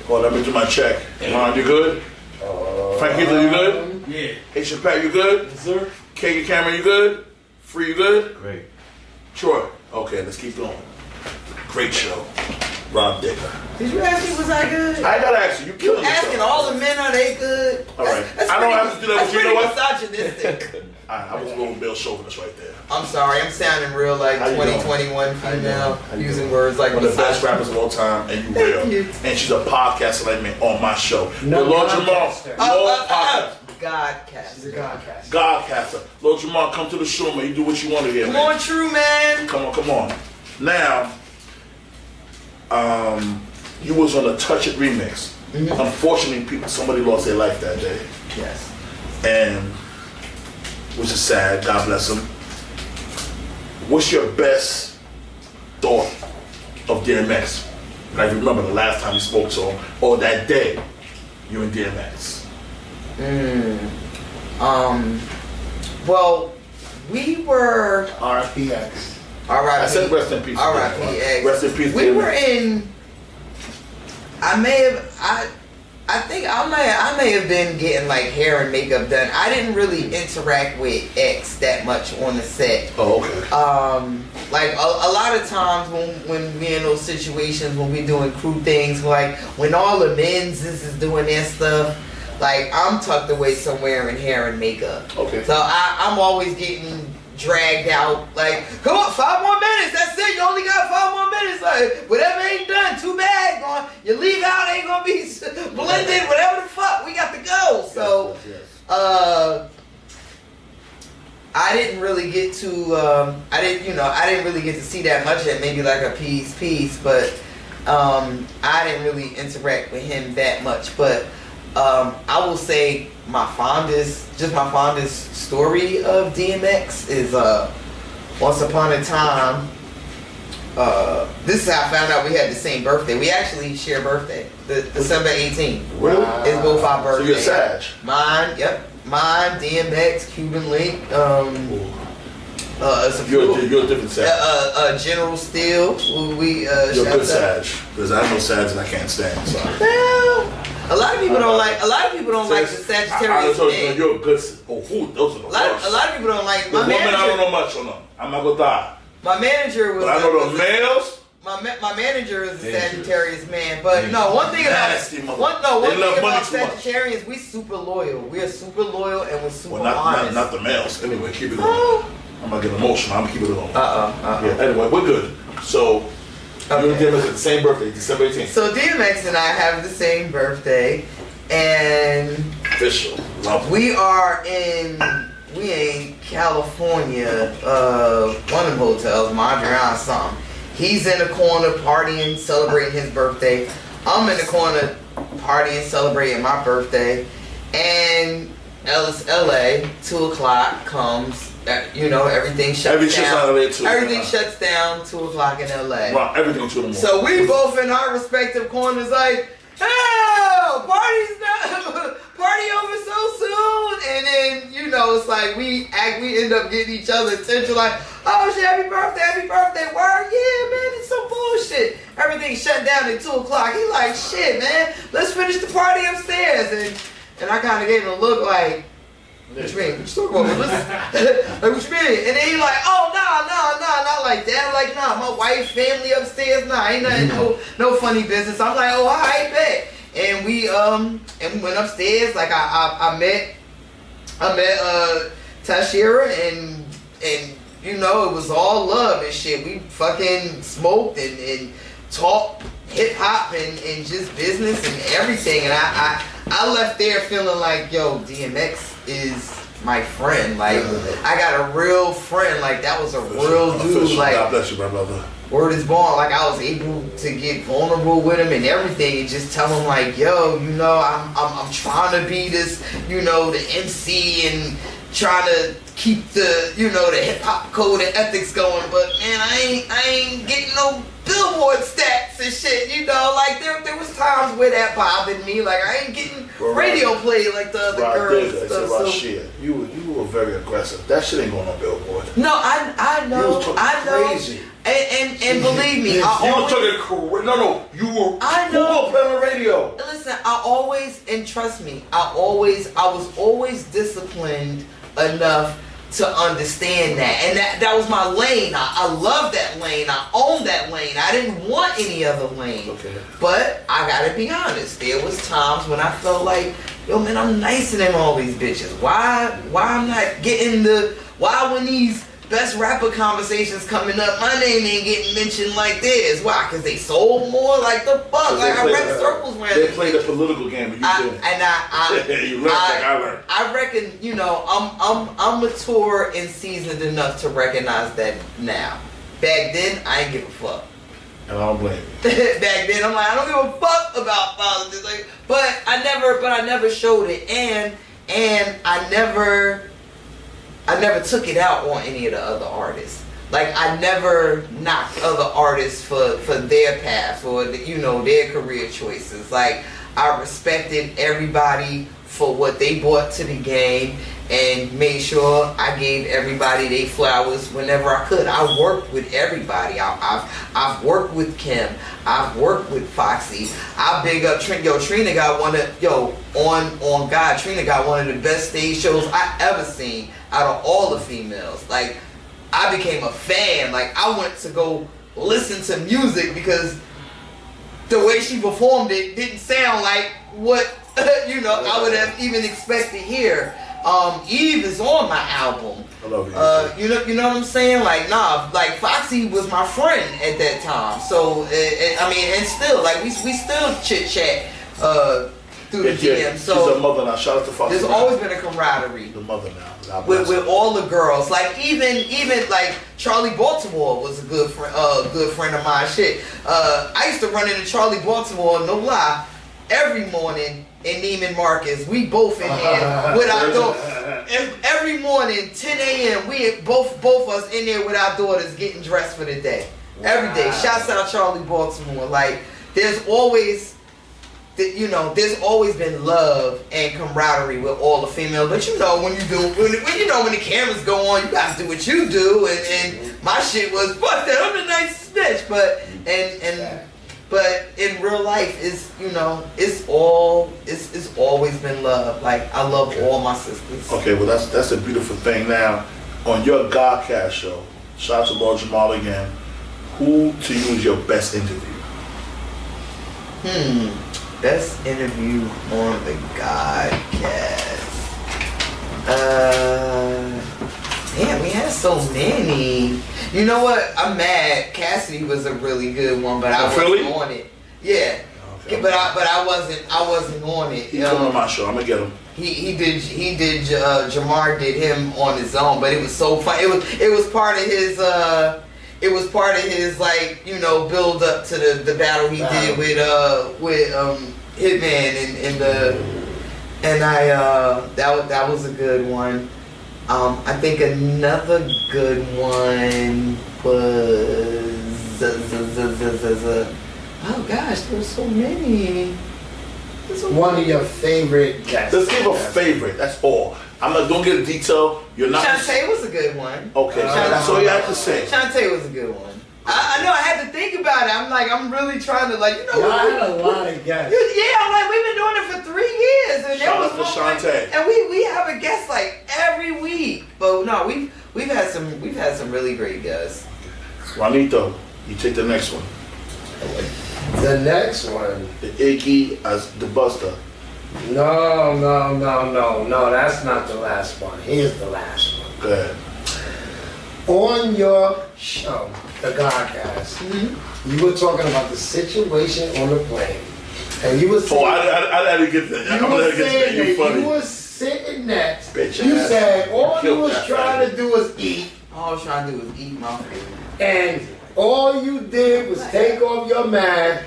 Well, let me do my check. Ron, you good? Frankito, you good? Yeah. Haitian Pat, you good? Yes, sir. K Cameron, you good? Free, you good? Great. Troy. Okay, let's keep going. Great show. Rah Digga. Did you ask me was I good? I gotta ask you, you killing yourself. Asking all the men are they good? All right. That's I don't have to do that, but you know what? That's pretty misogynistic. I was a little Bill Chauvinist right there. I'm sorry, I'm sounding real like How you doing? 2021 female, How you using doing? words like One of the best misogyny. rappers of all time, and you Thank real. you. And she's a podcaster like me on my show. No, Lord Jamal, podcaster. Lord Podcast. Godcast. She's a Godcast. Godcaster. Lord Jamal, come to the show, man. You do what you want to hear, Come man. on, true man. Come on. Now, you was on a Touch It remix. Unfortunately, somebody lost their life that day. Yes. And which is sad, God bless him. What's your best thought of DMX? Like, remember the last time you spoke to him, or that day you and DMX? Well, we were RPX. I said rest in peace. R.I.P. Rest in peace. We DMX. were in. I think I may have been getting like hair and makeup done. I didn't really interact with X that much on the set. Oh, okay. Like a lot of times when we in those situations when we doing crew things, like when all the men's is doing their stuff, like I'm tucked away somewhere in hair and makeup. Okay. So I'm always getting dragged out. Like, come on, 5 more minutes. That's it. You only got 5 more minutes. Like, whatever ain't done, too bad. You leave out ain't gonna be blended. Whatever the fuck, we got to go. So, I didn't really get to. I didn't really get to see that much of it. Maybe like a piece, but I didn't really interact with him that much. But I will say my fondest story of DMX is once upon a time. This is how I found out we had the same birthday. We actually share birthday, December 18th. Really? It's both our birthdays. So you're Sag? Mine, yep. Mine, DMX, Cuban Link. You're a different Sag. General Steel. We You're a good Sag, because I know Sags and I can't stand. Sorry. Well, a lot of people don't like. A lot of people don't like the Sagittarius men. You're a good. Oh, who? Those are the worst. A lot of people don't like. The women, I don't know much on them. I'm not gonna die. My manager was. But I know the males. My manager is a Sagittarius man, but no, one thing about Nasty mother- one They thing love money about too much. Sagittarians, we super loyal. We are super loyal and we're super Well, honest. not the males. Anyway, keep it going. I'm gonna get emotional. I'm gonna keep it alone. Yeah. Anyway, we're good. So you and DMX at the same birthday, December 18th. So DMX and I have the same birthday, and Official. Love it. we are in California, one of the hotels, Mondrian something. He's in the corner partying, celebrating his birthday. I'm in the corner partying, celebrating my birthday. And LA, 2 o'clock comes, everything shuts down. Everything shuts down, 2 o'clock in LA. Wow, everything 2 in the morning. So we both in our respective corners like, hell, party over so soon. And then, it's like we end up getting each other attention like, oh shit, happy birthday, word, yeah, man, it's some bullshit. Everything shut down at 2 o'clock. He like, shit, man, let's finish the party upstairs. And I kind of gave him a look like, what you mean? What you talking about? Like, what you mean? And then he like, oh, nah, not like that. I'm like, nah, my wife, family upstairs, nah, ain't nothing, no funny business. I'm like, oh, all right, bet. and we went upstairs. Like I met Tashira, and you know, it was all love and shit. We fucking smoked and talked hip hop and just business and everything. And I left there feeling like, yo, DMX is my friend. Like, I got a real friend. Like, that was a real dude. Like, God bless you, my brother. Word is born. Like, I was able to get vulnerable with him and everything, and just tell him like, yo, you know, I'm trying to be this, you know, the MC and trying to keep the, you know, the hip hop code and ethics going, but man, I ain't getting no Billboard stats and shit, you know. Like there was times where that bothered me. Like, I ain't getting radio play like the other Rah girls. Digga, so, you were very aggressive. That shit ain't going on Billboard. No, I know, I know. Crazy. And believe me, I always, you were. I know. Who will play on the radio? Listen, I always, and trust me, I was always disciplined enough to understand that, and that was my lane. I love that lane. I own that lane. I didn't want any other lane. Okay. But I gotta be honest, there was times when I felt like, yo man, I'm nicer than all these bitches. Why I'm not getting why when these best rapper conversations coming up, my name ain't getting mentioned like this? Why? Because they sold more? Like, the fuck? Like, I read circles around. They played a political game, but you didn't. And you learned like I learned. I reckon, you know, I'm mature and seasoned enough to recognize that now. Back then, I ain't give a fuck. And I don't blame you. Back then, I'm like, I don't give a fuck about politics. Like, but I never showed it, and I never took it out on any of the other artists. Like, I never knocked other artists for their path or, you know, their career choices. Like, I respected everybody for what they brought to the game and made sure I gave everybody their flowers whenever I could. I worked with everybody. I've worked with Kim. I've worked with Foxy. I big up Trina. Trina got on God. Trina got one of the best stage shows I ever seen out of all the females. Like, I became a fan. Like, I went to go listen to music because the way she performed it didn't sound like what you know I would have even expected here. Eve is on my album. I love you. You know what I'm saying? Like, nah, like Foxy was my friend at that time. So I mean, and still, like we still chit chat through the DM. So she's a mother now. Shout out to Foxy. There's always been a camaraderie. The mother now. With all the girls, like even like Charlie Baltimore was a good friend of mine. Shit, I used to run into Charlie Baltimore, no lie, every morning in Neiman Marcus. We both in there with our daughters. Every morning, 10 a.m. We both us in there with our daughters getting dressed for the day. Wow. Every day. Shouts out Charlie Baltimore. Like, there's always been love and camaraderie with all the females. But you know, when the cameras go on, you gotta do what you do. And my shit was, fuck that, I'm the nicest bitch. But in real life, it's always been love. Like, I love all my sisters. Okay, well that's a beautiful thing. Now, on your GODCAST show, shout out to Lord Jamal again. Who to you is your best interview? Best interview on the GODCAST. Damn, we had so many. You know what? I'm mad. Cassidy was a really good one, but I wasn't on it. Yeah, okay. But I wasn't on it. He come on my show. I'm gonna get him. He did. Jamar did him on his own, but it was so fun. It was part of his. It was part of his, like, you know, build up to the battle he did with Hitman and that was a good one. I think another good one was oh gosh, there were so many. One of your favorite guests. Let's give a favorite. That's all. Don't get a detail. You're not. Shantae was a good one. Okay, so you have to say. Shantae was a good one. I know I had to think about it. I'm really trying to, like, you know. I had a lot of guests. Yeah, I'm like, we've been doing it for 3 years, and shout out to Shantae. And we have a guest like every week. But no, we've had some really great guests. Juanito, you take the next one. The next one. The Iggy as the Busta. No. That's not the last one. Here's the last one. Go ahead. On your show, the GODCAST, you were talking about the situation on the plane. And you were saying... Oh, I didn't get that. You were saying that you were sitting next. Bitch You ass. said all you Killed was that trying faggot. to do was eat. All I was trying to do was eat my food. And all you did was take off your mask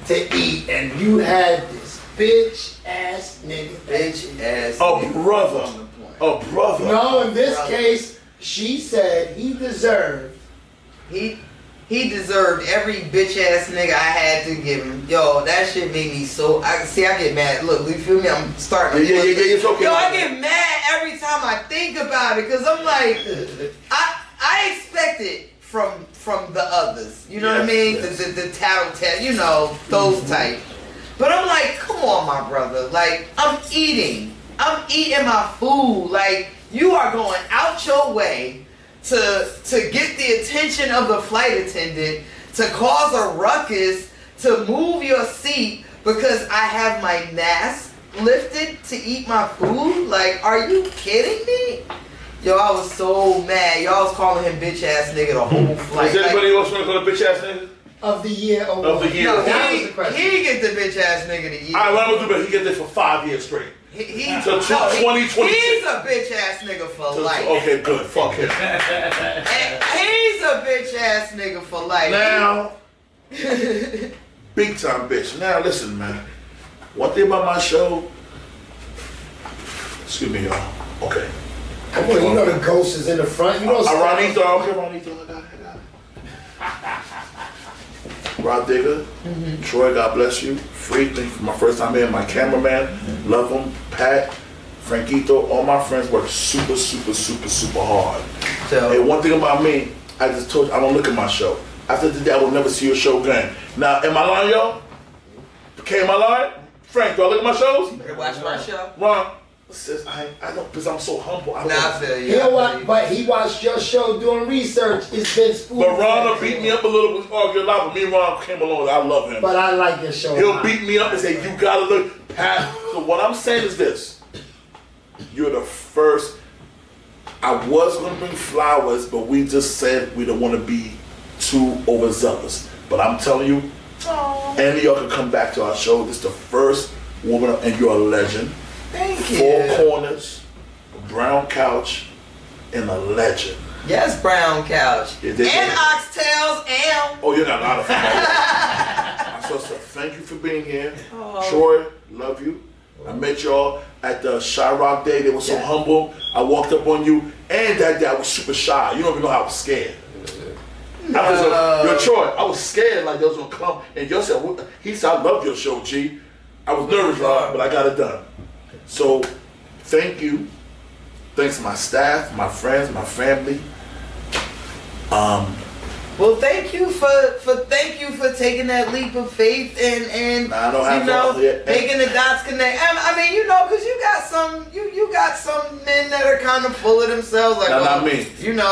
to eat. And you had this bitch ass nigga. Bitch ass. Oh, brother. Oh, brother. No, in this Brother. case, she said he deserved. He deserved every bitch ass nigga I had to give him. Yo, that shit made me so. I get mad. Look, you feel me? I'm starting. Yeah, it's okay. Yo, I get mad every time I think about it because I'm like, I expect it from the others. You know what I mean? Yes. The tattletale, you know, those type. But I'm like, come on, my brother. Like, I'm eating my food. Like, you are going out your way to get the attention of the flight attendant, to cause a ruckus, to move your seat because I have my mask lifted to eat my food? Like, are you kidding me? Yo, I was so mad. Y'all was calling him bitch ass nigga the whole flight. Does anybody else want to call a bitch ass nigga? Of the year award. Of the year. No, that was He the question. get the bitch ass nigga to eat. All right, what I'm going to do, but he get this for 5 years straight. He's So 2026. He's a bitch ass nigga for life. Okay, good. Fuck him. And he's a bitch ass nigga for life. Now, big time bitch. Now, listen, man. One thing about my show. Excuse me, y'all. Okay. Come on, you know the ghost is in the front. You know Ronito, okay, Ronito. I got it. Rah Digga, Troy, God bless you. Free, thank you for my first time here. My cameraman, love him. Pat, Frankito, all my friends work super hard. So, Hey, one thing about me, I just told you, I don't look at my show. After today, I will never see your show again. Now, am I lying, y'all? Okay, am I lying? Frank, do I look at my shows? better watch my show. Ron, sis, I don't, because I'm so humble. I don't. Nah, I feel you. You know what? But he watched your show doing research. It's been spoon. But Ron beat me up a little bit, argue a lot, but me and Ron came along. I love him. But I like your show. He'll beat me up and say, you gotta look, Pat. So what I'm saying is this. You're the first. I was gonna bring flowers, but we just said we don't want to be too overzealous. But I'm telling you, any of y'all can come back to our show. This is the first woman, and you're a legend. Thank you. 4 corners, a brown couch, and a legend. Yes, brown couch. Yeah, and they- oxtails and... Oh, you got a lot of fun. I'm supposed to thank you for being here. Oh. Troy, love you. I met y'all at the Shy Rock Day. They were so humble. I walked up on you, and that day I was super shy. You don't even know how I was scared. I was yo, Troy, I was scared like they was gonna come. And you said, he said, I love your show, G. I was nervous, Ron, but I got it done. So, thank you. Thanks to my staff, my friends, my family. Well, thank you for taking that leap of faith and I don't have to- making the dots connect. I mean, you know, because you got some men that are kind of full of themselves. Like, No, not me. You know,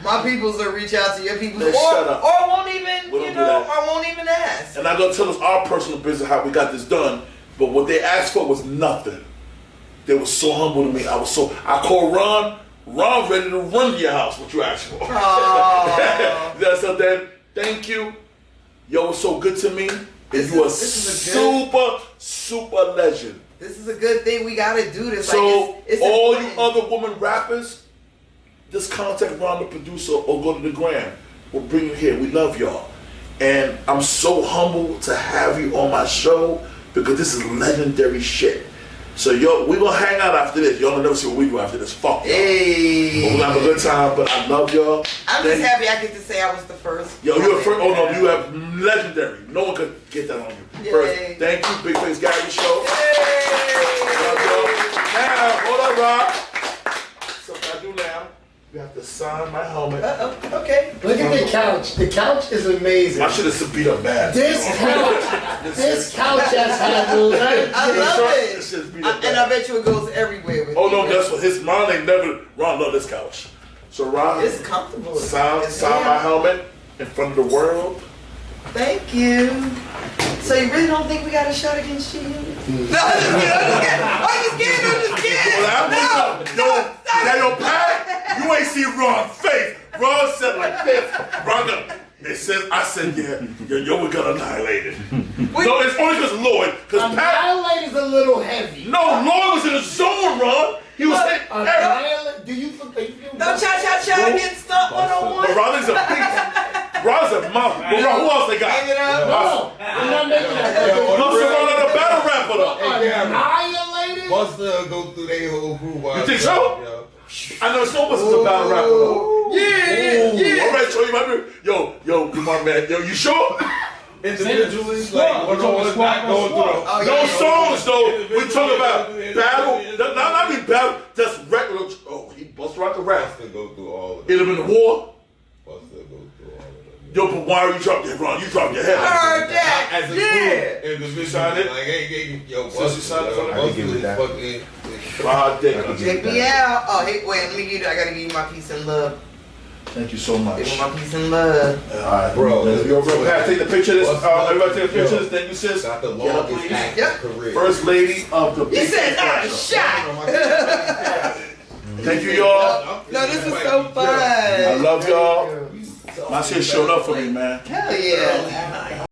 my peoples will reach out to your peoples, Hey, shut up. or won't even, We don't you do know, that. or won't even ask. And I'm gonna tell us our personal business how we got this done. But what they asked for was nothing. They were so humble to me. I called Ron. Ron ready to run to your house. What you asked for? So then, thank you. Yo, was so good to me. This You are is a good- super legend. This is a good thing. We gotta do this. So like, it's all you important. other woman rappers, just contact Ron the producer or go to the gram. We'll bring you here. We love y'all. And I'm so humbled to have you on my show because this is legendary shit. So yo, we gonna hang out after this. Y'all will never see what we do after this. Fuck y'all. Hey. But we'll have a good time, but I love y'all. I'm just happy I get to say I was the first. Yo, you're the first. Oh no, you have legendary. No one could get that on you. Yay. First, thank you, Big Face Gary Show. Hey. Love y'all. Now, hold on, Rob. So what I do now, you have to sign my helmet. Okay. Look at the couch. The couch is amazing. I should have beat up bad. This couch has had legs. I love it. This shit's beat up And I bad. bet you it goes everywhere with Oh you. no, that's what his mom ain't never. Ron love this couch. So Ron, It's comfortable. sign my helmet in front of the world. Thank you. So you really don't think we got a shot against you? No, I'm just kidding. Yo, Pat, you ain't seen Ron's face. Ron said like this. Ron, it says, I said, yo, we got annihilated. No, it's only because Lloyd, because Pat. Annihilated is a little heavy. No, Lloyd was in the zone, Ron. He was saying, do you feel? No, cha get stuck one-on-one. but Ron is a big. Ron's a mouth. But Ron, who else they got? Hang it up. No, we're not making that. Busta Ron on a battle rapper though. Annihilated? Busta go through their whole crew. You think so? I know so much is a battle rapper though. Yeah. All right, show you my yo, come on, man. Yo, you sure? Individually, like one on one, not going through. No songs though. We talk about battle. Not even battle. Just regular. Oh, he Busta Rock the rap. Busta go through all of them. Hit him in the war. Busta go through all of them. Yo, but why are you dropping that, Ron? You dropped your head. I heard that. As a crew, individually, signed it? like, hey, yo, Since you signed it for the- Busta is fucking. Rah Digga. Check me out. Oh, hey, wait, let me give you. I gotta give you my peace and love. Thank you so much. Give me my peace and love. Alright, Bro, yo, bro, Pat, take the picture of this. Everybody take a picture of this. Yo. Thank you, sis. Got the Get up, longest please. acting career. First lady of the You said not a BIGFACE. shot. Thank you, y'all. No, this is so fun. I love y'all. My shit showed up for me, man. Hell yeah.